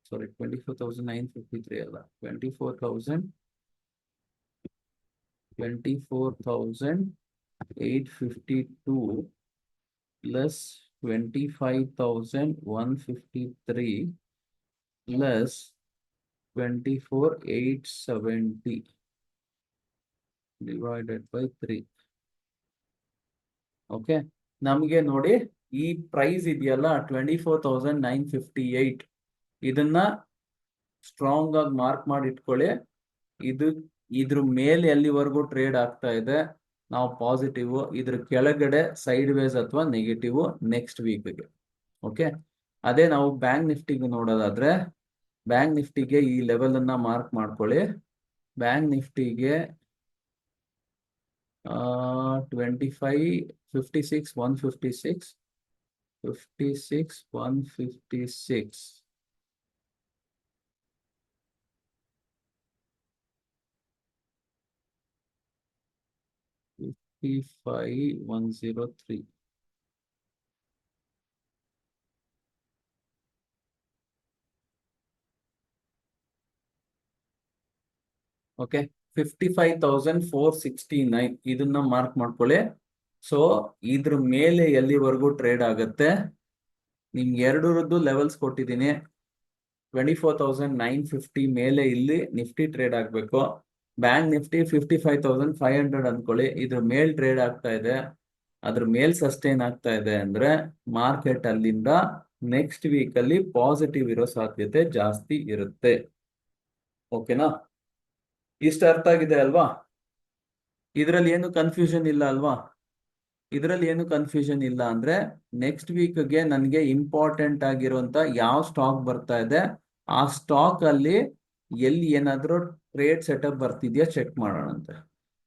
Sorry, 24,953 ಅಲ್ಲ, 24,852 plus 25,153 plus 24,870 divided by 3. Okay, ನಮಗೆ ನೋಡಿ ಈ ಪ್ರೈಸ್ ಇದೆಯಲ್ಲ 24,958, ಇದನ್ನ ಸ್ಟ್ರಾಂಗ್ ಆಗಿ ಮಾರ್ಕ್ ಮಾಡಿ ಇಟ್ಕೊಳ್ಳಿ. ಇದು ಇದ್ರ ಮೇಲೆ ಎಲ್ಲಿವರೆಗೂ ಟ್ರೇಡ್ ಆಗ್ತಾ ಇದೆ ನಾವು ಪಾಸಿಟಿವ್, ಇದ್ರ ಕೆಳಗಡೆ ಸೈಡ್ ವೇಸ್ ಅಥವಾ ನೆಗೆಟಿವ್ ನೆಕ್ಸ್ಟ್ ವೀಕ್ಗೆ. ಓಕೆ, ಅದೇ ನಾವು ಬ್ಯಾಂಕ್ ನಿಫ್ಟಿಗೆ ನೋಡೋದಾದ್ರೆ ಬ್ಯಾಂಕ್ ನಿಫ್ಟಿಗೆ ಈ ಲೆವೆಲ್ ಅನ್ನ ಮಾರ್ಕ್ ಮಾಡ್ಕೊಳ್ಳಿ. ಬ್ಯಾಂಕ್ ನಿಫ್ಟಿಗೆ 156 55,103. ಓಕೆ, 55,469 ಇದನ್ನ ಮಾರ್ಕ್ ಮಾಡ್ಕೊಳ್ಳಿ. ಸೊ ಇದ್ರ ಮೇಲೆ ಎಲ್ಲಿವರೆಗೂ ಟ್ರೇಡ್ ಆಗುತ್ತೆ, ನಿಮ್ಗೆ ಎರಡರದ್ದು ಲೆವೆಲ್ಸ್ ಕೊಟ್ಟಿದ್ದೀನಿ. 24,950 ಮೇಲೆ ಇಲ್ಲಿ ನಿಫ್ಟಿ ಟ್ರೇಡ್ ಆಗ್ಬೇಕು. ಬ್ಯಾಂಕ್ ನಿಫ್ಟಿ 55,500 ಅನ್ಕೊಳ್ಳಿ, ಇದ್ರ ಮೇಲ್ ಟ್ರೇಡ್ ಆಗ್ತಾ ಇದೆ, ಅದ್ರ ಮೇಲ್ ಸಸ್ಟೈನ್ ಆಗ್ತಾ ಇದೆ ಅಂದ್ರೆ ಮಾರ್ಕೆಟ್ ಅಲ್ಲಿಂದ ನೆಕ್ಸ್ಟ್ ವೀಕ್ ಅಲ್ಲಿ ಪಾಸಿಟಿವ್ ಇರೋ ಸಾಧ್ಯತೆ ಜಾಸ್ತಿ ಇರುತ್ತೆ. ಓಕೆನಾ, ಇಷ್ಟ ಅರ್ಥ ಆಗಿದೆ ಅಲ್ವಾ? ಇದ್ರಲ್ಲಿ ಏನು ಕನ್ಫ್ಯೂಷನ್ ಇಲ್ಲ ಅಲ್ವಾ? ಇದ್ರಲ್ಲಿ ಏನು ಕನ್ಫ್ಯೂಷನ್ ಇಲ್ಲ ಅಂದ್ರೆ ನೆಕ್ಸ್ಟ್ ವೀಕ್ಗೆ ನನಗೆ ಇಂಪಾರ್ಟೆಂಟ್ ಆಗಿರುವಂತ ಯಾವ ಸ್ಟಾಕ್ ಬರ್ತಾ ಇದೆ ಆ ಸ್ಟಾಕ್ ಅಲ್ಲಿ ಎಲ್ಲಿ ಏನಾದ್ರೂ ಟ್ರೇಡ್ ಸೆಟಪ್ ಬರ್ತಿದ್ಯಾ ಚೆಕ್ ಮಾಡೋಣಂತೆ.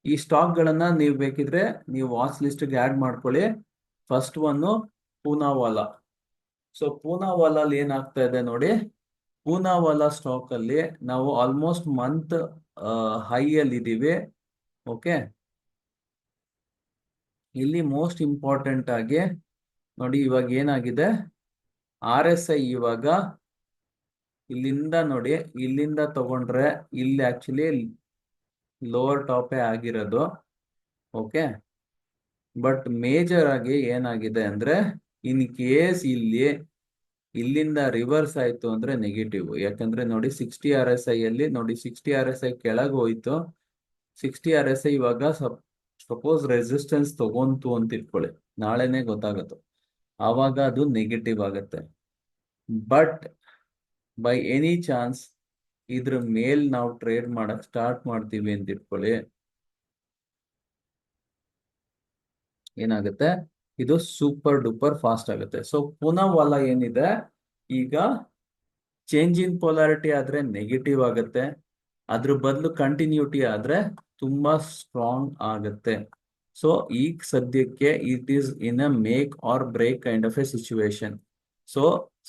ಈ ಸ್ಟಾಕ್ ಗಳನ್ನ ನೀವು ಬೇಕಿದ್ರೆ ನೀವು ವಾಚ್ ಲಿಸ್ಟ್ ಗೆ ಆಡ್ ಮಾಡ್ಕೊಳ್ಳಿ. First one Poonawalla. ಸೊ ಪೂನಾವಾಲಲ್ಲಿ ಏನಾಗ್ತಾ ಇದೆ ನೋಡಿ, ಪೂನಾವಾಲಾ ಸ್ಟಾಕ್ ಅಲ್ಲಿ ನಾವು ಆಲ್ಮೋಸ್ಟ್ ಮಂತ್ ಹೈ ಅಲ್ಲಿ ಇದೀವಿ. ಓಕೆ, ಇಲ್ಲಿ ಮೋಸ್ಟ್ ಇಂಪಾರ್ಟೆಂಟ್ ಆಗಿ ನೋಡಿ ಇವಾಗ ಏನಾಗಿದೆ, RSI ಇವಾಗ ಇಲ್ಲಿಂದ ನೋಡಿ, ಇಲ್ಲಿಂದ ತಗೊಂಡ್ರೆ ಇಲ್ಲಿ ಆಕ್ಚುಲಿ ಲೋವರ್ ಟಾಪೇ ಆಗಿರೋದು. ಓಕೆ, ಬಟ್ ಮೇಜರ್ ಆಗಿ ಏನಾಗಿದೆ ಅಂದ್ರೆ ಇನ್ ಕೇಸ್ ಇಲ್ಲಿಂದ ರಿವರ್ಸ್ ಆಯ್ತು ಅಂದ್ರೆ ನೆಗೆಟಿವ್. ಯಾಕಂದ್ರೆ ನೋಡಿ 60 RSI ಅಲ್ಲಿ ನೋಡಿ 60 RSI ಕೆಳಗೆ ಹೋಯ್ತು. 60 RSI ಇವಾಗ ಸಪೋಸ್ ರೆಸಿಸ್ಟೆನ್ಸ್ ತಗೊಂತು ಅಂತ ಇಟ್ಕೊಳ್ಳಿ, ನಾಳೆನೆ ಗೊತ್ತಾಗತ್ತೆ, ಆವಾಗ ಅದು ನೆಗೆಟಿವ್ ಆಗತ್ತೆ. ಬಟ್ ಬೈ ಎನಿ ಚಾನ್ಸ್ ಇದ್ರ ಮೇಲ್ ನಾವು ಟ್ರೇಡ್ ಮಾಡಕ್ ಸ್ಟಾರ್ಟ್ ಮಾಡ್ತೀವಿ ಅಂತ ಇಟ್ಕೊಳ್ಳಿ, ಏನಾಗುತ್ತೆ, ಇದು ಸೂಪರ್ ಡೂಪರ್ ಫಾಸ್ಟ್ ಆಗುತ್ತೆ. ಸೊ ಪೂನಾವಾಲಾ ಏನಿದೆ ಈಗ ಚೇಂಜ್ ಇನ್ ಪೊಲಾರಿಟಿ ಆದ್ರೆ ನೆಗೆಟಿವ್ ಆಗುತ್ತೆ, ಅದ್ರ ಬದಲು ಕಂಟಿನ್ಯೂಟಿ ಆದ್ರೆ ತುಂಬಾ ಸ್ಟ್ರಾಂಗ್ ಆಗುತ್ತೆ. ಸೊ ಈಗ ಸದ್ಯಕ್ಕೆ it is in a make or break kind of a situation. So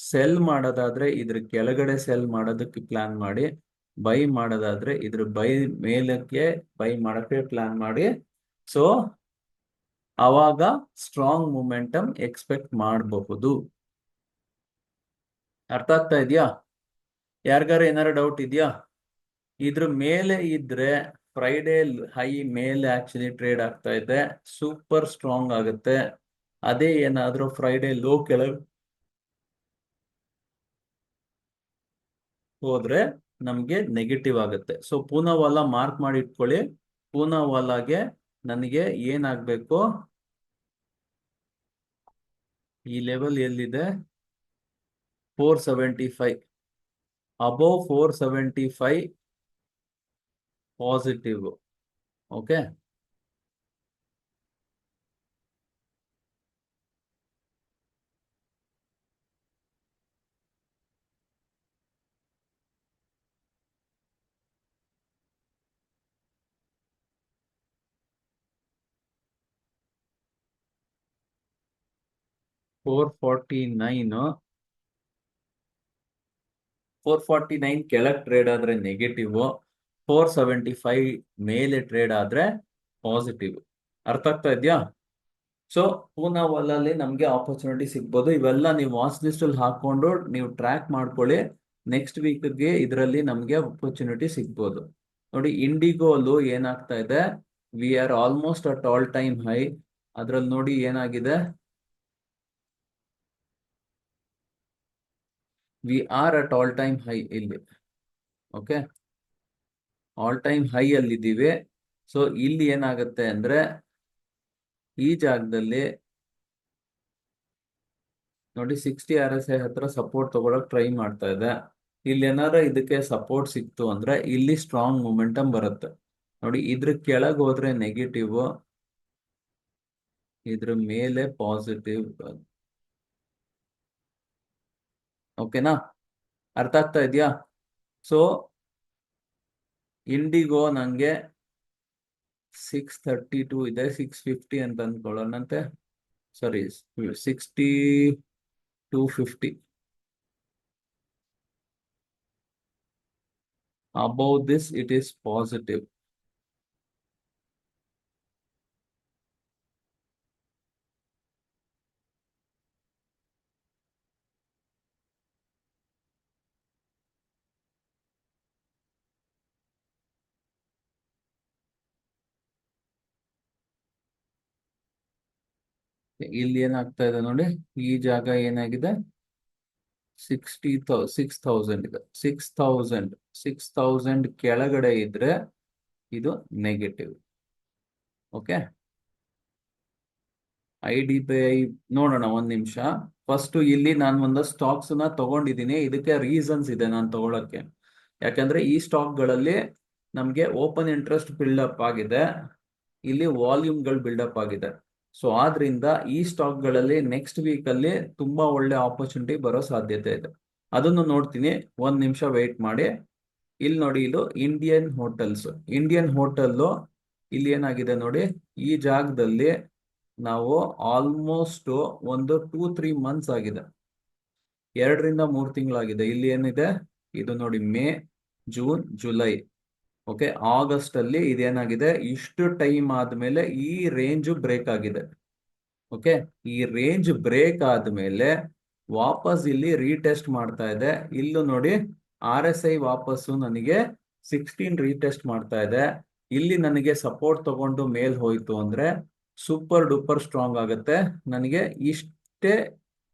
sell ಮಾಡೋದಾದ್ರೆ ಇದ್ರ ಕೆಳಗಡೆ ಸೆಲ್ ಮಾಡೋದಕ್ಕೆ ಪ್ಲಾನ್ ಮಾಡಿ, ಬೈ ಮಾಡೋದಾದ್ರೆ ಇದ್ರ ಮೇಲಕ್ಕೆ ಬೈ ಮಾಡಕ್ಕೆ ಪ್ಲಾನ್ ಮಾಡಿ. ಸೊ ಅವಾಗ ಸ್ಟ್ರಾಂಗ್ ಮೊಮೆಂಟಮ್ ಎಕ್ಸ್ಪೆಕ್ಟ್ ಮಾಡಬಹುದು. ಅರ್ಥ ಆಗ್ತಾ ಇದೆಯಾ? ಯಾರಿಗಾರ ಏನಾರ ಡೌಟ್ ಇದೆಯಾ? ಇದ್ರ ಮೇಲೆ ಇದ್ರೆ ಫ್ರೈಡೇ ಹೈ ಮೇಲೆ ಆಕ್ಚುಲಿ ಟ್ರೇಡ್ ಆಗ್ತಾ ಇದೆ, ಸೂಪರ್ ಸ್ಟ್ರಾಂಗ್ ಆಗುತ್ತೆ. ಅದೇ ಏನಾದ್ರೂ ಫ್ರೈಡೇ ಲೋ ಕೆಳಗೆ ಹೋದ್ರೆ ನಮ್ಗೆ ನೆಗೆಟಿವ್ ಆಗುತ್ತೆ. ಸೊ ಪೂನಾವಾಲಾ ಮಾರ್ಕ್ ಮಾಡಿ ಇಟ್ಕೊಳ್ಳಿ. ಪೂನಾವಾಲಾಗೆ ನನಗೆ ಏನಾಗ್ಬೇಕು, ಈ ಲೆವೆಲ್ ಎಲ್ಲಿದೆ 475, above 475 positive. Okay, four forty nine 449 ಕೆಳಗೆ ಟ್ರೇಡ್ ಆದ್ರೆ ನೆಗೆಟಿವ್, 475 ಮೇಲೆ ಟ್ರೇಡ್ ಆದ್ರೆ ಪಾಸಿಟಿವ್. ಅರ್ಥ ಆಗ್ತಾ ಇದೆಯಾ? ಸೊ ಪೂನಾವಾಲಲ್ಲಿ ನಮ್ಗೆ ಆಪರ್ಚುನಿಟಿ ಸಿಗ್ಬೋದು. ಇವೆಲ್ಲ ನೀವು ವಾಚ್ ಲಿಸ್ಟ್ ಅಲ್ಲಿ ಹಾಕೊಂಡು ನೀವು ಟ್ರ್ಯಾಕ್ ಮಾಡ್ಕೊಳ್ಳಿ. ನೆಕ್ಸ್ಟ್ ವೀಕ್ಗೆ ಇದರಲ್ಲಿ ನಮ್ಗೆ ಆಪರ್ಚುನಿಟಿ ಸಿಗ್ಬೋದು. ನೋಡಿ, ಇಂಡಿಗೋಲು ಏನಾಗ್ತಾ ಇದೆ, we are almost at all time high. ಅದ್ರಲ್ಲಿ ನೋಡಿ ಏನಾಗಿದೆ, we are at all time high ಇಲ್ಲಿ. ಓಕೆ, ಆಲ್ ಟೈಮ್ ಹೈ ಅಲ್ಲಿ ಇದ್ದೀವಿ. ಸೊ ಇಲ್ಲಿ ಏನಾಗುತ್ತೆ ಅಂದ್ರೆ ಈ ಜಾಗದಲ್ಲಿ ನೋಡಿ 60 RSI ಹತ್ರ ಸಪೋರ್ಟ್ ತಗೊಳಕ್ ಟ್ರೈ ಮಾಡ್ತಾ ಇದೆ. ಇಲ್ಲಿ ಏನಾರ ಇದಕ್ಕೆ ಸಪೋರ್ಟ್ ಸಿಕ್ತು ಅಂದ್ರೆ ಇಲ್ಲಿ ಸ್ಟ್ರಾಂಗ್ ಮೊಮೆಂಟಮ್ ಬರುತ್ತೆ. ನೋಡಿ, ಇದ್ರ ಕೆಳಗೆ ಹೋದ್ರೆ ನೆಗೆಟಿವ್, ಇದ್ರ ಮೇಲೆ ಪಾಸಿಟಿವ್. ಓಕೆನಾ? ಅರ್ಥ ಆಗ್ತಾ ಇದೆಯಾ? ಸೊ ಇಂಡಿಗೋ ನಂಗೆ 632 ಇದೆ, 650 ಅಂತ ಅಂದ್ಕೊಳ್ಳೋಣಂತೆ. ಸಾರಿ, 6250. above this it is positive. ಇಲ್ಲಿ ಏನಾಗ್ತಾ ಇದೆ ನೋಡಿ, ಈ ಜಾಗ ಏನಾಗಿದೆ 60,000 ಇದೆ. 6,000 ಕೆಳಗಡೆ ಇದ್ರೆ ಇದು ನೆಗೆಟಿವ್. ಓಕೆ, IDBI ನೋಡೋಣ ಒಂದ್ ನಿಮಿಷ. ಫಸ್ಟ್ ಇಲ್ಲಿ ನಾನು ಒಂದಷ್ಟು ಸ್ಟಾಕ್ಸ್ ನ ತಗೊಂಡಿದ್ದೀನಿ. ಇದಕ್ಕೆ ರೀಸನ್ಸ್ ಇದೆ ನಾನು ತಗೊಳಕ್ಕೆ. ಯಾಕಂದ್ರೆ ಈ ಸ್ಟಾಕ್ ಗಳಲ್ಲಿ ನಮ್ಗೆ ಓಪನ್ ಇಂಟ್ರೆಸ್ಟ್ ಬಿಲ್ಡಪ್ ಆಗಿದೆ, ಇಲ್ಲಿ ವಾಲ್ಯೂಮ್ಗಳು ಬಿಲ್ಡಪ್ ಆಗಿದೆ. ಸೊ ಆದ್ರಿಂದ ಈ ಸ್ಟಾಕ್ ಗಳಲ್ಲಿ ನೆಕ್ಸ್ಟ್ ವೀಕ್ ಅಲ್ಲಿ ತುಂಬಾ ಒಳ್ಳೆ ಆಪರ್ಚುನಿಟಿ ಬರೋ ಸಾಧ್ಯತೆ ಇದೆ. ಅದನ್ನು ನೋಡ್ತೀನಿ, ಒಂದ್ ನಿಮಿಷ ವೆಯ್ಟ್ ಮಾಡಿ. ಇಲ್ಲಿ ನೋಡಿ, ಇದು ಇಂಡಿಯನ್ ಹೋಟೆಲ್ಸ್. ಇಂಡಿಯನ್ ಹೋಟೆಲ್ ಇಲ್ಲಿ ಏನಾಗಿದೆ ನೋಡಿ, ಈ ಜಾಗದಲ್ಲಿ ನಾವು ಆಲ್ಮೋಸ್ಟ್ ಒಂದು 2-3 ಮಂತ್ಸ್ ಆಗಿದೆ, 2-3 ತಿಂಗಳಾಗಿದೆ. ಇಲ್ಲಿ ಏನಿದೆ, ಇದು ನೋಡಿ May, June, July. Okay, August ಅಲ್ಲಿ ಇದೇನಾಗಿದೆ, ಇಷ್ಟು ಟೈಮ್ ಆದ್ಮೇಲೆ ಈ ರೇಂಜ್ ಬ್ರೇಕ್ ಆಗಿದೆ. ಓಕೆ, ಈ ರೇಂಜ್ ಬ್ರೇಕ್ ಆದ್ಮೇಲೆ ವಾಪಸ್ ಇಲ್ಲಿ ರೀಟೆಸ್ಟ್ ಮಾಡ್ತಾ ಇದೆ. ಇಲ್ಲೂ ನೋಡಿ RSI ವಾಪಸ್ಸು ನನಗೆ 16 ರೀಟೆಸ್ಟ್ ಮಾಡ್ತಾ ಇದೆ. ಇಲ್ಲಿ ನನಗೆ ಸಪೋರ್ಟ್ ತಗೊಂಡು ಮೇಲ್ ಹೋಯ್ತು ಅಂದ್ರೆ ಸೂಪರ್ ಡೂಪರ್ ಸ್ಟ್ರಾಂಗ್ ಆಗುತ್ತೆ. ನನಗೆ ಇಷ್ಟೇ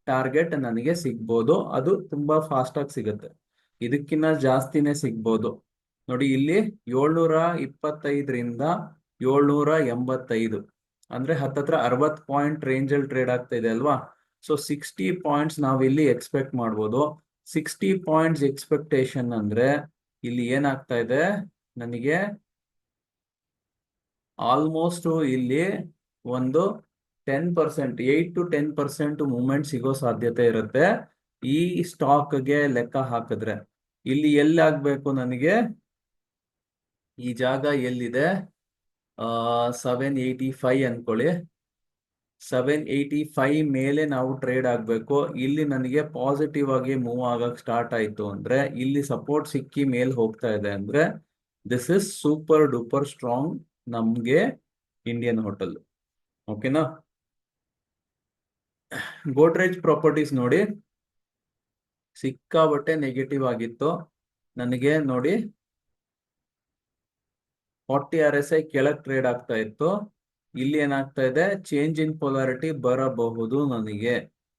ಟಾರ್ಗೆಟ್ ನನಗೆ ಸಿಗ್ಬೋದು, ಅದು ತುಂಬಾ ಫಾಸ್ಟ್ ಆಗಿ ಸಿಗುತ್ತೆ. ಇದಕ್ಕಿಂತ ಜಾಸ್ತಿನೇ ಸಿಗ್ಬೋದು. ನೋಡಿ, ಇಲ್ಲಿ 725ರಿಂದ 785, ಅಂದ್ರೆ ಹತ್ತತ್ರ 60 ಪಾಯಿಂಟ್ ರೇಂಜ್ ಅಲ್ಲಿ ಟ್ರೇಡ್ ಆಗ್ತಾ ಇದೆ ಅಲ್ವಾ? ಸೊ 60 ಪಾಯಿಂಟ್ಸ್ ನಾವಿಲ್ಲಿ ಎಕ್ಸ್ಪೆಕ್ಟ್ ಮಾಡ್ಬೋದು. 60 ಪಾಯಿಂಟ್ಸ್ ಎಕ್ಸ್ಪೆಕ್ಟೇಷನ್ ಅಂದ್ರೆ ಇಲ್ಲಿ ಏನಾಗ್ತಾ ಇದೆ, ನನಗೆ ಆಲ್ಮೋಸ್ಟ್ ಇಲ್ಲಿ ಒಂದು 10%, 8-10% ಮೂವ್ಮೆಂಟ್ ಸಿಗೋ ಸಾಧ್ಯತೆ ಇರುತ್ತೆ ಈ ಸ್ಟಾಕ್ಗೆ ಲೆಕ್ಕ ಹಾಕಿದ್ರೆ. ಇಲ್ಲಿ ಎಲ್ಲಿ ಆಗ್ಬೇಕು ನನಗೆ, ಈ ಜಾಗ ಎಲ್ಲಿದೆ, 785 ಅನ್ಕೊಳ್ಳಿ. 785 ಮೇಲೆ ನಾವು ಟ್ರೇಡ್ ಆಗ್ಬೇಕು. ಇಲ್ಲಿ ನನಗೆ ಪಾಸಿಟಿವ್ ಆಗಿ ಮೂವ್ ಆಗಕ್ ಸ್ಟಾರ್ಟ್ ಆಯ್ತು ಅಂದ್ರೆ, ಇಲ್ಲಿ ಸಪೋರ್ಟ್ ಸಿಕ್ಕಿ ಮೇಲ್ ಹೋಗ್ತಾ ಇದೆ ಅಂದ್ರೆ this is super duper strong ನಮ್ಗೆ ಇಂಡಿಯನ್ ಹೋಟೆಲ್. ಓಕೆನಾ? ಗೋಡ್ರೇಜ್ ಪ್ರಾಪರ್ಟೀಸ್ ನೋಡಿ, ಸಿಕ್ಕಾಬಟ್ಟೆ ನೆಗೆಟಿವ್ ಆಗಿತ್ತು ನನಗೆ. ನೋಡಿ, 40 RSI ಕೆಳಗ್ ಟ್ರೇಡ್ ಆಗ್ತಾ ಇತ್ತು. ಇಲ್ಲಿ ಏನಾಗ್ತಾ ಇದೆ, ಚೇಂಜ್ ಇನ್ ಪೊಲಾರಿಟಿ ಬರಬಹುದು ನನಗೆ.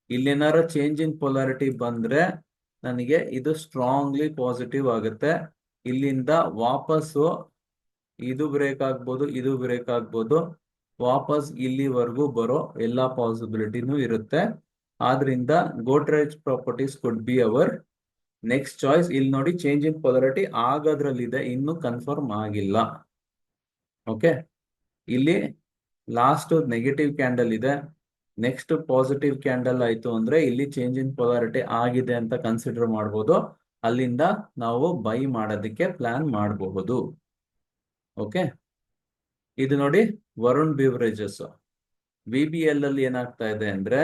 ಇಲ್ಲೇನಾರ ಚೇಂಜ್ ಇನ್ ಪೊಲಾರಿಟಿ ಬಂದ್ರೆ ನನಗೆ ಇದು ಸ್ಟ್ರಾಂಗ್ಲಿ ಪಾಸಿಟಿವ್ ಆಗುತ್ತೆ. ಇಲ್ಲಿಂದ ವಾಪಸ್ಸು ಇದು ಬ್ರೇಕ್ ಆಗ್ಬೋದು, ಇದು ಬ್ರೇಕ್ ಆಗ್ಬೋದು, ವಾಪಸ್ ಇಲ್ಲಿವರೆಗೂ ಬರೋ ಎಲ್ಲಾ ಪಾಸಿಬಿಲಿಟಿನೂ ಇರುತ್ತೆ. ಆದ್ರಿಂದ Godrej properties could be our next choice. ಇಲ್ಲಿ ನೋಡಿ ಚೇಂಜ್ ಇನ್ ಪೊಲಾರಿಟಿ ಆಗೋದ್ರಲ್ಲಿದೆ, ಇನ್ನು ಕನ್ಫರ್ಮ್ ಆಗಿಲ್ಲ. ಓಕೆ, ಇಲ್ಲಿ ಲಾಸ್ಟ್ ನೆಗೆಟಿವ್ ಕ್ಯಾಂಡಲ್ ಇದೆ, ನೆಕ್ಸ್ಟ್ ಪಾಸಿಟಿವ್ ಕ್ಯಾಂಡಲ್ ಆಯ್ತು ಅಂದ್ರೆ ಇಲ್ಲಿ ಚೇಂಜ್ ಇನ್ ಪೊಲಾರಿಟಿ ಆಗಿದೆ ಅಂತ ಕನ್ಸಿಡರ್ ಮಾಡಬಹುದು. ಅಲ್ಲಿಂದ ನಾವು ಬೈ ಮಾಡೋದಕ್ಕೆ ಪ್ಲಾನ್ ಮಾಡಬಹುದು. ಓಕೆ, ಇದು ನೋಡಿ ವರುಣ್ ಬಿವರೇಜಸ್ VBL ಅಲ್ಲಿ ಏನಾಗ್ತಾ ಇದೆ ಅಂದ್ರೆ,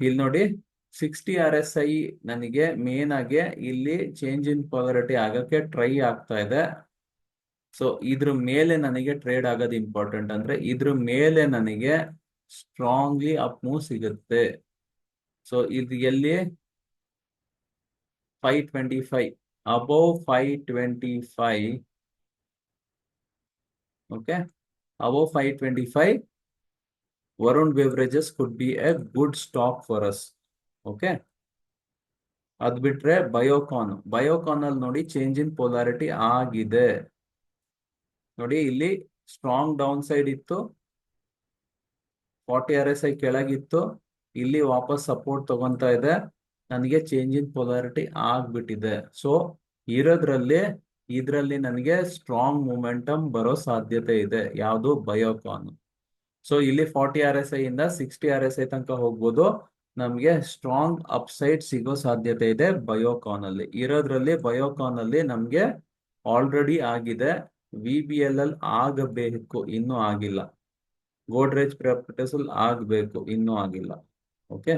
ಇಲ್ಲಿ ನೋಡಿ 60 RSI ನನಗೆ ಮೇನ್ ಆಗಿ ಇಲ್ಲಿ ಚೇಂಜ್ ಇನ್ ಪೊಲಾರಿಟಿ ಆಗಕ್ಕೆ ಟ್ರೈ ಆಗ್ತಾ ಇದೆ. ಸೊ ಇದ್ರ ಮೇಲೆ ನನಗೆ ಟ್ರೇಡ್ ಆಗೋದು ಇಂಪಾರ್ಟೆಂಟ್. ಅಂದ್ರೆ ಇದ್ರ ಮೇಲೆ ನನಗೆ ಸ್ಟ್ರಾಂಗ್ಲಿ ಅಪ್ ಮೂವ್ ಸಿಗುತ್ತೆ. ಸೊ ಇದು ಎಲ್ಲಿ 525 above 525. Okay, above 525 Varun beverages could be A good stock for us. Okay, ಅದ್ ಬಿಟ್ರೆ ಬಯೋಕಾನ್ ಅಲ್ಲಿ ನೋಡಿ ಚೇಂಜ್ ಇನ್ ಪೊಲಾರಿಟಿ ಆಗಿದೆ. ನೋಡಿ ಇಲ್ಲಿ ಸ್ಟ್ರಾಂಗ್ ಡೌನ್ ಸೈಡ್ ಇತ್ತು, 40 RSI ಕೆಳಗಿತ್ತು, ಇಲ್ಲಿ ವಾಪಸ್ ಸಪೋರ್ಟ್ ತಗೊಂತಾ ಇದೆ, ನನಗೆ ಚೇಂಜ್ ಇನ್ ಪೊಲಾರಿಟಿ ಆಗ್ಬಿಟ್ಟಿದೆ. ಸೊ ಇದ್ರಲ್ಲಿ ನನಗೆ ಸ್ಟ್ರಾಂಗ್ ಮೂಮೆಂಟಮ್ ಬರೋ ಸಾಧ್ಯತೆ ಇದೆ. ಯಾವುದು? ಬಯೋಕಾನ್. ಸೊ ಇಲ್ಲಿ 40 RSI ಇಂದ 60 RSI ತನಕ ಹೋಗ್ಬೋದು. ನಮ್ಗೆ ಸ್ಟ್ರಾಂಗ್ ಅಪ್ಸೈಡ್ ಸಿಗೋ ಸಾಧ್ಯತೆ ಇದೆ ಬಯೋಕಾನ್ ಅಲ್ಲಿ. ಬಯೋಕಾನ್ ಅಲ್ಲಿ ನಮ್ಗೆ ಆಲ್ರೆಡಿ ಆಗಿದೆ, VBL ಅಲ್ಲಿ ಆಗಬೇಕು, ಇನ್ನೂ ಆಗಿಲ್ಲ. ಗೋಡ್ರೇಜ್ ಪ್ರಾಪರ್ಟೀಸ್ ಅಲ್ಲಿ ಆಗ್ಬೇಕು, ಇನ್ನೂ ಆಗಿಲ್ಲ. ಓಕೆ,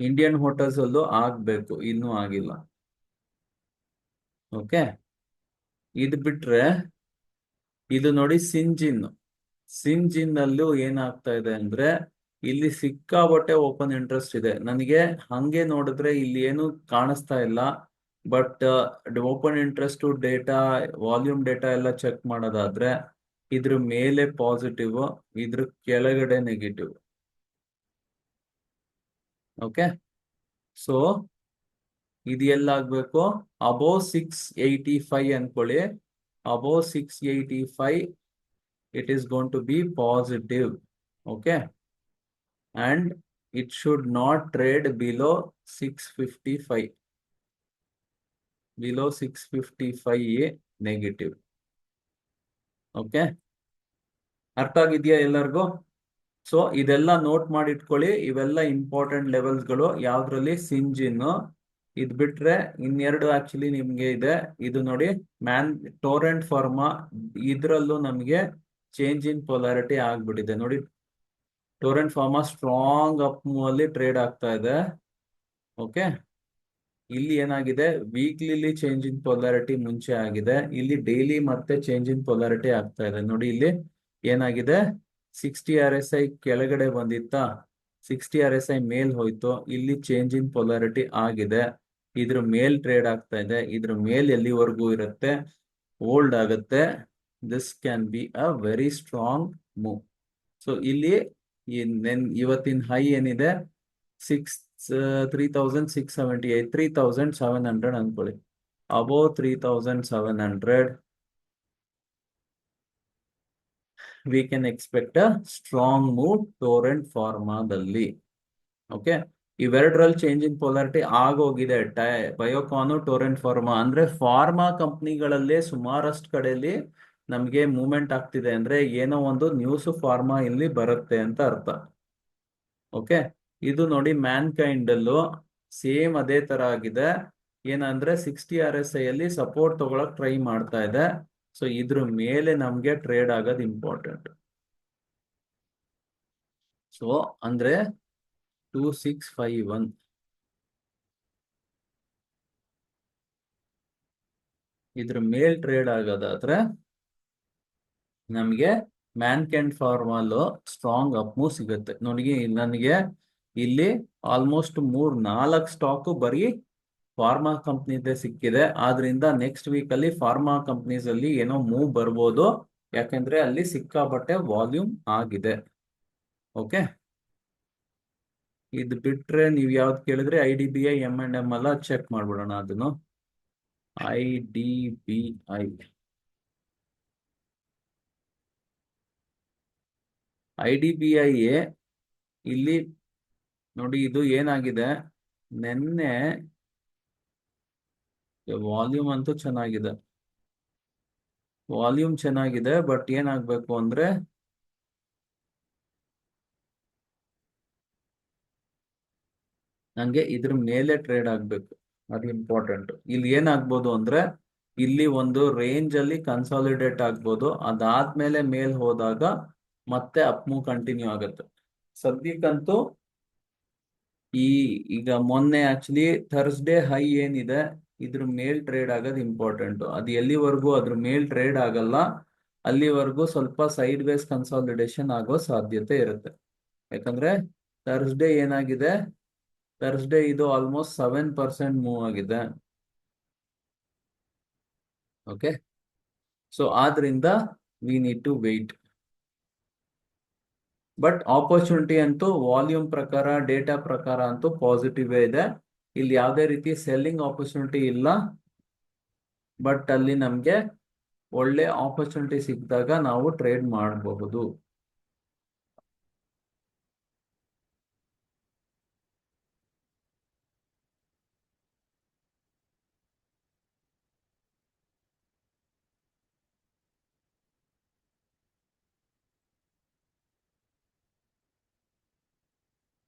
ಇಂಡಿಯನ್ ಹೋಟೆಲ್ಸ್ ಅಲ್ಲೂ ಆಗ್ಬೇಕು, ಇನ್ನೂ ಆಗಿಲ್ಲ. ಓಕೆ, ಇದು ಬಿಟ್ರೆ ಇದು ನೋಡಿ ಸಿಂಜಿನ್ ಅಲ್ಲೂ ಏನಾಗ್ತಾ ಇದೆ ಅಂದ್ರೆ, ಇಲ್ಲಿ ಸಿಕ್ಕಾಬಟ್ಟೆ ಓಪನ್ ಇಂಟ್ರೆಸ್ಟ್ ಇದೆ. ನನಗೆ ಹಂಗೆ ನೋಡಿದ್ರೆ ಇಲ್ಲಿ ಏನು ಕಾಣಿಸ್ತಾ ಇಲ್ಲ, but open interest data, volume data ಎಲ್ಲ ಚೆಕ್ ಮಾಡೋದಾದ್ರೆ ಇದ್ರ ಮೇಲೆ ಪಾಸಿಟಿವ್, ಇದ್ರ ಕೆಳಗಡೆ ನೆಗೆಟಿವ್. ಓಕೆ, ಸೊ ಇದು ಎಲ್ಲಾಗ್ಬೇಕು? ಅಬೋವ್ 685 ಅನ್ಕೊಳ್ಳಿ. Above 685 it is going to be positive. Okay, and it should not trade below 655. Below 655 negative. Okay, ಅರ್ಥ ಆಗಿದೆಯಾ ಎಲ್ಲರಿಗೂ? ಸೊ ಇದೆಲ್ಲ ನೋಟ್ ಮಾಡಿ ಇಟ್ಕೊಳ್ಳಿ. ಇವೆಲ್ಲ ಇಂಪಾರ್ಟೆಂಟ್ ಲೆವೆಲ್ಸ್ಗಳು. ಯಾವ್ದ್ರಲ್ಲಿ? ಸಿಂಜಿನ್. ಇದ್ ಬಿಟ್ರೆ ಇನ್ನೆರಡು ಆಕ್ಚುಲಿ ನಿಮ್ಗೆ ಇದೆ. ಇದು ನೋಡಿ ಟೋರೆಂಟ್ ಫಾರ್ಮಾ. ಇದ್ರಲ್ಲೂ ನಮ್ಗೆ ಚೇಂಜ್ ಇನ್ ಪೊಲಾರಿಟಿ ಆಗ್ಬಿಟ್ಟಿದೆ. ನೋಡಿ ಟೋರೆಂಟ್ ಫಾರ್ಮಾ ಸ್ಟ್ರಾಂಗ್ ಅಪ್ ಮೂವ್ ಅಲ್ಲಿ ಟ್ರೇಡ್ ಆಗ್ತಾ ಇದೆ. ಓಕೆ, ಇಲ್ಲಿ ಏನಾಗಿದೆ? ವೀಕ್ಲಿಲಿ ಚೇಂಜ್ ಇನ್ ಪೊಲಾರಿಟಿ ಮುಂಚೆ ಆಗಿದೆ, ಇಲ್ಲಿ ಡೈಲಿ ಮತ್ತೆ ಚೇಂಜ್ ಇನ್ ಪೊಲಾರಿಟಿ ಆಗ್ತಾ ಇದೆ. ನೋಡಿ ಇಲ್ಲಿ ಏನಾಗಿದೆ? 60 RSI ಕೆಳಗಡೆ ಬಂದಿತ್ತಾ, 60 RSI ಮೇಲ್ ಹೋಯ್ತು, ಇಲ್ಲಿ ಚೇಂಜ್ ಇನ್ ಪೊಲಾರಿಟಿ ಆಗಿದೆ, ಇದ್ರ ಮೇಲ್ ಟ್ರೇಡ್ ಆಗ್ತಾ ಇದೆ. ಇದ್ರ ಮೇಲ್ ಎಲ್ಲಿವರೆಗೂ ಇರುತ್ತೆ? ಹೋಲ್ಡ್ ಆಗುತ್ತೆ. This can be a very strong move. So ಇಲ್ಲಿ ಇವತ್ತಿನ ಹೈ ಏನಿದೆ? 3678, 3700 ಅನ್ಕೊಳ್ಳಿ. Above 3700 we can expect a strong move Torrent ಫಾರ್ಮಾದಲ್ಲಿ. ಓಕೆ, ಇವೆರಡರಲ್ಲಿ ಚೇಂಜ್ ಇನ್ ಪೊಲಾರಿಟಿ ಆಗೋಗಿದೆ. ಬಯೋಕಾನು, ಟೋರೆಂಟ್ ಫಾರ್ಮಾ. ಅಂದ್ರೆ ಫಾರ್ಮಾ ಕಂಪ್ನಿಗಳಲ್ಲೇ ಸುಮಾರಷ್ಟು ಕಡೆಯಲ್ಲಿ ನಮ್ಗೆ ಮೂವ್ಮೆಂಟ್ ಆಗ್ತಿದೆ ಅಂದ್ರೆ ಏನೋ ಒಂದು ನ್ಯೂಸ್ ಫಾರ್ಮಾ ಇಲ್ಲಿ ಬರುತ್ತೆ ಅಂತ ಅರ್ಥ. ಓಕೆ, ಇದು ನೋಡಿ ಮ್ಯಾನ್ಕೈಂಡ್ ಅಲ್ಲೂ ಸೇಮ್ ಅದೇ ತರ ಆಗಿದೆ. ಏನಂದ್ರೆ 60 RSI ಅಲ್ಲಿ ಸಪೋರ್ಟ್ ತಗೊಳಕ್ ಟ್ರೈ ಮಾಡ್ತಾ ಇದೆ. ಸೊ ಇದ್ರ ಮೇಲೆ ನಮ್ಗೆ ಟ್ರೇಡ್ ಆಗೋದು ಇಂಪಾರ್ಟೆಂಟ್. ಸೊ ಅಂದ್ರೆ 2651 ಇದ್ರ ಮೇಲ್ ಟ್ರೇಡ್ ಆಗೋದಾದ್ರೆ ನಮ್ಗೆ Mankind formal strong up move ಸಿಗುತ್ತೆ. ನೋಡಿ ನನಗೆ ಇಲ್ಲಿ ಆಲ್ಮೋಸ್ಟ್ 3-4 ಸ್ಟಾಕ್ ಬರೀ ಫಾರ್ಮಾ ಕಂಪ್ನಿದೇ ಸಿಕ್ಕಿದೆ. ಆದ್ರಿಂದ ನೆಕ್ಸ್ಟ್ ವೀಕ್ ಅಲ್ಲಿ ಫಾರ್ಮಾ ಕಂಪ್ನೀಸ್ ಅಲ್ಲಿ ಏನೋ ಮೂವ್ ಬರ್ಬೋದು, ಯಾಕೆಂದ್ರೆ ಅಲ್ಲಿ ಸಿಕ್ಕಾಪಟ್ಟೆ ವಾಲ್ಯೂಮ್ ಆಗಿದೆ. ಓಕೆ, ಇದು ಬಿಟ್ರೆ ನೀವ್ ಯಾವ್ದು ಕೇಳಿದ್ರೆ IDBI M&M ಎಲ್ಲ ಚೆಕ್ ಮಾಡ್ಬಿಡೋಣ ಅದನ್ನು. IDBI ಇಲ್ಲಿ ನೋಡಿ, ಇದು ಏನಾಗಿದೆ, ನೆನ್ನೆ ವಾಲ್ಯೂಮ್ ಅಂತೂ ಚೆನ್ನಾಗಿದೆ, ವಾಲ್ಯೂಮ್ ಚೆನ್ನಾಗಿದೆ. ಬಟ್ ಏನಾಗ್ಬೇಕು ಅಂದ್ರೆ ನಂಗೆ ಇದ್ರ ಮೇಲೆ ಟ್ರೇಡ್ ಆಗ್ಬೇಕು, ಅದು ಇಂಪಾರ್ಟೆಂಟ್. ಇಲ್ಲಿ ಏನಾಗ್ಬೋದು ಅಂದ್ರೆ ಇಲ್ಲಿ ಒಂದು ರೇಂಜ್ ಅಲ್ಲಿ ಕನ್ಸಾಲಿಡೇಟ್ ಆಗ್ಬೋದು, ಅದಾದ್ಮೇಲೆ ಮೇಲ್ ಹೋದಾಗ ಮತ್ತೆ ಅಪ್ ಮೂವ್ ಕಂಟಿನ್ಯೂ ಆಗುತ್ತೆ. ಸದ್ಯಕ್ಕಂತೂ ಈ ಈಗ ಮೊನ್ನೆ ಆಕ್ಚುಲಿ ಥರ್ಸ್ಡೇ ಹೈ ಏನಿದೆ ಇದ್ರ ಮೇಲ್ ಟ್ರೇಡ್ ಆಗೋದು ಇಂಪಾರ್ಟೆಂಟ್. ಅದು ಎಲ್ಲಿವರೆಗೂ ಅದ್ರ ಮೇಲ್ ಟ್ರೇಡ್ ಆಗಲ್ಲ ಅಲ್ಲಿವರೆಗೂ ಸ್ವಲ್ಪ ಸೈಡ್ ವೇಸ್ ಕನ್ಸಾಲಿಡೇಷನ್ ಆಗೋ ಸಾಧ್ಯತೆ ಇರುತ್ತೆ. ಯಾಕಂದ್ರೆ ಥರ್ಸ್ಡೇ ಏನಾಗಿದೆ, ಥರ್ಸ್ಡೇ ಇದು ಆಲ್ಮೋಸ್ಟ್ 7% ಮೂವ್ ಆಗಿದೆ. ಓಕೆ, ಸೊ ಆದ್ರಿಂದ we need to wait. But opportunity ಅಂತೂ ವಾಲ್ಯೂಮ್ ಪ್ರಕಾರ, ಡೇಟಾ ಪ್ರಕಾರ ಅಂತೂ ಪಾಸಿಟಿವ್ ಇದೆ. ಇಲ್ಲಿ ಯಾವುದೇ ರೀತಿ ಸೆಲ್ಲಿಂಗ್ ಆಪರ್ಚುನಿಟಿ ಇಲ್ಲ. ಬಟ್ ಅಲ್ಲಿ ನಮ್ಗೆ ಒಳ್ಳೆ ಆಪರ್ಚುನಿಟಿ ಸಿಕ್ಕಿದಾಗ ನಾವು ಟ್ರೇಡ್ ಮಾಡಬಹುದು.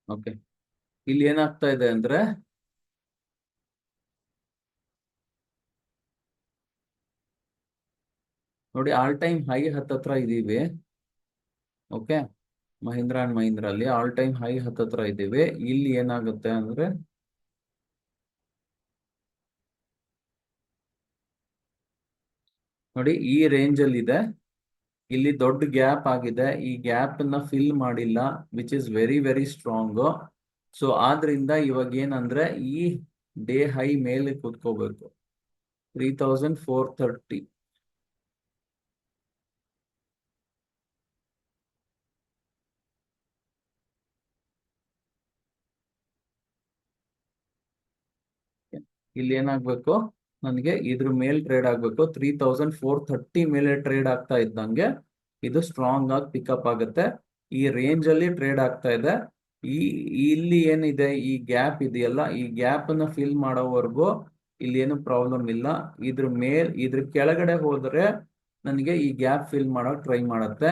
ಓಕೆ, ಇಲ್ಲಿ ಏನಾಗ್ತಾ ಇದೆ ಅಂದ್ರೆ ನೋಡಿ, ಆಲ್ ಟೈಮ್ ಹೈ ಹತ್ತತ್ರ ಇದೀವಿ. ಓಕೆ, ಮಹೀಂದ್ರ ಅಂಡ್ ಮಹೀಂದ್ರ ಅಲ್ಲಿ ಆಲ್ ಟೈಮ್ ಹೈ ಹತ್ತತ್ರ ಇದೀವಿ. ಇಲ್ಲಿ ಏನಾಗುತ್ತೆ ಅಂದ್ರೆ ನೋಡಿ, ಈ ರೇಂಜ್ ಅಲ್ಲಿ ಇದೆ, ಇಲ್ಲಿ ದೊಡ್ಡ ಗ್ಯಾಪ್ ಆಗಿದೆ, ಈ ಗ್ಯಾಪ್ ನ ಫಿಲ್ ಮಾಡಿಲ್ಲ, which is very very strong. So ಆದ್ರಿಂದ ಇವಾಗ ಏನಂದ್ರೆ ಈ ಡೇ ಹೈ ಮೇಲೆ ಕೂತ್ಕೋಬೇಕು, 3430. ಇಲ್ಲಿ ಏನಾಗ್ಬೇಕು, ನನಗೆ ಇದ್ರ ಮೇಲ್ ಟ್ರೇಡ್ ಆಗ್ಬೇಕು. 3430 ಮೇಲೆ ಟ್ರೇಡ್ ಆಗ್ತಾ ಇದ್ದಂಗೆ ಇದು ಸ್ಟ್ರಾಂಗ್ ಆಗಿ ಪಿಕಪ್ ಆಗುತ್ತೆ. ಈ ರೇಂಜ್ ಅಲ್ಲಿ ಟ್ರೇಡ್ ಆಗ್ತಾ ಇದೆ. ಈ ಇಲ್ಲಿ ಏನಿದೆ, ಈ ಗ್ಯಾಪ್ ಇದೆಯಲ್ಲ, ಈ ಗ್ಯಾಪ್ ಅನ್ನ ಫಿಲ್ ಮಾಡೋವರೆಗೂ ಇಲ್ಲಿ ಏನು ಪ್ರಾಬ್ಲಮ್ ಇಲ್ಲ. ಇದ್ರ ಕೆಳಗಡೆ ಹೋದ್ರೆ ನನಗೆ ಈ ಗ್ಯಾಪ್ ಫಿಲ್ ಮಾಡೋಕೆ ಟ್ರೈ ಮಾಡುತ್ತೆ.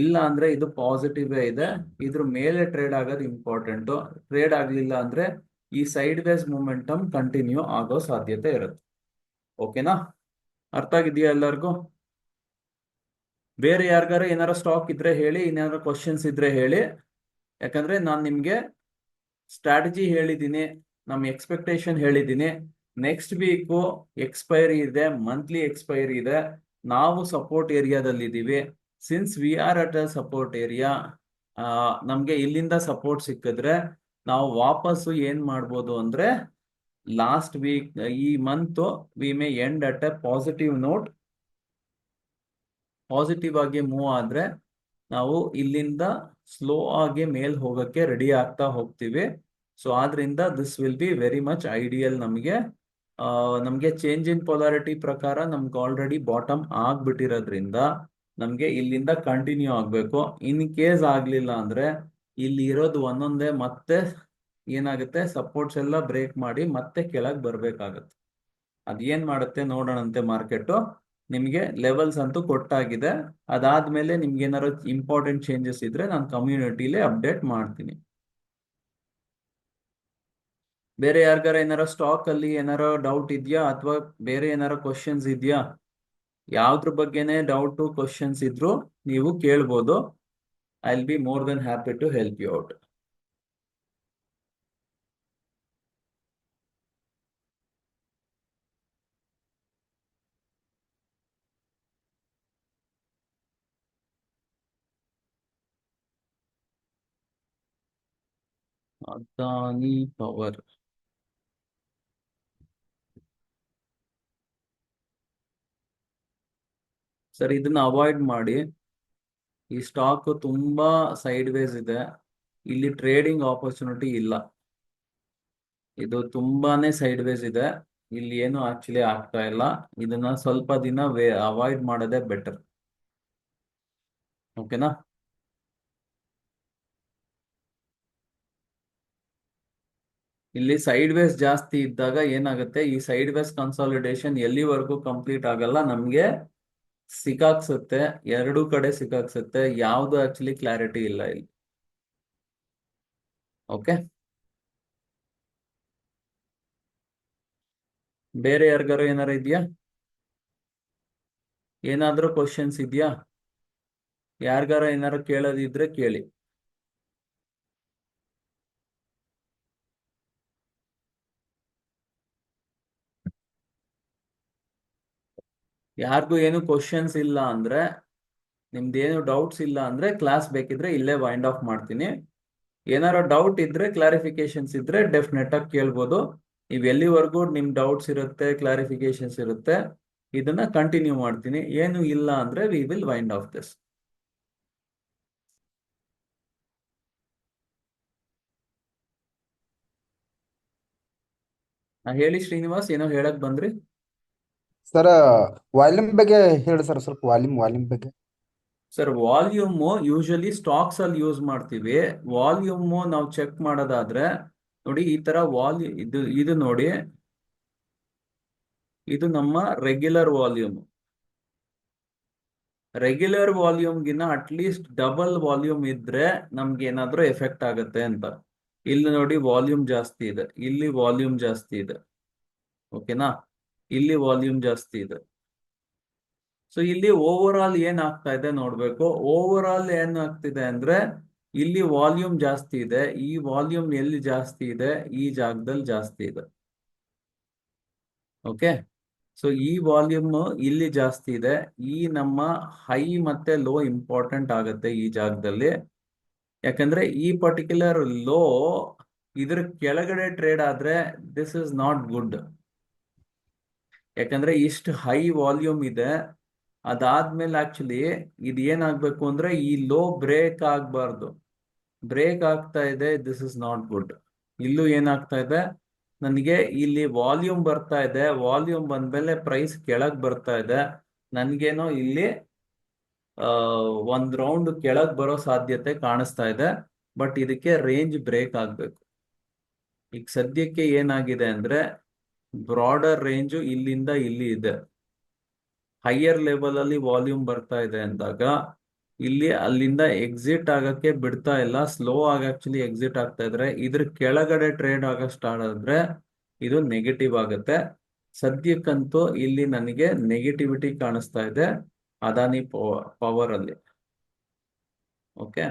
ಇಲ್ಲ ಅಂದ್ರೆ ಇದು ಪಾಸಿಟಿವ್ ಇದೆ. ಇದ್ರ ಮೇಲೆ ಟ್ರೇಡ್ ಆಗೋದು ಇಂಪಾರ್ಟೆಂಟ್. ಟ್ರೇಡ್ ಆಗ್ಲಿಲ್ಲ ಅಂದ್ರೆ ಈ ಸೈಡ್ ವೇಸ್ ಮೂಮೆಂಟಮ್ ಕಂಟಿನ್ಯೂ ಆಗೋ ಸಾಧ್ಯತೆ ಇರುತ್ತೆ. ಓಕೆನಾ, ಅರ್ಥ ಆಗಿದೆಯಾ ಎಲ್ಲರಿಗೂ? ಬೇರೆ ಯಾರಿಗಾರ ಏನಾರ ಸ್ಟಾಕ್ ಇದ್ರೆ ಹೇಳಿ, ಏನಾರ ಕ್ವಶನ್ಸ್ ಇದ್ರೆ ಹೇಳಿ. ಯಾಕಂದ್ರೆ ನಾನು ನಿಮ್ಗೆ ಸ್ಟ್ರಾಟಜಿ ಹೇಳಿದ್ದೀನಿ, ನಮ್ಮ ಎಕ್ಸ್ಪೆಕ್ಟೇಷನ್ ಹೇಳಿದ್ದೀನಿ. ನೆಕ್ಸ್ಟ್ ವೀಕು ಎಕ್ಸ್ಪೈರಿ ಇದೆ, ಮಂತ್ಲಿ ಎಕ್ಸ್ಪೈರಿ ಇದೆ. ನಾವು ಸಪೋರ್ಟ್ ಏರಿಯಾದಲ್ಲಿ ಇದ್ದೀವಿ. Since we are at a support area, ನಮ್ಗೆ ಇಲ್ಲಿಂದ ಸಪೋರ್ಟ್ ಸಿಕ್ಕಿದ್ರೆ ನಾವು ವಾಪಸ್ಸು ಏನ್ ಮಾಡ್ಬೋದು ಅಂದ್ರೆ ಲಾಸ್ಟ್ ವೀಕ್ ಈ month we may end at A positive note. Positive ಆಗಿ ಮೂವ್ ಆದ್ರೆ ನಾವು ಇಲ್ಲಿಂದ ಸ್ಲೋ ಆಗಿ ಮೇಲ್ ಹೋಗಕ್ಕೆ ರೆಡಿ ಆಗ್ತಾ ಹೋಗ್ತೀವಿ. ಸೊ ಆದ್ರಿಂದ this will be very much ideal. ನಮ್ಗೆ ಚೇಂಜ್ ಇನ್ ಪೊಲಾರಿಟಿ ಪ್ರಕಾರ ನಮ್ಗೆ ಆಲ್ರೆಡಿ ಬಾಟಮ್ ಆಗ್ಬಿಟ್ಟಿರೋದ್ರಿಂದ ನಮ್ಗೆ ಇಲ್ಲಿಂದ ಕಂಟಿನ್ಯೂ ಆಗ್ಬೇಕು. ಇನ್ ಕೇಸ್ ಆಗ್ಲಿಲ್ಲ ಅಂದ್ರೆ ಇಲ್ಲಿ ಇರೋದು ಒಂದೊಂದೇ ಮತ್ತೆ ಏನಾಗುತ್ತೆ, ಸಪೋರ್ಟ್ಸ್ ಎಲ್ಲ ಬ್ರೇಕ್ ಮಾಡಿ ಮತ್ತೆ ಕೆಳಗೆ ಬರ್ಬೇಕಾಗತ್ತೆ. ಅದೇನ್ ಮಾಡುತ್ತೆ ನೋಡೋಣಂತೆ ಮಾರ್ಕೆಟ್. ನಿಮ್ಗೆ ಲೆವೆಲ್ಸ್ ಅಂತೂ ಕೊಟ್ಟಾಗಿದೆ. ಅದಾದ್ಮೇಲೆ ನಿಮ್ಗೆ ಏನಾದ್ರು ಇಂಪಾರ್ಟೆಂಟ್ ಚೇಂಜಸ್ ಇದ್ರೆ ನಾನು ಕಮ್ಯುನಿಟಿಲಿ ಅಪ್ಡೇಟ್ ಮಾಡ್ತೀನಿ. ಬೇರೆ ಯಾರಿಗಾರ ಏನಾರ ಸ್ಟಾಕ್ ಅಲ್ಲಿ ಏನಾರ ಡೌಟ್ ಇದೆಯಾ, ಅಥವಾ ಬೇರೆ ಏನಾರ ಕ್ವಶನ್ಸ್ ಇದೆಯಾ? ಯಾವ್ದ್ರ ಬಗ್ಗೆನೇ ಡೌಟು ಕ್ವಶನ್ಸ್ ಇದ್ರು ನೀವು ಕೇಳ್ಬೋದು. I will be more than happy to help you out. Adani power sir ಇದನ್ನ ಅವಾಯ್ಡ್ ಮಾಡಿ. ಈ ಸ್ಟಾಕ್ ತುಂಬಾ ಸೈಡ್ ವೇಸ್ ಇದೆ, ಇಲ್ಲಿ ಟ್ರೇಡಿಂಗ್ ಆಪರ್ಚುನಿಟಿ ಇಲ್ಲ. ಇದು ತುಂಬಾನೇ ಸೈಡ್ ವೇಸ್ ಇದೆ, ಇಲ್ಲಿ ಏನು ಆಕ್ಚುಲಿ ಆಗ್ತಾ ಇಲ್ಲ. ಇದನ್ನ ಸ್ವಲ್ಪ ದಿನ ಅವಾಯ್ಡ್ ಮಾಡೋದೇ ಬೆಟರ್. ಓಕೆನಾ? ಇಲ್ಲಿ ಸೈಡ್ ವೇಸ್ ಜಾಸ್ತಿ ಇದ್ದಾಗ ಏನಾಗುತ್ತೆ, ಈ ಸೈಡ್ ವೇಸ್ ಕನ್ಸಾಲಿಡೇಷನ್ ಎಲ್ಲಿವರೆಗೂ ಕಂಪ್ಲೀಟ್ ಆಗಲ್ಲ, ನಮ್ಗೆ ಸಿಕ್ಕಾಕ್ಸುತ್ತೆ, ಎರಡೂ ಕಡೆ ಸಿಕ್ಕಾಕ್ಸುತ್ತೆ, ಯಾವ್ದು ಆಕ್ಚುಲಿ ಕ್ಲಾರಿಟಿ ಇಲ್ಲ ಇಲ್ಲಿ. ಓಕೆ, ಬೇರೆ ಯಾರಿಗಾರು ಏನಾರ ಇದೆಯಾ? ಏನಾದ್ರೂ ಕ್ವಶನ್ಸ್ ಇದೆಯಾ? ಯಾರಿಗಾರ ಏನಾರು ಕೇಳೋದಿದ್ರೆ ಕೇಳಿ. ಯಾರಿಗೂ ಏನು ಕ್ವಶನ್ಸ್ ಇಲ್ಲ ಅಂದ್ರೆ, ನಿಮ್ದೇನು ಡೌಟ್ಸ್ ಇಲ್ಲ ಅಂದ್ರೆ ಕ್ಲಾಸ್ ಬೇಕಿದ್ರೆ ಇಲ್ಲೇ ವೈಂಡ್ ಆಫ್ ಮಾಡ್ತೀನಿ. ಏನಾರ ಡೌಟ್ ಇದ್ರೆ, ಕ್ಲಾರಿಫಿಕೇಶನ್ಸ್ ಇದ್ರೆ ಡೆಫಿನೆಟ್ ಆಗಿ ಕೇಳ್ಬೋದು. ನೀವು ಎಲ್ಲಿವರೆಗೂ ನಿಮ್ ಡೌಟ್ಸ್ ಇರುತ್ತೆ, ಕ್ಲಾರಿಫಿಕೇಶನ್ಸ್ ಇರುತ್ತೆ, ಇದನ್ನ ಕಂಟಿನ್ಯೂ ಮಾಡ್ತೀನಿ. ಏನು ಇಲ್ಲ ಅಂದ್ರೆ we will wind of this. ಹೇಳಿ ಶ್ರೀನಿವಾಸ್, ಏನೋ ಹೇಳಕ್ ಬಂದ್ರಿ? ಸರ್ ವಾಲ್ಯೂಮ್ ಬಗ್ಗೆ ಹೇಳಿ ಸರ್, ಸ್ವಲ್ಪ ವಾಲ್ಯೂಮ್ ಬಗ್ಗೆ. ಸರ್ ವಾಲ್ಯೂಮ್ ಯೂಶಲಿ ಸ್ಟಾಕ್ಸ್ ಅಲ್ಲಿ ಯೂಸ್ ಮಾಡ್ತೀವಿ. ವಾಲ್ಯೂಮ್ ನಾವು ಚೆಕ್ ಮಾಡೋದಾದ್ರೆ ನೋಡಿ, ಈ ತರ ಇದು ನೋಡಿ, ಇದು ನಮ್ಮ ರೆಗ್ಯುಲರ್ ವಾಲ್ಯೂಮ್. ರೆಗ್ಯುಲರ್ ವಾಲ್ಯೂಮ್ಗಿನ್ನ ಅಟ್ಲೀಸ್ಟ್ ಡಬಲ್ ವಾಲ್ಯೂಮ್ ಇದ್ರೆ ನಮ್ಗೆ ಏನಾದ್ರೂ ಎಫೆಕ್ಟ್ ಆಗುತ್ತೆ ಅಂತ. ಇಲ್ಲಿ ನೋಡಿ ವಾಲ್ಯೂಮ್ ಜಾಸ್ತಿ ಇದೆ, ಇಲ್ಲಿ ವಾಲ್ಯೂಮ್ ಜಾಸ್ತಿ ಇದೆ. ಓಕೆನಾ? ಇಲ್ಲಿ ವಾಲ್ಯೂಮ್ ಜಾಸ್ತಿ ಇದೆ. ಸೊ ಇಲ್ಲಿ ಓವರ್ ಆಲ್ ಏನ್ ಆಗ್ತಾ ಇದೆ ನೋಡ್ಬೇಕು. ಓವರ್ ಆಲ್ ಏನ್ ಆಗ್ತಿದೆ ಅಂದ್ರೆ, ಇಲ್ಲಿ ವಾಲ್ಯೂಮ್ ಜಾಸ್ತಿ ಇದೆ, ಈ ವಾಲ್ಯೂಮ್ ಎಲ್ಲಿ ಜಾಸ್ತಿ ಇದೆ, ಈ ಜಾಗದಲ್ಲಿ ಜಾಸ್ತಿ ಇದೆ. ಓಕೆ, ಸೊ ಈ ವಾಲ್ಯೂಮ್ ಇಲ್ಲಿ ಜಾಸ್ತಿ ಇದೆ, ಈ ನಮ್ಮ ಹೈ ಮತ್ತೆ ಲೋ ಇಂಪಾರ್ಟೆಂಟ್ ಆಗುತ್ತೆ ಈ ಜಾಗದಲ್ಲಿ. ಯಾಕಂದ್ರೆ ಈ ಪರ್ಟಿಕ್ಯುಲರ್ ಲೋ ಇದ್ರ ಕೆಳಗಡೆ ಟ್ರೇಡ್ ಆದ್ರೆ ದಿಸ್ ಇಸ್ ನಾಟ್ ಗುಡ್. ಯಾಕಂದ್ರೆ ಇಷ್ಟು ಹೈ ವಾಲ್ಯೂಮ್ ಇದೆ, ಅದಾದ್ಮೇಲೆ ಆಕ್ಚುಲಿ ಇದು ಏನಾಗ್ಬೇಕು ಅಂದ್ರೆ ಈ ಲೋ ಬ್ರೇಕ್ ಆಗ್ಬಾರ್ದು. ಬ್ರೇಕ್ ಆಗ್ತಾ ಇದೆ, ದಿಸ್ ಇಸ್ ನಾಟ್ ಗುಡ್. ಇಲ್ಲೂ ಏನಾಗ್ತಾ ಇದೆ, ನನಗೆ ಇಲ್ಲಿ ವಾಲ್ಯೂಮ್ ಬರ್ತಾ ಇದೆ, ವಾಲ್ಯೂಮ್ ಬಂದ್ಮೇಲೆ ಪ್ರೈಸ್ ಕೆಳಗ್ ಬರ್ತಾ ಇದೆ, ನನ್ಗೇನೋ ಇಲ್ಲಿ ಒಂದ್ ರೌಂಡ್ ಕೆಳಗ್ ಬರೋ ಸಾಧ್ಯತೆ ಕಾಣಿಸ್ತಾ ಇದೆ. ಬಟ್ ಇದಕ್ಕೆ ರೇಂಜ್ ಬ್ರೇಕ್ ಆಗ್ಬೇಕು. ಈಗ ಸದ್ಯಕ್ಕೆ ಏನಾಗಿದೆ ಅಂದ್ರೆ, ಬ್ರಾಡರ್ ರೇಂಜು ಇಲ್ಲಿಂದ ಇಲ್ಲಿ ಇದೆ, ಹೈಯರ್ ಲೆವೆಲ್ ಅಲ್ಲಿ ವಾಲ್ಯೂಮ್ ಬರ್ತಾ ಇದೆ ಅಂದಾಗ ಇಲ್ಲಿ ಅಲ್ಲಿಂದ ಎಕ್ಸಿಟ್ ಆಗಕ್ಕೆ ಬಿಡ್ತಾ ಇಲ್ಲ, ಸ್ಲೋ ಆಗಿ ಆಕ್ಚುಲಿ ಎಕ್ಸಿಟ್ ಆಗ್ತಾ ಇದ್ರೆ, ಇದ್ರ ಕೆಳಗಡೆ ಟ್ರೇಡ್ ಆಗಕ್ ಸ್ಟಾರ್ಟ್ ಆದ್ರೆ ಇದು ನೆಗೆಟಿವ್ ಆಗುತ್ತೆ. ಸದ್ಯಕ್ಕಂತೂ ಇಲ್ಲಿ ನನಗೆ ನೆಗೆಟಿವಿಟಿ ಕಾಣಿಸ್ತಾ ಇದೆ ಅದಾನಿ ಪವರ್ ಅಲ್ಲಿ. ಓಕೆ,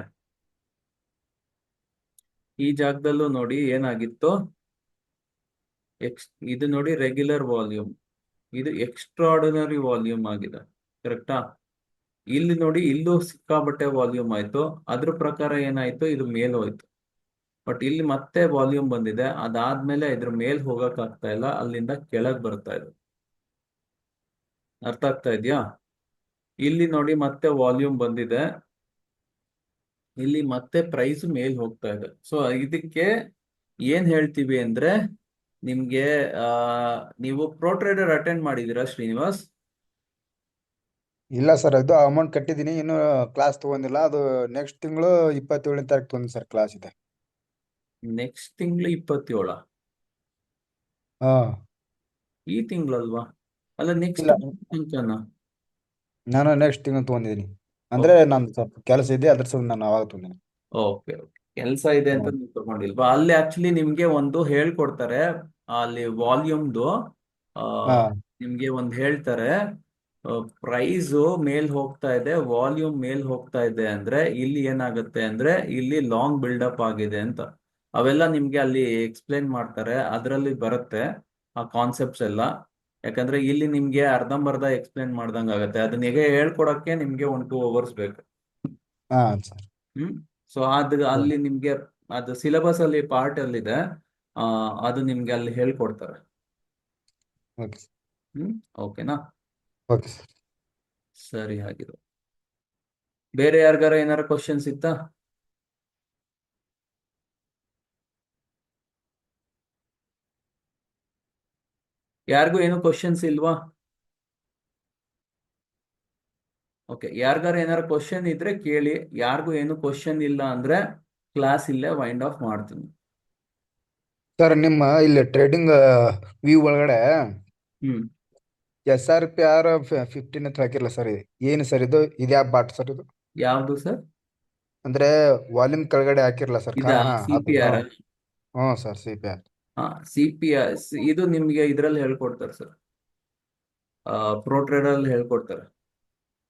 ಈ ಜಾಗದಲ್ಲೂ ನೋಡಿ ಏನಾಗಿತ್ತು, ಇದು ನೋಡಿ ರೆಗ್ಯುಲರ್ ವಾಲ್ಯೂಮ್, ಇದು ಎಕ್ಸ್ಟ್ರಾರ್ಡಿನರಿ ವಾಲ್ಯೂಮ್ ಆಗಿದೆ. ಕರೆಕ್ಟಾ? ಇಲ್ಲಿ ನೋಡಿ, ಇಲ್ಲೂ ಸಿಕ್ಕಾಬಟ್ಟೆ ವಾಲ್ಯೂಮ್ ಆಯ್ತು, ಅದ್ರ ಪ್ರಕಾರ ಏನಾಯ್ತು, ಇದು ಮೇಲ್ ಹೋಯ್ತು. ಬಟ್ ಇಲ್ಲಿ ಮತ್ತೆ ವಾಲ್ಯೂಮ್ ಬಂದಿದೆ, ಅದಾದ್ಮೇಲೆ ಇದ್ರ ಮೇಲ್ ಹೋಗಕ್ ಆಗ್ತಾ ಇಲ್ಲ, ಅಲ್ಲಿಂದ ಕೆಳಗ್ ಬರ್ತಾ ಇದೆ. ಅರ್ಥ ಆಗ್ತಾ ಇದೆಯಾ? ಇಲ್ಲಿ ನೋಡಿ ಮತ್ತೆ ವಾಲ್ಯೂಮ್ ಬಂದಿದೆ, ಇಲ್ಲಿ ಮತ್ತೆ ಪ್ರೈಸ್ ಮೇಲ್ ಹೋಗ್ತಾ ಇದೆ. ಸೊ ಇದಕ್ಕೆ ಏನ್ ಹೇಳ್ತೀವಿ ಅಂದ್ರೆ, ನಿಮ್ಗೆ ನೀವು ಪ್ರೋ ಟ್ರೇಡರ್ ಅಟೆಂಡ್ ಮಾಡಿದೀರಾ ಶ್ರೀನಿವಾಸ್? ಇಲ್ಲ ಸರ್, ಇದು ಅಮೌಂಟ್ ಕಟ್ಟಿದ್ದೀನಿ, ಇನ್ನು ಕ್ಲಾಸ್ ತಗೊಂಡಿಲ್ಲ. ಅದು ನೆಕ್ಸ್ಟ್ ತಿಂಗಳು 27ನೇ ತಾರೀಕು ತೊಗೊಂಡು ಸರ್ ಕ್ಲಾಸ್ ಇದೆ. ನೆಕ್ಸ್ಟ್ ತಿಂಗಳು 27? ಹಾ, ಈ ತಿಂಗಳಲ್ವಾ? ಅಲ್ಲ ನೆಕ್ಸ್ಟ್ ಇಲ್ಲ, ತನಕನಾ? ನಾನು ನೆಕ್ಸ್ಟ್ ತಿಂಗಳು ತೊಗೊಂಡಿದ್ದೀನಿ. ಅಂದ್ರೆ ನಾನು ಸ್ವಲ್ಪ ಕೆಲಸ ಇದೆ, ಅದ್ರ ಸಲ ನಾನು ಅವಾಗ ತೊಗೊಂಡಿನಿ. ಓಕೆ ಓಕೆ, ಕೆಲಸ ಇದೆ ಅಂತ ನೀವು ತಗೊಂಡಿಲ್ವಾ? ಅಲ್ಲಿ ಆಕ್ಚುಲಿ ನಿಮ್ಗೆ ಒಂದು ಹೇಳ್ಕೊಡ್ತಾರೆ, ಅಲ್ಲಿ ವಾಲ್ಯೂಮ್ದು ಹಾ, ನಿಮ್ಗೆ ಒಂದು ಹೇಳ್ತಾರೆ, ಪ್ರೈಸ್ ಮೇಲ್ ಹೋಗ್ತಾ ಇದೆ, ವಾಲ್ಯೂಮ್ ಮೇಲ್ ಹೋಗ್ತಾ ಇದೆ ಅಂದ್ರೆ ಇಲ್ಲಿ ಏನಾಗುತ್ತೆ ಅಂದ್ರೆ ಇಲ್ಲಿ ಲಾಂಗ್ ಬಿಲ್ಡಪ್ ಆಗಿದೆ ಅಂತ. ಅವೆಲ್ಲ ನಿಮ್ಗೆ ಅಲ್ಲಿ ಎಕ್ಸ್ಪ್ಲೇನ್ ಮಾಡ್ತಾರೆ, ಅದರಲ್ಲಿ ಬರುತ್ತೆ ಆ ಕಾನ್ಸೆಪ್ಟ್ಸ್ ಎಲ್ಲ. ಯಾಕಂದ್ರೆ ಇಲ್ಲಿ ನಿಮ್ಗೆ ಅರ್ಧಂಬರ್ಧ ಎಕ್ಸ್ಪ್ಲೇನ್ ಮಾಡ್ದಂಗ ಆಗುತ್ತೆ, ಅದನ್ನ ಹೇಗೆ ಹೇಳ್ಕೊಡಕ್ಕೆ ನಿಮ್ಗೆ 1-2 ಅವರ್ಸ್ ಬೇಕು. ಹಾ ಸರ್. ಹ್ಮ್, ಸೊ ಅದು ಅಲ್ಲಿ ನಿಮ್ಗೆ ಅದು ಸಿಲೆಬಸ್ ಅಲ್ಲಿ ಪಾರ್ಟ್ ಅಲ್ಲಿ ಇದೆ, ಅದು ನಿಮ್ಗೆ ಅಲ್ಲಿ ಹೇಳ್ಕೊಡ್ತಾರೆ. Okay sir. ಹ್ಮ್, ಓಕೆನಾ? Okay sir. ಸರಿ ಹಾಗಿದ್ರೆ. ಬೇರೆ ಯಾರಿಗಾರ ಏನಾರ ಕ್ವಶನ್ಸ್ ಇತ್ತಾ? ಯಾರಿಗೂ ಏನು ಕ್ವಶನ್ಸ್ ಇಲ್ವಾ? ಓಕೆ, ಯಾರಿಗಾರ ಏನಾರ ಕ್ವಶನ್ ಇದ್ರೆ ಕೇಳಿ. ಯಾರಿಗೂ ಏನು ಕ್ವಶನ್ ಇಲ್ಲ ಅಂದ್ರೆ ಕ್ಲಾಸ್ ಇಲ್ಲೇ ವೈಂಡ್ ಆಫ್ ಮಾಡ್ತೀನಿ. ಸರ್ ನಿಮ್ಮ ಇಲ್ಲಿ ಟ್ರೇಡಿಂಗ್ ವ್ಯೂ ಒಳಗಡೆ ಹ್ಮ್. SRPR 15 ಅಂತ ಹಾಕಿರಲ್ಲ ಸರ್, ಏನು ಸರ್ ಇದು ಯಾವ ಬಾಟ್ ಸರ್ ಇದು? ಯಾವ್ದು ಸರ್? ಅಂದ್ರೆ ವಾಲ್ಯೂಮ್ ಕೆಳಗಡೆ ಹಾಕಿರಲ್ಲ ಸರ್, ಇದ ಹಾ ಸಿ ಅದು ಪಿ ಹ್ಞೂ ಆರ್. ಹ್ಞೂ ಸರ್ CPR. ಹಾ, ಸಿ ಪಿ ಆರ್ ಇದು ನಿಮ್ಗೆ ಇದ್ರಲ್ಲಿ ಹೇಳ್ಕೊಡ್ತಾರೆ ಸರ್, ಪ್ರೋ ಟ್ರೇಡರ್ ಅಲ್ಲಿ ಹೇಳ್ಕೊಡ್ತಾರೆ.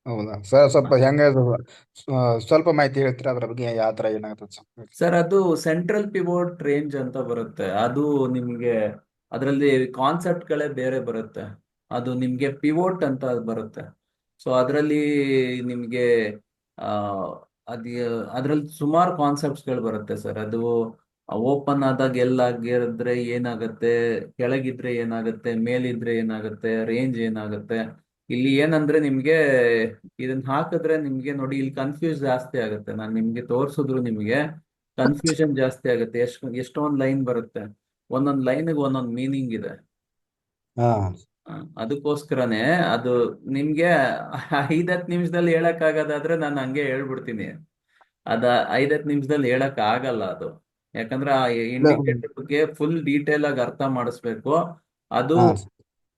ಹೌದಾ ಸರ್, ಸ್ವಲ್ಪ ಹೆಂಗೆ ಅದು, ಸ್ವಲ್ಪ ಮಾಹಿತಿ ಹೇಳ್ತೀರಾ ಅದ್ರ ಬಗ್ಗೆ, ಯಾವ ಥರ ಏನಾಗುತ್ತೆ ಸರ್? ಸರ್ ಅದು ಸೆಂಟ್ರಲ್ ಪಿವೋಟ್ ರೇಂಜ್ ಅಂತ ಬರುತ್ತೆ. ಅದು ನಿಮ್ಗೆ ಅದರಲ್ಲಿ ಕಾನ್ಸೆಪ್ಟ್ಗಳೇ ಬೇರೆ ಬರುತ್ತೆ. ಅದು ನಿಮ್ಗೆ ಪಿವೋಟ್ ಅಂತ ಬರುತ್ತೆ. ಸೊ ಅದರಲ್ಲಿ ನಿಮ್ಗೆ ಆ ಅದ್ ಅದ್ರಲ್ಲಿ ಸುಮಾರು ಕಾನ್ಸೆಪ್ಟ್ಸ್ಗಳು ಬರುತ್ತೆ ಸರ್. ಅದು ಓಪನ್ ಆದಾಗ ಎಲ್ಲಾಗಿದ್ರೆ ಏನಾಗುತ್ತೆ, ಕೆಳಗಿದ್ರೆ ಏನಾಗುತ್ತೆ, ಮೇಲಿದ್ರೆ ಏನಾಗುತ್ತೆ, ರೇಂಜ್ ಏನಾಗುತ್ತೆ. ಇಲ್ಲಿ ಏನಂದ್ರೆ ನಿಮ್ಗೆ ಇದನ್ನ ಹಾಕಿದ್ರೆ ನಿಮ್ಗೆ ನೋಡಿ ಇಲ್ಲಿ ಕನ್ಫ್ಯೂಸ್ ಜಾಸ್ತಿ ಆಗುತ್ತೆ. ನಾನು ನಿಮ್ಗೆ ತೋರ್ಸಿದ್ರು ನಿಮ್ಗೆ ಕನ್ಫ್ಯೂಷನ್ ಜಾಸ್ತಿ ಆಗುತ್ತೆ. ಎಷ್ಟೊಂದು ಲೈನ್ ಬರುತ್ತೆ, ಒಂದೊಂದು ಲೈನ್ಗೆ ಒಂದೊಂದು ಮೀನಿಂಗ್ ಇದೆ. ಹಾಂ ಅದಕ್ಕೋಸ್ಕರನೇ ಅದು ನಿಮ್ಗೆ 5-10 ನಿಮಿಷದಲ್ಲಿ ಹೇಳಕ್ ಆಗೋದಾದ್ರೆ ನಾನು ಹಂಗೆ ಹೇಳ್ಬಿಡ್ತೀನಿ. ಅದ 5-10 ನಿಮಿಷದಲ್ಲಿ ಹೇಳಕ್ ಆಗಲ್ಲ ಅದು. ಯಾಕಂದ್ರೆ ಆ ಇಲ್ಲ. ಇಂಡಿಕೇಟರ್ ಬಗ್ಗೆ ಫುಲ್ ಡೀಟೇಲ್ ಆಗಿ ಅರ್ಥ ಮಾಡಿಸ್ಬೇಕು. ಅದು ಹಾಂ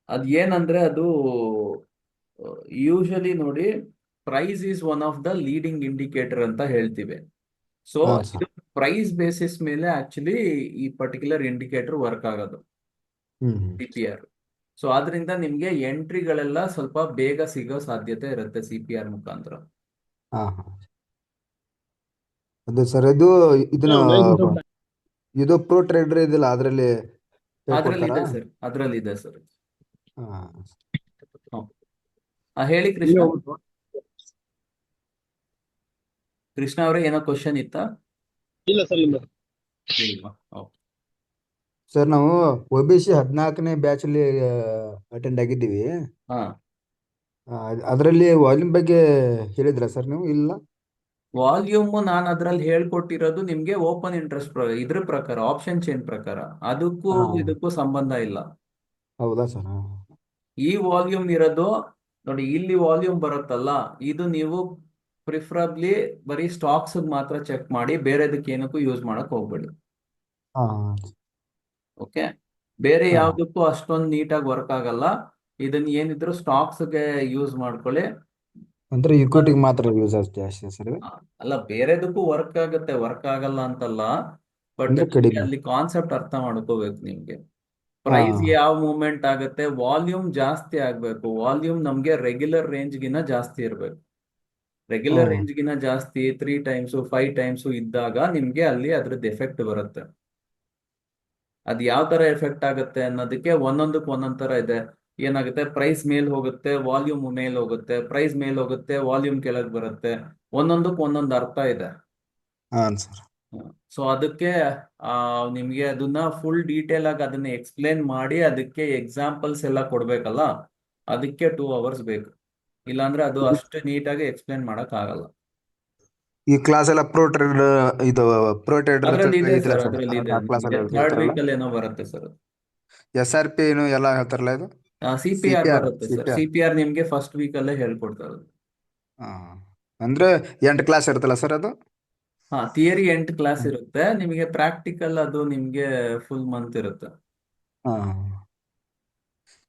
ಅದ್ ಏನಂದ್ರೆ ಅದು ಯೂಶಲಿ ನೋಡಿ, price is one of the leading indicator ಅಂತ ಹೇಳ್ತೀವಿ. ಸೊ ಹಾಂ ಇದು ಸರ್. ಪ್ರೈಸ್ ಬೇಸಿಸ್ ಮೇಲೆ ಆಕ್ಚುಲಿ ಈ ಪರ್ಟಿಕ್ಯುಲರ್ ಇಂಡಿಕೇಟರ್ ವರ್ಕ್ ಆಗೋದು, ಹ್ಞೂ CPR. ಸೊ ಆದ್ರಿಂದ ನಿಮ್ಗೆ ಎಂಟ್ರಿಗಳೆಲ್ಲ ಸ್ವಲ್ಪ ಬೇಗ ಸಿಗೋ ಸಾಧ್ಯತೆ ಇರುತ್ತೆ CPR ಮುಖಾಂತರ. ಹಾಂ ಹಾಂ ಅದು ಸರ್, ಇದನ್ನ ಇದು ಪ್ರೋ ಟ್ರೇಡರ್ ಇದಿಲ್ಲ ಅದರಲ್ಲಿ ಅದ್ರಲ್ಲಿ ಹೇಳ್ಕೊಡ್ತಾರಾ? ಇದೆ ಸರ್, ಅದ್ರಲ್ಲಿ ಇದೆ ಸರ್. ಹಾಂ ಹೇಳಿ ಕೃಷ್ಣ. ಕೃಷ್ಣ ಅವರೇ, ಏನೋ ಕ್ವಶನ್ ಇತ್ತಾ? ಇಲ್ಲ ಸರ್, ಇಲ್ಲ. ಇಲ್ವಾ? ಓಕೆ. ಸರ್, ನಾವು OBC 14ನೇ ಬ್ಯಾಚಲ್ಲಿ ಅಟೆಂಡ್ ಆಗಿದ್ದೀವಿ. ಹಾ, ಅದರಲ್ಲಿ ವಾಲ್ಯೂಮ್ ಬಗ್ಗೆ ಹೇಳಿದ್ರಾ ಸರ್ ನೀವು? ಇಲ್ಲ. ವಾಲ್ಯೂಮ್ ನಾನು ಅದ್ರಲ್ಲಿ ಹೇಳ್ಕೊಟ್ಟಿರೋದು ನಿಮ್ಗೆ ಓಪನ್ ಇಂಟ್ರೆಸ್ಟ್ ಇದ್ರ ಪ್ರಕಾರ, ಆಪ್ಷನ್ ಚೈನ್ ಪ್ರಕಾರ. ಅದಕ್ಕೂ ಹಾಂ ಇದಕ್ಕೂ ಸಂಬಂಧ ಇಲ್ಲ. ಹೌದಾ ಸರ್? ಹಾಂ ಈ ವಾಲ್ಯೂಮ್ ಇರೋದು ನೋಡಿ, ಇಲ್ಲಿ ವಾಲ್ಯೂಮ್ ಬರುತ್ತಲ್ಲ, ಇದು ನೀವು ಪ್ರಿಫರಬ್ಲಿ ಬರೀ ಸ್ಟಾಕ್ಸ್ ಮಾತ್ರ ಚೆಕ್ ಮಾಡಿ, ಬೇರೆದಕ್ಕೆ ಏನಕ್ಕೂ ಯೂಸ್ ಮಾಡಕ್ ಹೋಗ್ಬೇಡಿ. ಹಾಂ ಓಕೆ, ಬೇರೆ ಹಾಂ ಯಾವ್ದಕ್ಕೂ ಅಷ್ಟೊಂದು ನೀಟಾಗಿ ವರ್ಕ್ ಆಗಲ್ಲ. ಇದನ್ನ ಏನಿದ್ರು ಸ್ಟಾಕ್ಸ್ಗೆ ಯೂಸ್ ಮಾಡ್ಕೊಳ್ಳಿ. ಅಂದ್ರೆ ಇಕ್ವಿಟಿಗೆ ಮಾತ್ರ ಯೂಸ್ ಜಾಸ್ತಿ ಸರ್ ಇದು? ಅಲ್ಲ, ಬೇರೆದಕ್ಕೂ ವರ್ಕ್ ಆಗುತ್ತೆ, ವರ್ಕ್ ಆಗಲ್ಲ ಅಂತಲ್ಲ. ಬಟ್ ಅಂದ್ರೆ ನಿಮ್ಗೆ ಕಡಿಮೆ. ಅಲ್ಲಿ ಕಾನ್ಸೆಪ್ಟ್ ಅರ್ಥ ಮಾಡ್ಕೋಬೇಕು ನಿಮ್ಗೆ. ಪ್ರೈಸ್ ಹಾಂ ಯಾವ ಮೂವ್ಮೆಂಟ್ ಆಗುತ್ತೆ, ವಾಲ್ಯೂಮ್ ಜಾಸ್ತಿ ಆಗ್ಬೇಕು. ವಾಲ್ಯೂಮ್ ನಮ್ಗೆ ರೆಗ್ಯುಲರ್ ರೇಂಜ್ ಗಿನ ಜಾಸ್ತಿ ಇರ್ಬೇಕು. ರೆಗ್ಯುಲರ್ ಹ್ಞೂ ರೇಂಜ್ ಗಿನ ಜಾಸ್ತಿ 3 ಟೈಮ್ಸ್ 5 ಟೈಮ್ಸ್ ಇದ್ದಾಗ ನಿಮ್ಗೆ ಅಲ್ಲಿ ಅದ್ರದ್ದು ಎಫೆಕ್ಟ್ ಬರುತ್ತೆ. ಅದ್ ಯಾವ ತರ ಎಫೆಕ್ಟ್ ಆಗುತ್ತೆ ಅನ್ನೋದಕ್ಕೆ ಒಂದೊಂದಕ್ಕೆ ಒಂದೊಂದ್ ತರ ಇದೆ. ಏನಾಗುತ್ತೆ, ಪ್ರೈಸ್ ಮೇಲ್ ಹೋಗುತ್ತೆ, ವಾಲ್ಯೂಮ್ ಮೇಲ್ ಹೋಗುತ್ತೆ, ಪ್ರೈಸ್ ಮೇಲ್ ಹೋಗುತ್ತೆ, ವಾಲ್ಯೂಮ್ ಕೆಳಗೆ ಬರುತ್ತೆ. ಒಂದೊಂದಕ್ಕೆ ಒಂದೊಂದು ಅರ್ಥ ಇದೆ. ಹಾಂ ಸರ್. ಸೊ ಅದಕ್ಕೆ ನಿಮ್ಗೆ ಅದನ್ನ ಫುಲ್ ಡೀಟೇಲ್ ಆಗಿ ಅದನ್ನ ಎಕ್ಸ್ಪ್ಲೇನ್ ಮಾಡಿ ಅದಕ್ಕೆ ಎಕ್ಸಾಂಪಲ್ಸ್ ಎಲ್ಲ ಕೊಡ್ಬೇಕಲ್ಲ, ಅದಕ್ಕೆ 2 ಅವರ್ಸ್ ಬೇಕು. ಇಲ್ಲಾಂದ್ರೆ ಅದು ಅಷ್ಟು ನೀಟಾಗಿ ಎಕ್ಸ್ಪ್ಲೇನ್ ಮಾಡಕ್ ಆಗಲ್ಲ. ಈ ಕ್ಲಾಸ್ ಎಲ್ಲ ಪ್ರೋ ಟ್ರೇಡರ್, ಇದು ಪ್ರೋ ಟ್ರೇಡರ್ ಅದ್ರಲ್ಲಿ ಇದೆ ಇದಿಲ್ಲ ಸರ್, ಸರ್? ಅದ್ರಲ್ಲಿ ಇದೆ. ಆ ಕ್ಲಾಸ್ ನಿಮ್ಗೆ ಎಲ್ಲ ಥರ್ಡ್ ಹೇಳ್ತಾರಲ್ಲ, ವೀಕ್ ಅಲ್ಲಿ ಏನೋ ಬರುತ್ತೆ ಸರ್. SRP ಏನು ಎಲ್ಲ ಹೇಳ್ತಾರಲ್ಲ ಇದು? CPR CPR ಬರುತ್ತೆ ಸರ್. CPR. CPR ನಿಮ್ಗೆ ಫಸ್ಟ್ ವೀಕ್ ಅಲ್ಲೇ ಹೇಳ್ಕೊಡ್ತಾರೆ. ಹಾಂ ಅಂದ್ರೆ 8 ಕ್ಲಾಸ್ ಇರುತ್ತಲ್ಲ ಸರ್ ಅದು? ಹಾ, ಥಿಯರಿ 8 ಕ್ಲಾಸ್ ಇರುತ್ತೆ ನಿಮಗೆ, ಪ್ರಾಕ್ಟಿಕಲ್ ಅದು ನಿಮ್ಗೆ ಫುಲ್ ಮಂತ್ ಇರುತ್ತೆ. ಹಾಂ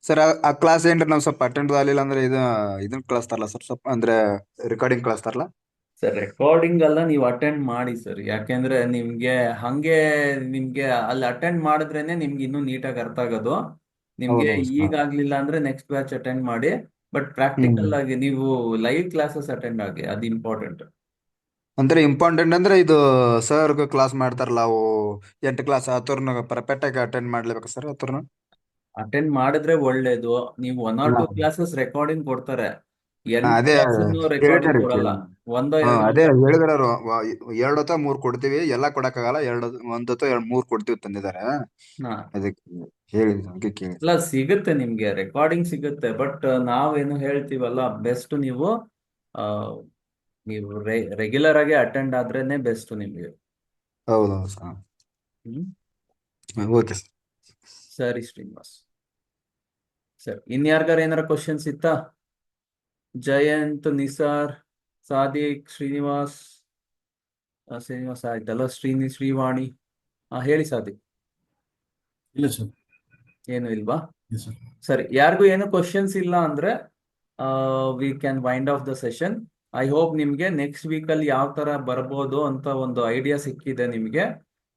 ಸರ್, ಆ ಕ್ಲಾಸ್ ಏನ್ರಿ ನಾವು ಸ್ವಲ್ಪ ಅಟೆಂಡ್ ಆಗಲಿಲ್ಲ ಅಂದ್ರೆ ಇದನ್ನ ಕಳಿಸ್ತಾರಲ್ಲ ಸರ್, ಸ್ವಲ್ಪ ಅಂದ್ರೆ ರೆಕಾರ್ಡಿಂಗ್ ಕಳಿಸ್ತಾರಲ್ಲ? ಸರ್ ರೆಕಾರ್ಡಿಂಗ್ ಎಲ್ಲ ನೀವು ಅಟೆಂಡ್ ಮಾಡಿ ಸರ್. ಯಾಕೆಂದ್ರೆ ನಿಮ್ಗೆ ಹಂಗೆ ನಿಮ್ಗೆ ಅಲ್ಲಿ ಅಟೆಂಡ್ ಮಾಡಿದ್ರೇನೆ ನಿಮ್ಗೆ ಇನ್ನೂ ನೀಟಾಗಿ ಅರ್ಥ ಆಗೋದು. ನಿಮ್ಗೆ ಹೌದೌದು ಈಗ ಸರ್. ಆಗ್ಲಿಲ್ಲ ಅಂದ್ರೆ ನೆಕ್ಸ್ಟ್ ಬ್ಯಾಚ್ ಅಟೆಂಡ್ ಮಾಡಿ. ಬಟ್ ಹ್ಮ್ ಪ್ರಾಕ್ಟಿಕಲ್ ಆಗಿ ನೀವು ಲೈವ್ ಕ್ಲಾಸಸ್ ಅಟೆಂಡ್ ಆಗಿ, ಅದು ಇಂಪಾರ್ಟೆಂಟ್. ಅಂದ್ರೆ ಇಂಪಾರ್ಟೆಂಟ್ ಅಂದ್ರೆ ಇದು ಸರ್ ಕ್ಲಾಸ್ ಮಾಡ್ತಾರಲ್ಲ ಅವು 8 ಕ್ಲಾಸ್ ಆತರ್ನ ಪರ್ಫೆಕ್ಟ್ ಆಗಿ ಅಟೆಂಡ್ ಮಾಡ್ಲೇಬೇಕು ಸರ್ ಆತರ್ನ? ಅಟೆಂಡ್ ಮಾಡಿದ್ರೆ ಒಳ್ಳೇದು. ನೀವು 1 or 2 ಕ್ಲಾಸಸ್ ರೆಕಾರ್ಡಿಂಗ್ ಕೊಡ್ತಾರೆ. ಎಂಟು ಅದೇ ಕ್ಲಾಸನ್ನು ರೆಕಾರ್ಡಿಂಗ್ ಹೇಳಿದಾರೆ ಕೊಡಲ್ಲ. ಒಂದೋ ಹಾ ಎರಡೋ ಅದೇ ಹೇಳಿದಾರೆ ಅವರು 2 ಅಥವಾ 3 ಕೊಡ್ತೀವಿ, ಎಲ್ಲ ಕೊಡಕ್ಕಾಗಲ್ಲ, 1 ಅಥವಾ 3 ಕೊಡ್ತೀವಿ ತಂದಿದ್ದಾರೆ. ಹಾ ಅದಕ್ಕೆ ಹೇಳಿದ್ರು, ಅದಕ್ಕೆ ಕೇಳಿ. ಇಲ್ಲ, ಸಿಗುತ್ತೆ ನಿಮ್ಗೆ ರೆಕಾರ್ಡಿಂಗ್ ಸಿಗುತ್ತೆ. ಬಟ್ ನಾವೇನು ಹೇಳ್ತೀವಲ್ಲ, ಬೆಸ್ಟ್ ಆ, ನೀವು ರೆಗ್ಯುಲರ್ ಆಗಿ ಅಟೆಂಡ್ ಆದ್ರೇನೆ ಬೆಸ್ಟ್ ನಿಮ್ಗೆ. ಹೌದೌದು ಸರ್. ಹ್ಮ್. Okay sir. ಸರಿ ಶ್ರೀನಿವಾಸ್. ಸರಿ, ಇನ್ಯಾರ್ಗಾರ ಏನಾರ ಕ್ವಶನ್ಸ್ ಇತ್ತಾ? ಜಯಂತ್, ನಿಸಾರ್, ಸಾದಿಕ್, ಶ್ರೀನಿವಾಸ್. ಶ್ರೀನಿವಾಸ್ ಆಯ್ತಲ್ಲ, ಶ್ರೀವಾಣಿ. ಹೇಳಿ ಸಾದಿಕ್. ಇಲ್ಲ ಸರ್. ಏನು ಇಲ್ವಾ? ಇಲ್ಲ ಸರ್. ಸರಿ, ಯಾರಿಗೂ ಏನು ಕ್ವಶನ್ಸ್ ಇಲ್ಲ ಅಂದ್ರೆ we can wind of the session. I hope ನಿಮ್ಗೆ ನೆಕ್ಸ್ಟ್ ವೀಕಲ್ಲಿ ಯಾವ ತರ ಬರ್ಬೋದು ಅಂತ ಒಂದು ಐಡಿಯಾ ಸಿಕ್ಕಿದೆ ನಿಮ್ಗೆ.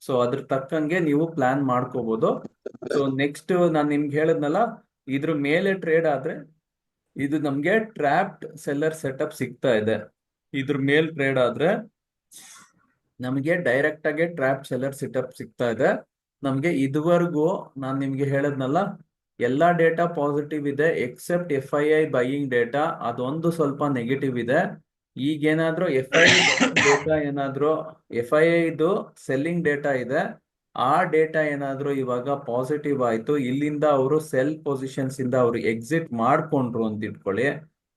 ಸೊ ಅದ್ರ ತಕ್ಕಂಗೆ ನೀವು ಪ್ಲಾನ್ ಮಾಡ್ಕೋಬಹುದು. ಸೊ ನೆಕ್ಸ್ಟ್ ನಾನು ನಿಮ್ಗೆ ಹೇಳಿದ್ನಲ್ಲ, ಇದ್ರ ಮೇಲೆ ಟ್ರೇಡ್ ಆದ್ರೆ ಇದು ನಮ್ಗೆ ಟ್ರ್ಯಾಪ್ಡ್ ಸೆಲ್ಲರ್ ಸೆಟಪ್ ಸಿಗ್ತಾ ಇದೆ. ಇದ್ರ ಮೇಲ್ ಟ್ರೇಡ್ ಆದ್ರೆ ನಮಗೆ ಡೈರೆಕ್ಟ್ ಆಗಿ ಟ್ರ್ಯಾಪ್ ಸೆಲ್ಲರ್ ಸೆಟಪ್ ಸಿಗ್ತಾ ಇದೆ. ನಮ್ಗೆ ಇದುವರೆಗೂ ನಾನು ನಿಮ್ಗೆ ಹೇಳದ್ನಲ್ಲ, ಎಲ್ಲಾ ಡೇಟಾ ಪಾಸಿಟಿವ್ ಇದೆ ಎಕ್ಸೆಪ್ಟ್ FII ಬೈಯಿಂಗ್ ಡೇಟಾ, ಅದೊಂದು ಸ್ವಲ್ಪ ನೆಗೆಟಿವ್ ಇದೆ. ಈಗೇನಾದ್ರೂ FII ಡೇಟಾ ಏನಾದ್ರೂ FII ಇದು ಸೆಲ್ಲಿಂಗ್ ಡೇಟಾ ಇದೆ, ಆ ಡೇಟಾ ಏನಾದ್ರೂ ಇವಾಗ ಪಾಸಿಟಿವ್ ಆಯ್ತು, ಇಲ್ಲಿಂದ ಅವರು ಸೆಲ್ ಪೊಸಿಷನ್ಸ್ ಇಂದ ಅವರು ಎಕ್ಸಿಟ್ ಮಾಡ್ಕೊಂಡ್ರು ಅಂತ ಇಟ್ಕೊಳ್ಳಿ.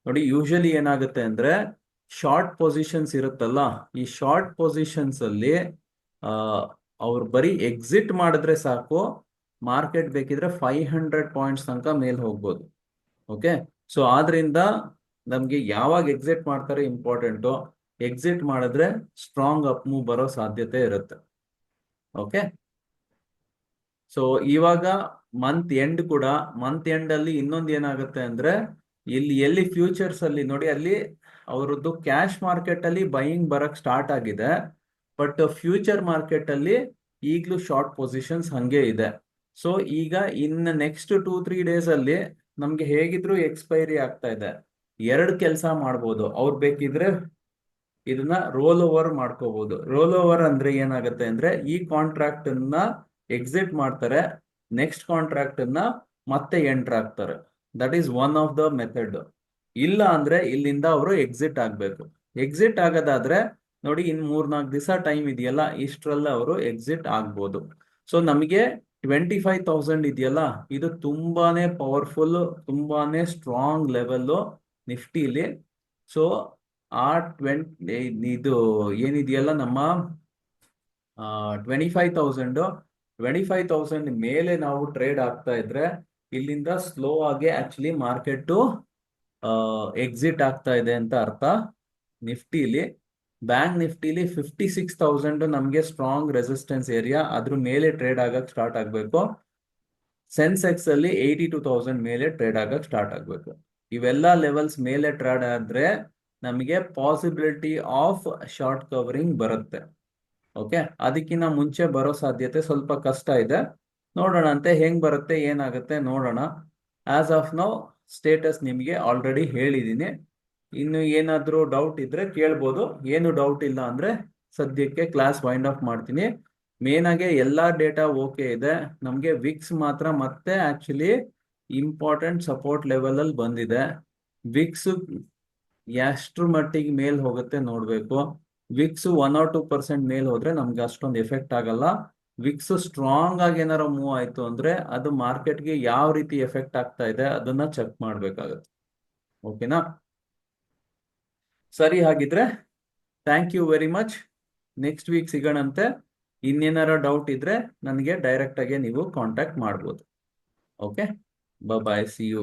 ನೋಡಿ, ಯೂಶಲಿ ಏನಾಗುತ್ತೆ ಅಂದ್ರೆ ಶಾರ್ಟ್ ಪೊಸಿಷನ್ಸ್ ಇರುತ್ತಲ್ಲ, ಈ ಶಾರ್ಟ್ ಪೊಸಿಷನ್ಸ್ ಅಲ್ಲಿ ಅವ್ರು ಬರೀ ಎಕ್ಸಿಟ್ ಮಾಡಿದ್ರೆ ಸಾಕು, ಮಾರ್ಕೆಟ್ ಬೇಕಿದ್ರೆ 500 ಪಾಯಿಂಟ್ಸ್ ತನಕ ಮೇಲ್ ಹೋಗ್ಬೋದು. ಓಕೆ, ಸೊ ಆದ್ರಿಂದ ನಮ್ಗೆ ಯಾವಾಗ ಎಕ್ಸಿಟ್ ಮಾಡ್ತಾರೆ ಇಂಪಾರ್ಟೆಂಟು. ಎಕ್ಸಿಟ್ ಮಾಡಿದ್ರೆ ಸ್ಟ್ರಾಂಗ್ ಅಪ್ ಮೂವ್ ಬರೋ ಸಾಧ್ಯತೆ ಇರುತ್ತೆ. ಓಕೆ, ಸೊ ಇವಾಗ ಮಂತ್ ಎಂಡ್ ಅಲ್ಲಿ ಇನ್ನೊಂದು ಏನಾಗುತ್ತೆ ಅಂದ್ರೆ, ಎಲ್ಲಿ ಫ್ಯೂಚರ್ಸ್ ಅಲ್ಲಿ ನೋಡಿ, ಅಲ್ಲಿ ಅವರದ್ದು ಕ್ಯಾಶ್ ಮಾರ್ಕೆಟ್ ಅಲ್ಲಿ ಬೈಯಿಂಗ್ ಬರಕ್ ಸ್ಟಾರ್ಟ್ ಆಗಿದೆ. ಬಟ್ ಫ್ಯೂಚರ್ ಮಾರ್ಕೆಟ್ ಅಲ್ಲಿ ಈಗಲೂ ಶಾರ್ಟ್ ಪೊಸಿಷನ್ಸ್ ಹಂಗೆ ಇದೆ. ಸೊ ಈಗ ನೆಕ್ಸ್ಟ್ 2-3 ಡೇಸ್ ಅಲ್ಲಿ ನಮ್ಗೆ ಹೇಗಿದ್ರು ಎಕ್ಸ್ಪೈರಿ ಆಗ್ತಾ ಇದೆ. 2 ಕೆಲಸ ಮಾಡ್ಬೋದು ಅವ್ರು. ಬೇಕಿದ್ರೆ ಇದನ್ನ ರೋಲ್ ಓವರ್ ಮಾಡ್ಕೋಬಹುದು. ರೋಲ್ ಓವರ್ ಅಂದ್ರೆ ಏನಾಗುತ್ತೆ ಅಂದ್ರೆ, ಈ ಕಾಂಟ್ರಾಕ್ಟ್ ಅನ್ನ ಎಕ್ಸಿಟ್ ಮಾಡ್ತಾರೆ, ನೆಕ್ಸ್ಟ್ ಕಾಂಟ್ರಾಕ್ಟ್ ಅನ್ನ ಮತ್ತೆ ಎಂಟರ್ ಆಗ್ತಾರೆ. That is one of the method. ಇಲ್ಲ ಅಂದ್ರೆ ಇಲ್ಲಿಂದ ಅವರು ಎಕ್ಸಿಟ್ ಆಗ್ಬೇಕು. ಎಕ್ಸಿಟ್ ಆಗೋದಾದ್ರೆ ನೋಡಿ, ಇನ್ 3-4 ದಿವಸ ಟೈಮ್ ಇದೆಯಲ್ಲ, ಇಷ್ಟರಲ್ಲ ಅವರು ಎಕ್ಸಿಟ್ ಆಗ್ಬೋದು. ಸೊ ನಮಗೆ 25,000 ಇದೆಯಲ್ಲ, ಇದು ತುಂಬಾನೇ ಪವರ್ಫುಲ್, ತುಂಬಾನೇ ಸ್ಟ್ರಾಂಗ್ ಲೆವೆಲ್ ನಿಫ್ಟಿಲಿ. ಸೊ ಆ ಇದು ಏನಿದೆಯಲ್ಲ ನಮ್ಮ 25,000 ಮೇಲೆ ನಾವು ಟ್ರೇಡ್ ಆಗ್ತಾ ಇದ್ರೆ, ಇಲ್ಲಿಂದ ಸ್ಲೋ ಆಗಿ ಆಕ್ಚುಲಿ ಮಾರ್ಕೆಟ್ ಎಕ್ಸಿಟ್ ಆಗ್ತಾ ಇದೆ ಅಂತ ಅರ್ಥ. ನಿಫ್ಟಿಲಿ, ಬ್ಯಾಂಕ್ ನಿಫ್ಟಿಲಿ 56,000 ನಮಗೆ ಸ್ಟ್ರಾಂಗ್ ರೆಸಿಸ್ಟೆನ್ಸ್ ಏರಿಯಾ, ಅದ್ರ ಮೇಲೆ ಟ್ರೇಡ್ ಆಗಕ್ ಸ್ಟಾರ್ಟ್ ಆಗ್ಬೇಕು. ಸೆನ್ಸೆಕ್ಸ್ ಅಲ್ಲಿ 82,000 ಮೇಲೆ ಟ್ರೇಡ್ ಆಗಕ್ ಸ್ಟಾರ್ಟ್ ಆಗ್ಬೇಕು. ಇವೆಲ್ಲ ಲೆವೆಲ್ಸ್ ಮೇಲೆ ಟ್ರೇಡ್ ಆದ್ರೆ ನಮಗೆ ಪಾಸಿಬಿಲಿಟಿ ಆಫ್ ಶಾರ್ಟ್ ಕವರಿಂಗ್ ಬರುತ್ತೆ. ಓಕೆ, ಅದಕ್ಕಿಂತ ಮುಂಚೆ ಬರೋ ಸಾಧ್ಯತೆ ಸ್ವಲ್ಪ ಕಷ್ಟ ಇದೆ. ನೋಡೋಣ ಅಂತೆ, ಹೆಂಗ್ ಬರುತ್ತೆ ಏನಾಗುತ್ತೆ ನೋಡೋಣ. ಆಸ್ ಆಫ್ ನೌ ಸ್ಟೇಟಸ್ ನಿಮಗೆ ಆಲ್ರೆಡಿ ಹೇಳಿದ್ದೀನಿ. ಇನ್ನು ಏನಾದ್ರೂ ಡೌಟ್ ಇದ್ರೆ ಕೇಳ್ಬೋದು. ಏನು ಡೌಟ್ ಇಲ್ಲ ಅಂದ್ರೆ ಸದ್ಯಕ್ಕೆ ಕ್ಲಾಸ್ ವೈಂಡ್ ಆಫ್ ಮಾಡ್ತೀನಿ. ಮೇನ್ ಆಗಿ ಎಲ್ಲಾ ಡೇಟಾ ಓಕೆ ಇದೆ. ನಮ್ಗೆ ವಿಕ್ಸ್ ಮಾತ್ರ ಮತ್ತೆ ಆಕ್ಚುಲಿ ಇಂಪಾರ್ಟೆಂಟ್ ಸಪೋರ್ಟ್ ಲೆವೆಲ್ ಅಲ್ಲಿ ಬಂದಿದೆ. ವಿಕ್ಸ್ ಎಷ್ಟ್ರ ಮಟ್ಟಿಗೆ ಮೇಲ್ ಹೋಗುತ್ತೆ ನೋಡ್ಬೇಕು. ವಿಕ್ಸ್ 1 or 2% ಮೇಲ್ ಹೋದ್ರೆ ನಮ್ಗೆ ಅಷ್ಟೊಂದು ಎಫೆಕ್ಟ್ ಆಗಲ್ಲ. ವಿಕ್ಸ್ ಸ್ಟ್ರಾಂಗ್ ಆಗಿ ಏನಾರ ಮೂವ್ ಆಯ್ತು ಅಂದ್ರೆ ಅದು ಮಾರ್ಕೆಟ್ಗೆ ಯಾವ ರೀತಿ ಎಫೆಕ್ಟ್ ಆಗ್ತಾ ಇದೆ ಅದನ್ನ ಚೆಕ್ ಮಾಡ್ಬೇಕಾಗತ್ತೆ. ಓಕೆನಾ? ಸರಿ, ಹಾಗಿದ್ರೆ thank you very much. Next week ಸಿಗೋಣಂತೆ. ಇನ್ನೇನಾರ ಡೌಟ್ ಇದ್ರೆ ನನಗೆ ಡೈರೆಕ್ಟ್ ಆಗಿ ನೀವು ಕಾಂಟ್ಯಾಕ್ಟ್ ಮಾಡ್ಬೋದು. Okay, bye, see you.